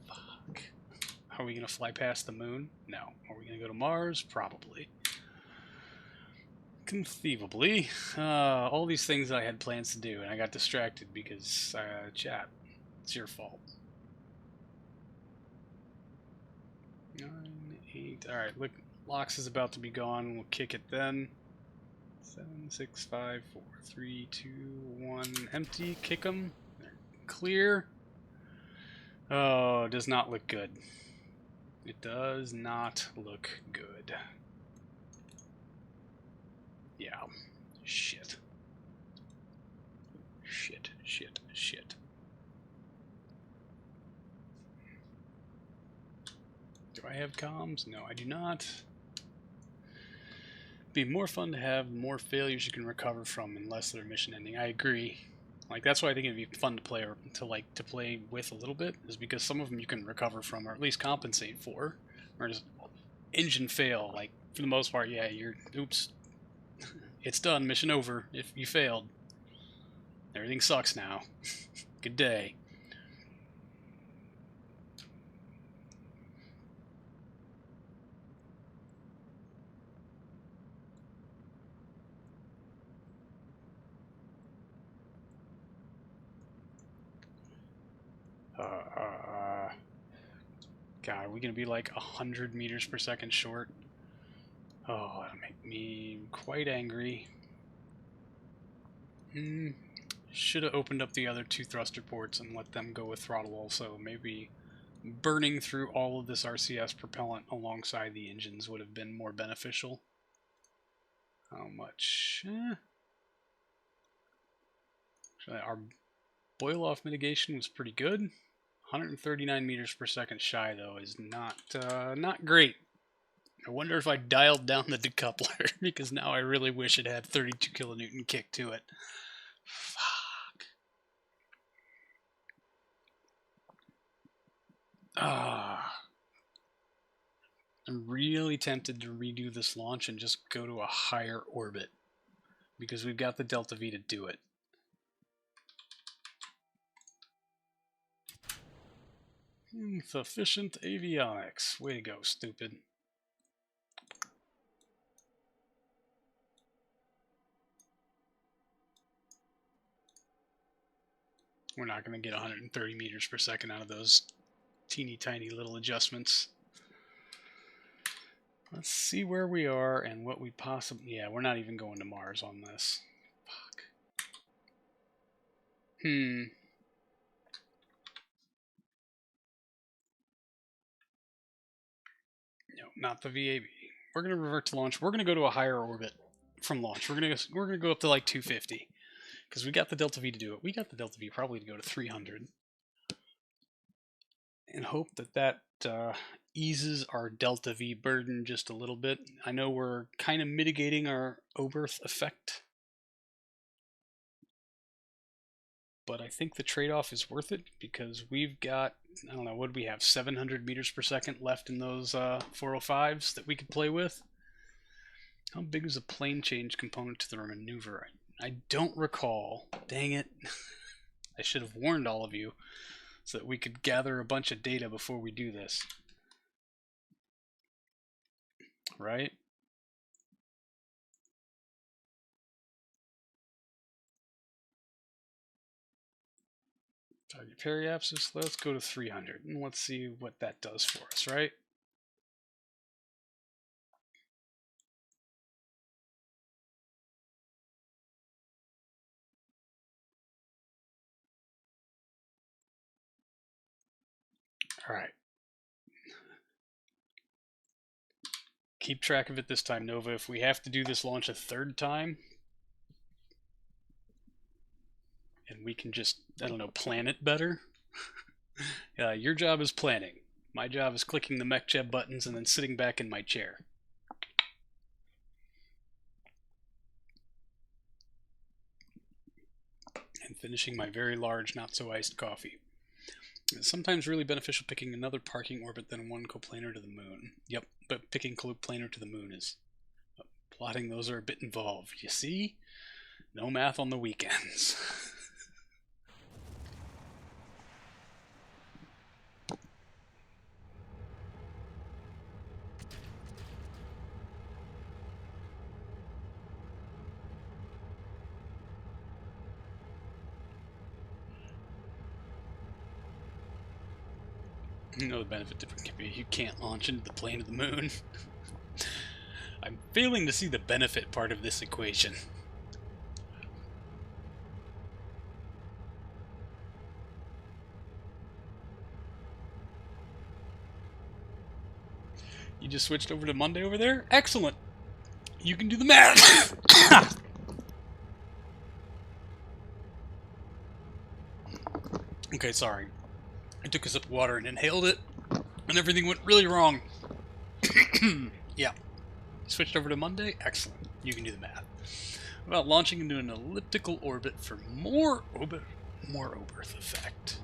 Speaker 1: Fuck. Are we gonna fly past the moon? No. Are we gonna go to Mars? Probably. Conceivably. All these things I had plans to do, and I got distracted because, chat, it's your fault. 9, 8. Alright, look, LOX is about to be gone. We'll kick it then. 7, 6, 5, 4, 3, 2, 1. Empty. Kick them. They're clear. Oh, it does not look good. It does not look good. Yeah. Shit. Shit, shit, shit. Do I have comms? No, I do not. Be more fun to have more failures you can recover from and less that are mission ending. I agree. Like, that's why I think it'd be fun to play, or to play with a little bit, is because some of them you can recover from, or at least compensate for. Whereas engine fail, like, for the most part, yeah, you're, oops, it's done, mission over, if you failed. Everything sucks now. Good day. God, are we gonna be like 100 meters per second short? Oh, that'll make me quite angry. Should have opened up the other 2 thruster ports and let them go with throttle also. Maybe burning through all of this RCS propellant alongside the engines would have been more beneficial. How much? Our boil-off mitigation was pretty good. 139 meters per second shy, though, is not great. I wonder if I dialed down the decoupler, because now I really wish it had 32 kilonewton kick to it. Fuck. I'm really tempted to redo this launch and just go to a higher orbit, because we've got the Delta V to do it. Sufficient avionics. Way to go, stupid. We're not going to get 130 meters per second out of those teeny tiny little adjustments. Let's see where we are and what we possibly... Yeah, we're not even going to Mars on this. Fuck. No, not the VAB. We're going to revert to launch. We're going to go to a higher orbit from launch. We're going to go up to like 250 because we got the Delta V to do it. We got the Delta V probably to go to 300 and hope that eases our Delta V burden just a little bit. I know we're kind of mitigating our Oberth effect, but I think the trade-off is worth it because we've got, I don't know, what do we have, 700 meters per second left in those 405s that we could play with. How big is a plane change component to the maneuver? I don't recall. Dang it. I should have warned all of you so that we could gather a bunch of data before we do this. Right? Target periapsis, let's go to 300 and let's see what that does for us, right? All right. Keep track of it this time, Nova. If we have to do this launch a third time, and we can just, I don't know, plan it better. Your job is planning. My job is clicking the MechJeb buttons and then sitting back in my chair. And finishing my very large, not so iced coffee. It's sometimes really beneficial picking another parking orbit than one coplanar to the moon. Yep, but picking coplanar to the moon is... plotting those are a bit involved. You see? No math on the weekends. You know the benefit difference can be you can't launch into the plane of the moon. I'm failing to see the benefit part of this equation. You just switched over to Monday over there? Excellent! You can do the math! Okay, sorry. I took a sip of water and inhaled it, and everything went really wrong. Yeah. Switched over to Monday? Excellent. You can do the math. What about launching into an elliptical orbit for more Oberth effect?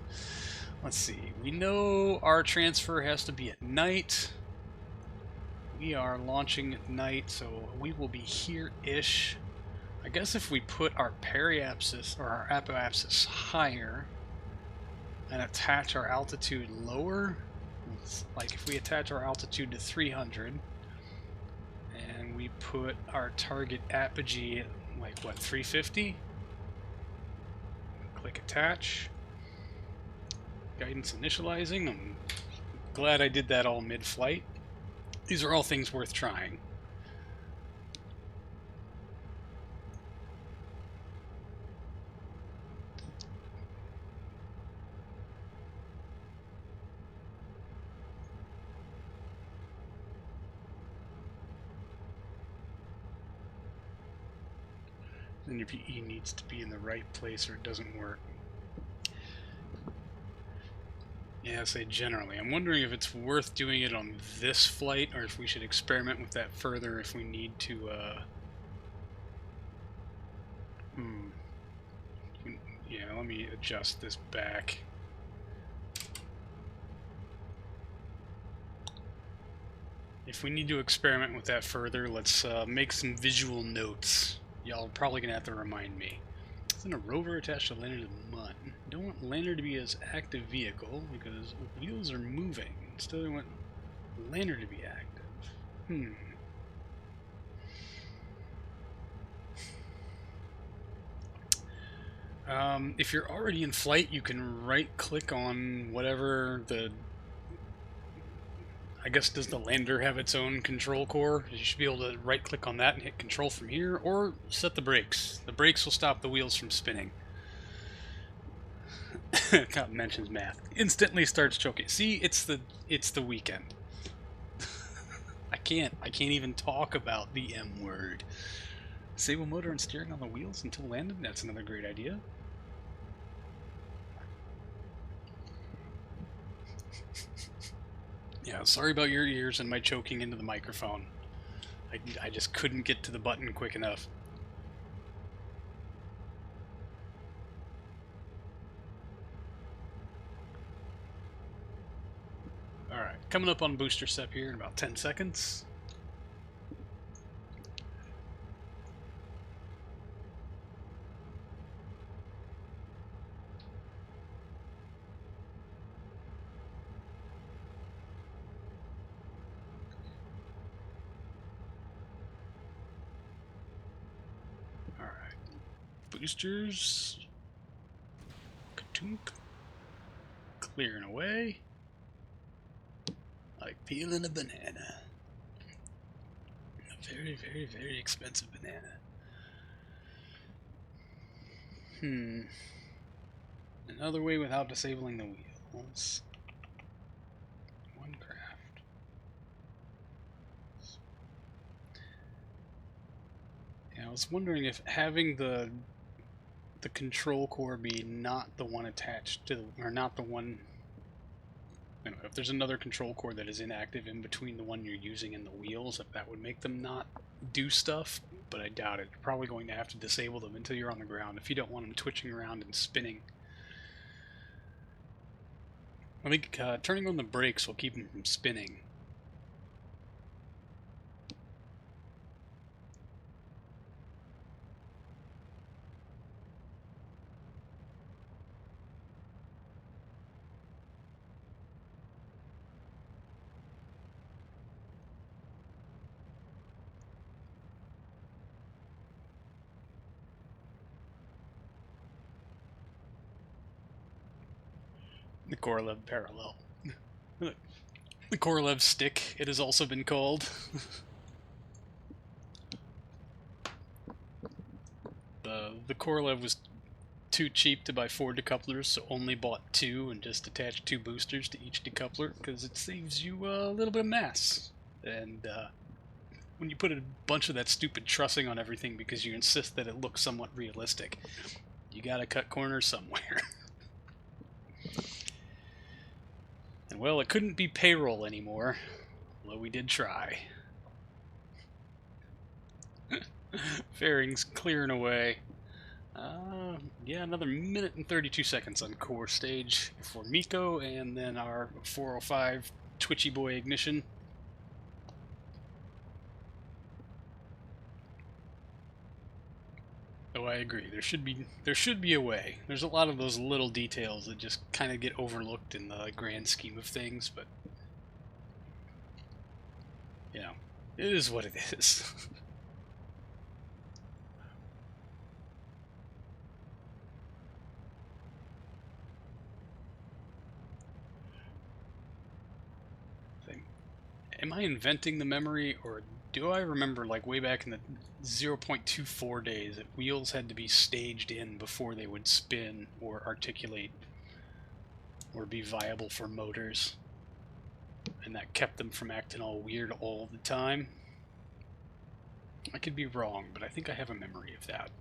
Speaker 1: Let's see. We know our transfer has to be at night. We are launching at night, so we will be here-ish. I guess if we put our periapsis or our apoapsis higher and attach our altitude lower, like if we attach our altitude to 300 and we put our target apogee at like what, 350? Click attach. Guidance initializing. I'm glad I did that all mid-flight. These are all things worth trying. And your PE needs to be in the right place or it doesn't work. Yeah, I say generally. I'm wondering if it's worth doing it on this flight or if we should experiment with that further if we need to, Yeah, let me adjust this back. If we need to experiment with that further, let's make some visual notes. Y'all are probably going to have to remind me. Isn't a rover attached to lander to the Mun? Don't want lander to be as active vehicle because wheels are moving. Instead I want lander to be active. If you're already in flight, you can right-click on whatever the... I guess, does the lander have its own control core? You should be able to right-click on that and hit control from here, or set the brakes. The brakes will stop the wheels from spinning. Cop mentions math. Instantly starts choking. See, it's the weekend. I can't even talk about the M word. Disable motor and steering on the wheels until landed? That's another great idea. Yeah, sorry about your ears and my choking into the microphone. I just couldn't get to the button quick enough. Alright, coming up on booster step here in about 10 seconds. Alright. Boosters. Ka-tunk. Clearing away. Like peeling a banana. A very, very, very expensive banana. Another way without disabling the wheels. One craft. Yeah, I was wondering if having the control core be not the one attached to the, or not the one, if there's another control core that is inactive in between the one you're using and the wheels, if that would make them not do stuff, but I doubt it. You're probably going to have to disable them until you're on the ground if you don't want them twitching around and spinning. I think turning on the brakes will keep them from spinning. The Korolev parallel. The Korolev stick, it has also been called. The Korolev was too cheap to buy 4 decouplers, so only bought 2 and just attached 2 boosters to each decoupler because it saves you a little bit of mass. And when you put a bunch of that stupid trussing on everything because you insist that it looks somewhat realistic, you gotta cut corners somewhere. And well, it couldn't be payroll anymore, although we did try. Fairings clearing away. Yeah, another minute and 32 seconds on core stage for Miko, and then our 405 Twitchy Boy ignition. Oh, I agree. There should be a way. There's a lot of those little details that just kind of get overlooked in the grand scheme of things, but you know, it is what it is. Am I inventing the memory, or do I remember, like, way back in the 0.24 days that wheels had to be staged in before they would spin or articulate or be viable for motors? And that kept them from acting all weird all the time? I could be wrong, but I think I have a memory of that.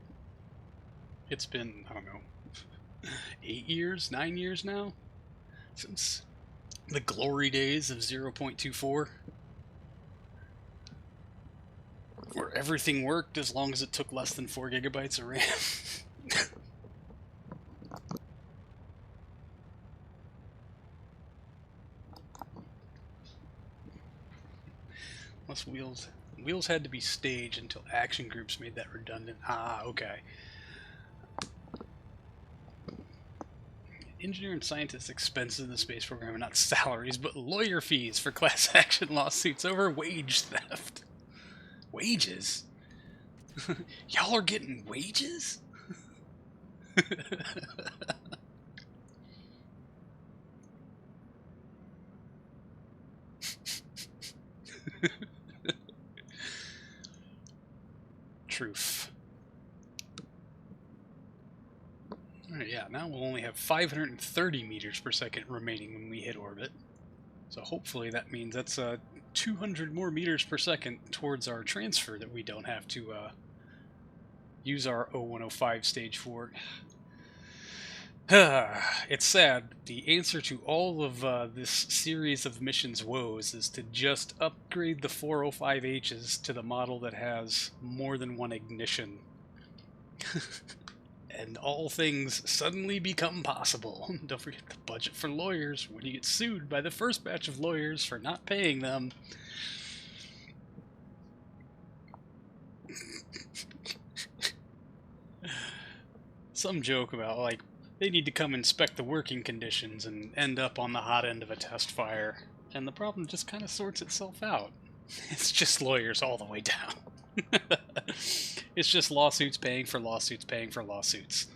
Speaker 1: It's been, I don't know, 8 years, 9 years now since the glory days of 0.24, where everything worked as long as it took less than 4 gigabytes of RAM. Plus wheels had to be staged until action groups made that redundant. Ah, okay. Engineer and scientist expenses in the space program are not salaries, but lawyer fees for class action lawsuits over wage theft. Wages? Y'all are getting wages? Truth. Alright, yeah, now we'll only have 530 meters per second remaining when we hit orbit. So hopefully that means that's 200 more meters per second towards our transfer that we don't have to use our 0105 stage for. It's sad. The answer to all of this series of missions woes is to just upgrade the 405Hs to the model that has more than one ignition. And all things suddenly become possible. Don't forget the budget for lawyers when you get sued by the first batch of lawyers for not paying them. Some joke about, like, they need to come inspect the working conditions and end up on the hot end of a test fire. And the problem just kind of sorts itself out. It's just lawyers all the way down. It's just lawsuits paying for lawsuits paying for lawsuits.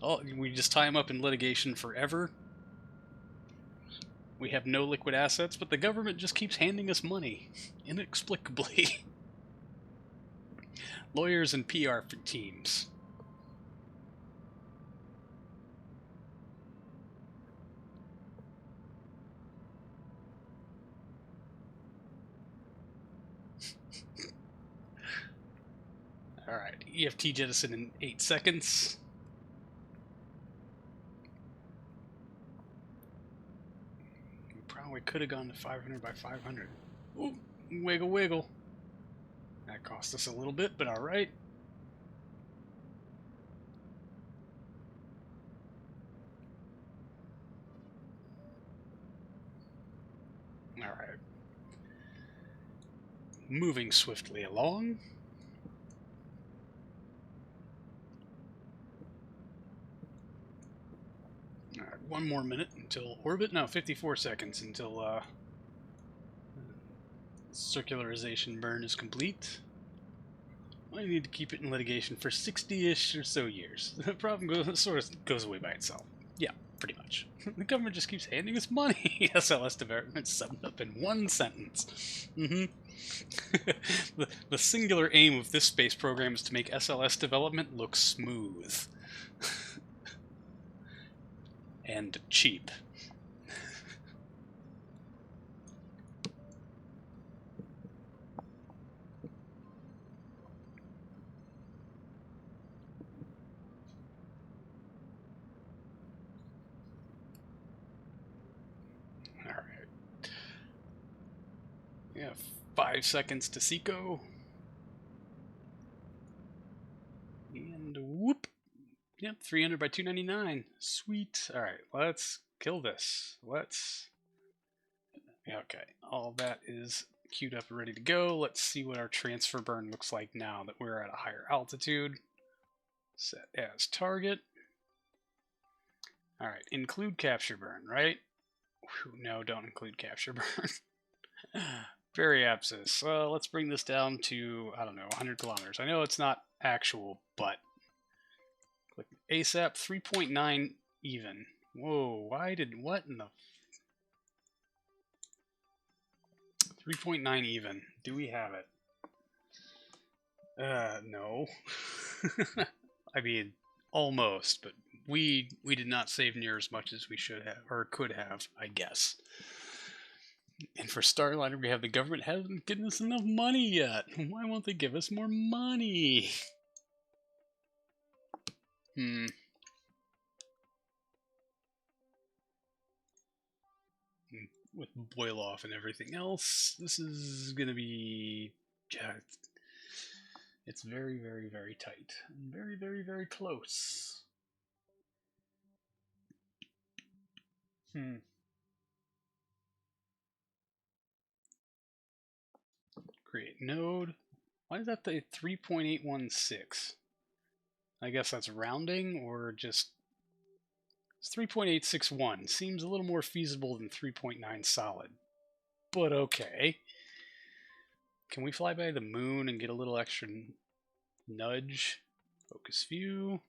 Speaker 1: Oh, we just tie them up in litigation forever. We have no liquid assets, but the government just keeps handing us money, inexplicably. Lawyers and PR teams. Alright, EFT jettison in 8 seconds. We probably could have gone to 500 by 500. Ooh, wiggle wiggle. That cost us a little bit, but alright. Alright. Moving swiftly along. Alright, 1 more minute until orbit. No, 54 seconds until circularization burn is complete. I need to keep it in litigation for 60-ish or so years. The problem sort of goes away by itself. Yeah, pretty much. The government just keeps handing us money. SLS development summed up in one sentence. The singular aim of this space program is to make SLS development look smooth. And cheap. Alright. Yeah, 5 seconds to Seco. And whoop! Yep, 300 by 299. Sweet. Alright, let's kill this. Let's... Okay, all that is queued up and ready to go. Let's see what our transfer burn looks like now that we're at a higher altitude. Set as target. Alright, include capture burn, right? Whew, no, don't include capture burn. Very abscess. Let's bring this down to, I don't know, 100 kilometers. I know it's not actual, but... Click ASAP, 3.9 even. Whoa, why did... What in the... 3.9 even. Do we have it? No. I mean, almost, but we did not save near as much as we should have, or could have, I guess. And for Starliner, we have the government hasn't given us enough money yet. Why won't they give us more money? With boil off and everything else, this is gonna be, yeah, it's very, very, very tight. Very, very, very close. Create node. Why is that the 3.816? I guess that's rounding, or just... It's 3.861. Seems a little more feasible than 3.9 solid. But okay. Can we fly by the moon and get a little extra nudge? Focus view.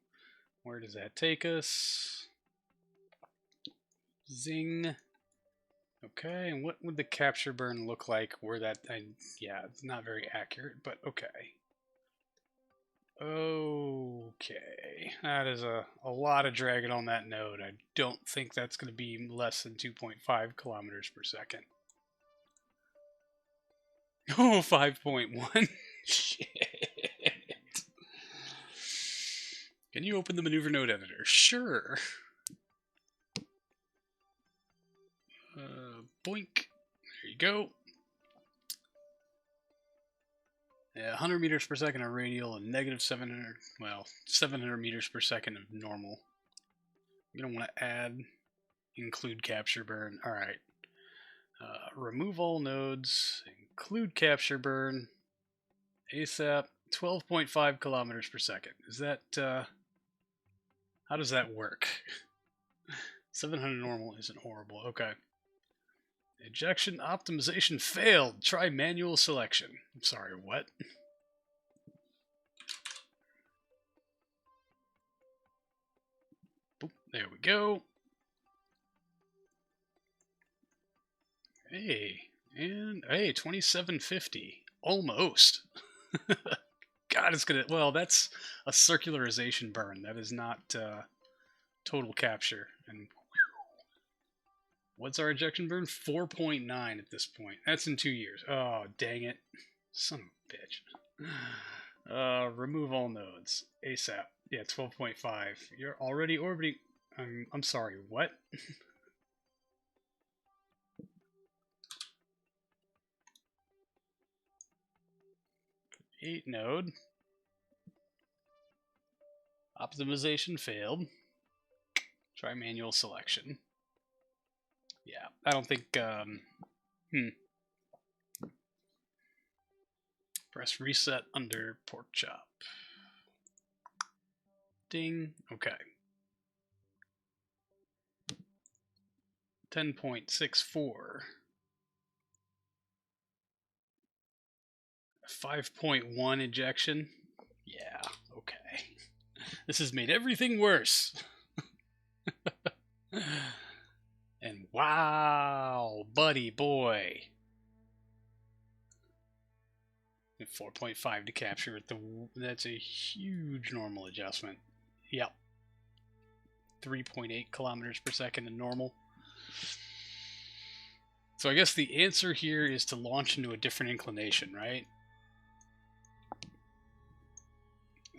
Speaker 1: Where does that take us? Zing. Okay, and what would the capture burn look like where that... yeah, it's not very accurate, but okay. Okay, that is a lot of dragging on that node. I don't think that's going to be less than 2.5 kilometers per second. Oh, 5.1. Shit. Can you open the maneuver node editor? Sure. Boink. There you go. Yeah, 100 meters per second of radial and negative 700, well, 700 meters per second of normal. You don't want to add, include capture burn. All right. Remove all nodes, include capture burn, ASAP, 12.5 kilometers per second. Is that, how does that work? 700 normal isn't horrible. Okay. Ejection optimization failed. Try manual selection. I'm sorry, what? Boop, there we go. Hey, and hey, 2750. Almost. God, it's gonna... Well, that's a circularization burn. That is not total capture. And what's our ejection burn? 4.9 at this point. That's in 2 years. Oh, dang it. Son of a bitch. Remove all nodes. ASAP. Yeah, 12.5. You're already orbiting... I'm sorry, what? 8 node. Optimization failed. Try manual selection. Yeah, I don't think... Press reset under pork chop. Ding. Okay. 10.64. 5.1 ejection. Yeah, okay. This has made everything worse. And wow, buddy boy. 4.5 to capture it. That's a huge normal adjustment. Yep. 3.8 kilometers per second in normal. So I guess the answer here is to launch into a different inclination, right?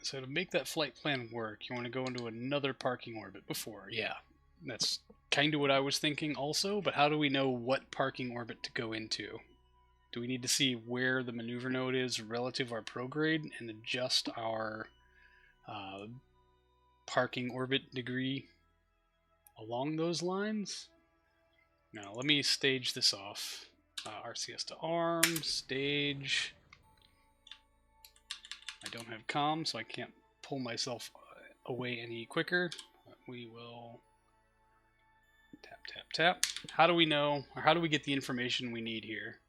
Speaker 1: So to make that flight plan work, you want to go into another parking orbit before. Yeah, that's kind of what I was thinking also, but how do we know what parking orbit to go into? Do we need to see where the maneuver node is relative to our prograde and adjust our parking orbit degree along those lines? Now, let me stage this off. RCS to ARM, stage. I don't have comm, so I can't pull myself away any quicker. But we will tap, tap, tap. How do we know, or how do we get the information we need here?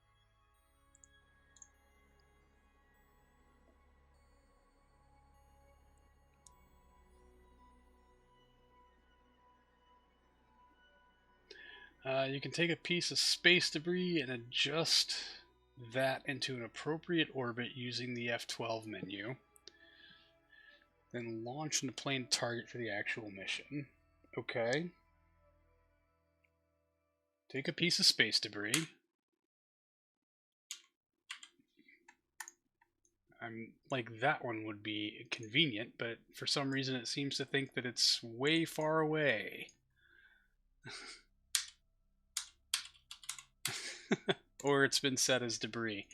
Speaker 1: You can take a piece of space debris and adjust that into an appropriate orbit using the F12 menu. Then launch and plane target for the actual mission. Okay. Take a piece of space debris. I'm like, that one would be convenient, but for some reason it seems to think that it's way far away. Or it's been set as debris.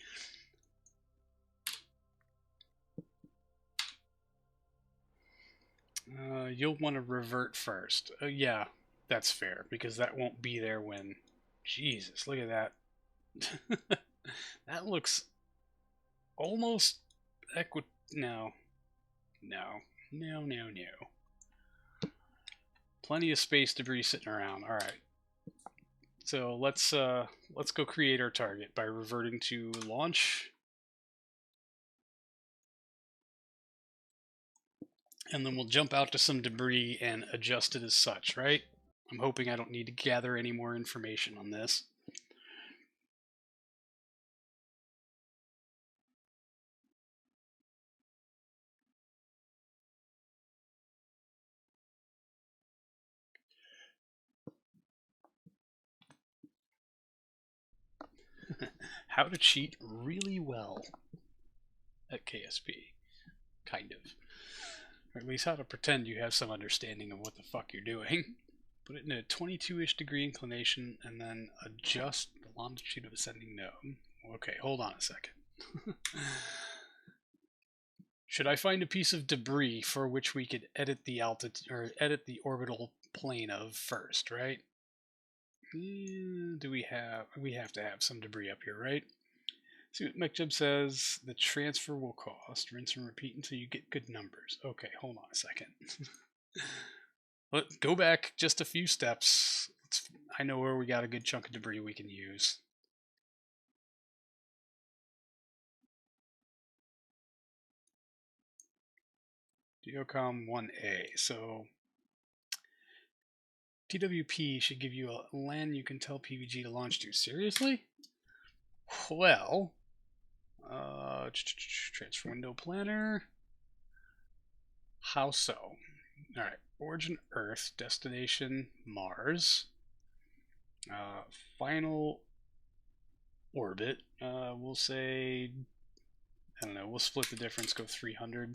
Speaker 1: You'll want to revert first. Yeah, that's fair, because that won't be there when... Jesus, look at that. That looks almost No. No. No, no, no. Plenty of space debris sitting around. Alright. So let's go create our target by reverting to launch. And then we'll jump out to some debris and adjust it as such, right? I'm hoping I don't need to gather any more information on this. How to cheat really well at KSP. Kind of. Or at least how to pretend you have some understanding of what the fuck you're doing. Put it in a 22-ish degree inclination and then adjust the longitude of ascending node. Okay, hold on a second. Should I find a piece of debris for which we could edit the altitude or edit the orbital plane of first, right? Do we have to have some debris up here, right? See what MechJub says. The transfer will cost. Rinse and repeat until you get good numbers. Okay, hold on a second. Let's go back just a few steps. I know where we got a good chunk of debris we can use. Geocom 1A. So TWP should give you a LAN you can tell PVG to launch to. Seriously? Well, transfer window planner. How so? All right. Origin Earth, destination Mars. Final orbit. We'll say, I don't know. We'll split the difference. Go 300.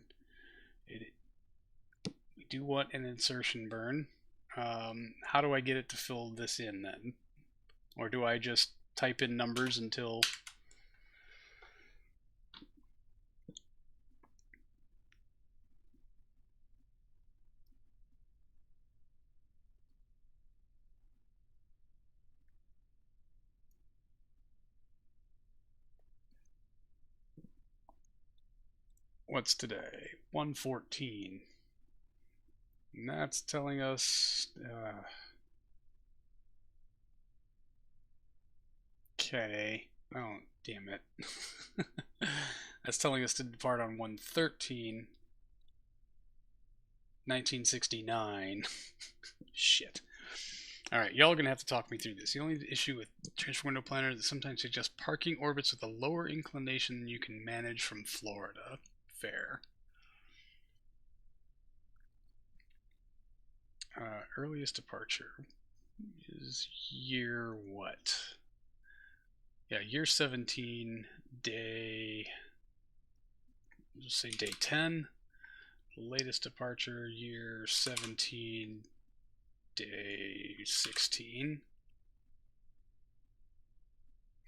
Speaker 1: We do want an insertion burn. How do I get it to fill this in then? Or do I just type in numbers until... What's today? 114. And that's telling us... okay. Oh, damn it. That's telling us to depart on 113. 1969. Shit. Alright, y'all are going to have to talk me through this. The only issue with Transfer Window Planner is that sometimes suggests parking orbits with a lower inclination than you can manage from Florida. Fair. Earliest departure is year what? Yeah, year 17, day... We'll just say day 10. Latest departure, year 17, day 16.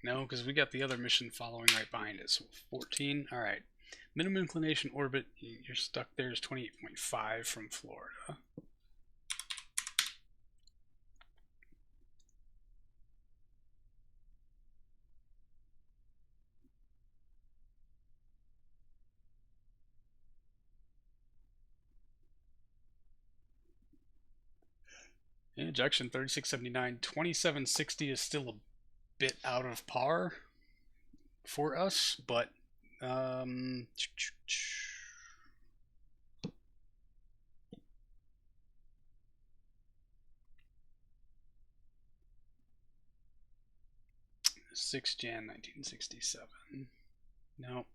Speaker 1: No, because we got the other mission following right behind it. So 14. All right. Minimum inclination orbit, you're stuck there, is 28.5 from Florida. Ejection 3679. 2760 is still a bit out of par for us, but 6 Jan 1967. No.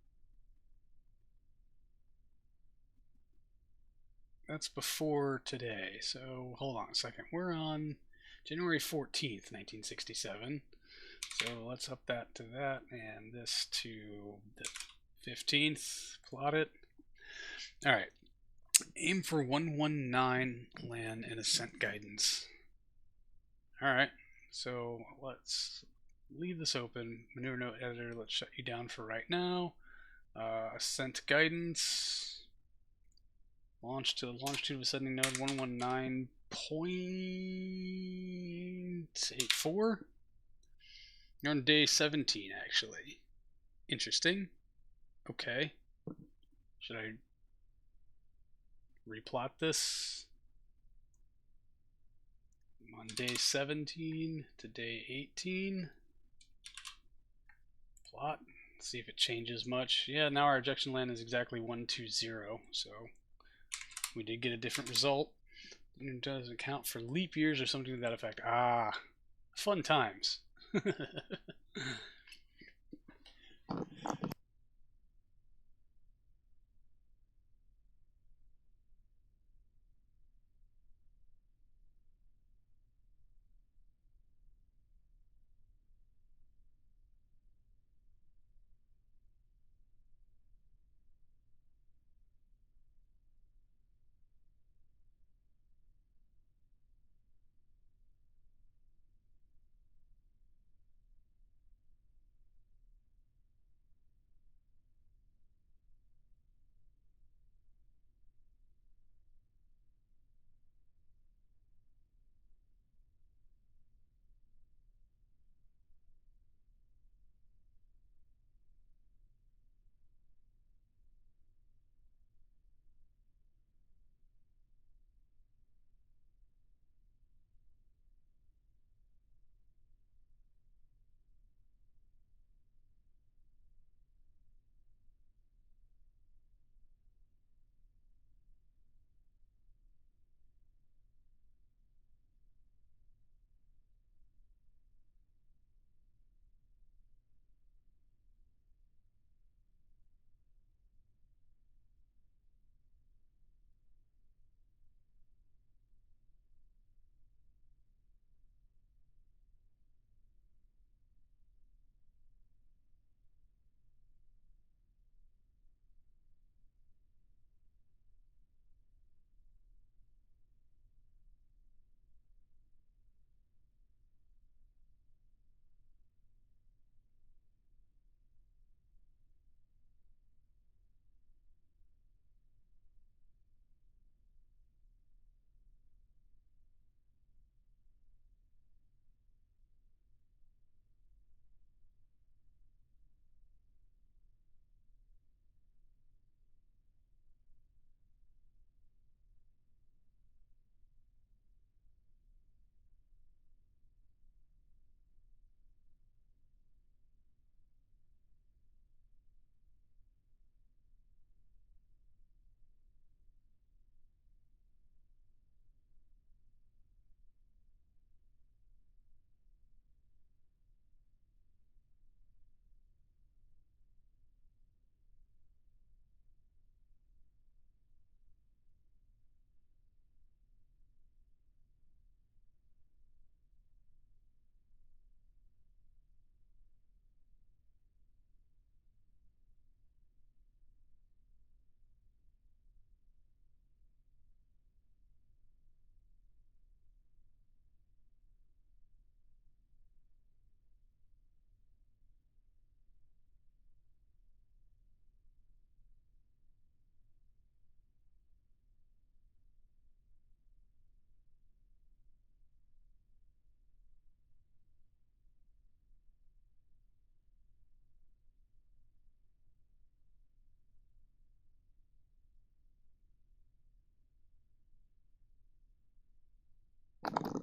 Speaker 1: That's before today, so hold on a second. We're on January 14th, 1967. So let's up that to that, and this to the 15th, plot it. All right. Aim for 119 land and ascent guidance. All right. So let's leave this open. Maneuver note editor. Let's shut you down for right now. Ascent guidance. Launch to the longitude of ascending node 119.84. You're on day 17, actually. Interesting. Okay. Should I replot this? I'm on day 17 to day 18. Plot. See if it changes much. Yeah, now our ejection land is exactly 120, so we did get a different result. It doesn't account for leap years or something to that effect. Ah, fun times.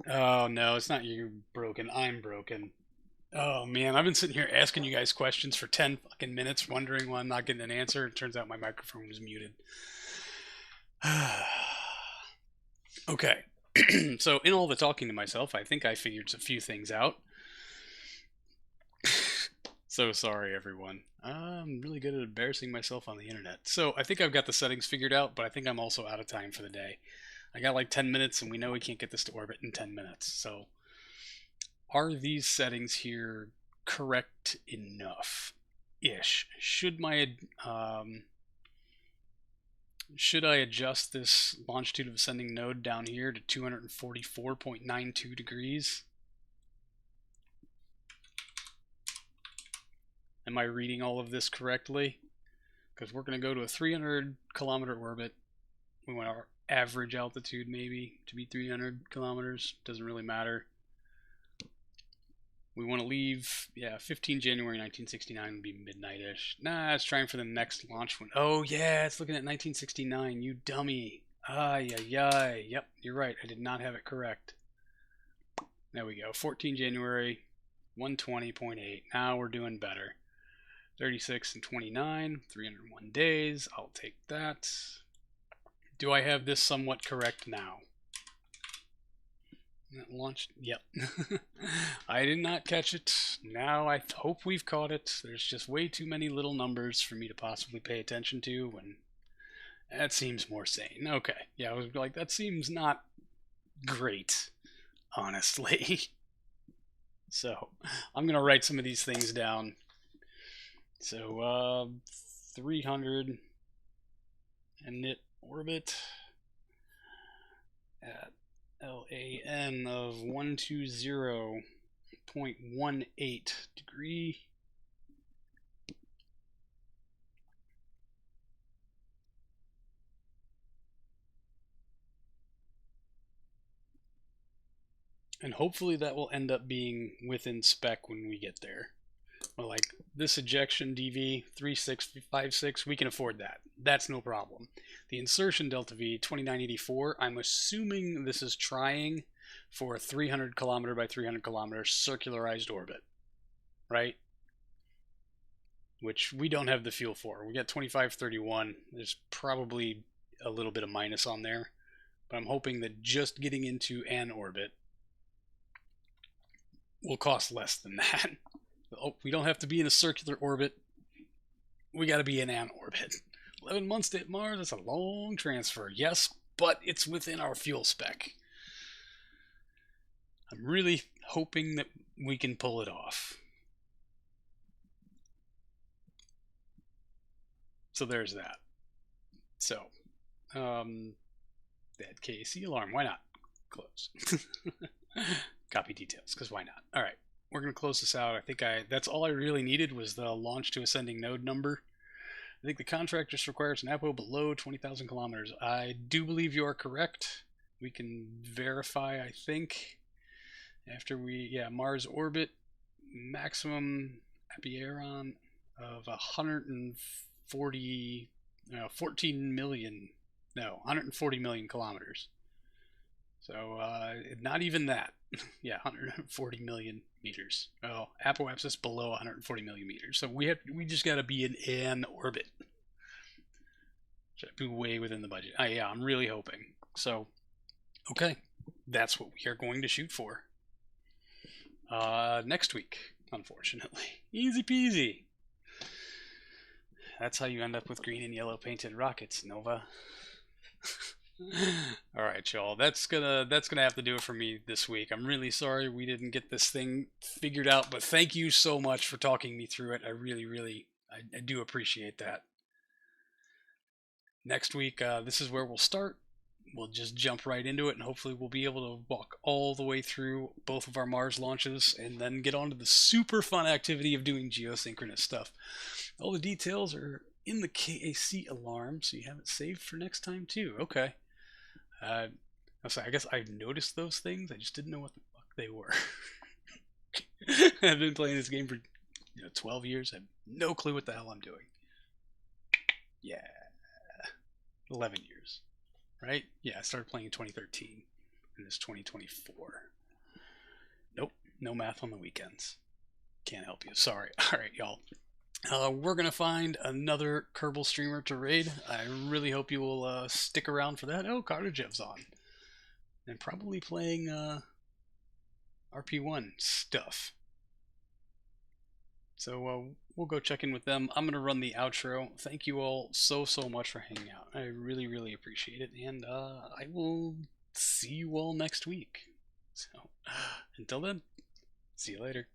Speaker 1: Oh no, it's not you broken. I'm broken. Oh man, I've been sitting here asking you guys questions for 10 fucking minutes, wondering why I'm not getting an answer. It turns out my microphone was muted. Okay. So, in all the talking to myself, I think I figured a few things out. So sorry, everyone. I'm really good at embarrassing myself on the internet. So, I think I've got the settings figured out, but I think I'm also out of time for the day. I got like 10 minutes, and we know we can't get this to orbit in 10 minutes. So, are these settings here correct enough? ish. Should I adjust this longitude of ascending node down here to 244.92 degrees? Am I reading all of this correctly? Because we're going to go to a 300 kilometer orbit. We want our average altitude maybe to be 300 kilometers. Doesn't really matter. We want to leave, 15 January 1969 would be midnight-ish. Nah, it's trying for the next launch one. Oh, yeah, it's looking at 1969, you dummy. Ay, ay, ay. Yep, you're right. I did not have it correct. There we go. 14 January, 120.8. Now we're doing better. 36 and 29, 301 days. I'll take that. Do I have this somewhat correct now? Launched. Yep. I did not catch it. Now I hope we've caught it. There's just way too many little numbers for me to possibly pay attention to, and that seems more sane. Okay. Yeah, I was like, that seems not great, honestly. So I'm going to write some of these things down. So 300 init orbit at LAN of 120.18 degree. And hopefully that will end up being within spec when we get there. Well, like this ejection DV 3656, we can afford that. That's no problem. The insertion delta V 2984, I'm assuming this is trying for a 300 kilometer by 300 kilometer circularized orbit, right? Which we don't have the fuel for. We got 2531. There's probably a little bit of minus on there, but I'm hoping that just getting into an orbit will cost less than that. Oh, we don't have to be in a circular orbit. We got to be in an orbit. 11 months to hit Mars, that's a long transfer. Yes, but it's within our fuel spec. I'm really hoping that we can pull it off. So there's that. So, that KAC alarm, why not? Close. Copy details, because why not? All right. We're going to close this out. I think that's all I really needed was the launch to ascending node number. I think the contract just requires an APO below 20,000 kilometers. I do believe you are correct. We can verify, I think, after Mars orbit, maximum apiaron of 140 million kilometers. So not even that. Yeah, 140 million meters. Oh, apoapsis below 140 million meters. So we just got to be in an orbit. Should be way within the budget. Yeah, I'm really hoping. So, okay, that's what we are going to shoot for. Next week, unfortunately. Easy peasy. That's how you end up with green and yellow painted rockets, Nova. All right, y'all. That's gonna have to do it for me this week. I'm really sorry we didn't get this thing figured out, but thank you so much for talking me through it. I really, I do appreciate that. Next week, this is where we'll start. We'll just jump right into it, and hopefully we'll be able to walk all the way through both of our Mars launches, and then get on to the super fun activity of doing geosynchronous stuff. All the details are in the KAC alarm, so you have it saved for next time too. Okay. I guess I've noticed those things. I just didn't know what the fuck they were. I've been playing this game for 12 years. I have no clue what the hell I'm doing. Yeah. 11 years. Right? Yeah, I started playing in 2013. And it's 2024. Nope. No math on the weekends. Can't help you. Sorry. Alright, y'all. We're going to find another Kerbal streamer to raid. I really hope you will stick around for that. Oh, Cartagev's on. And probably playing RP1 stuff. So we'll go check in with them. I'm going to run the outro. Thank you all so much for hanging out. I really appreciate it. And I will see you all next week. So until then, see you later.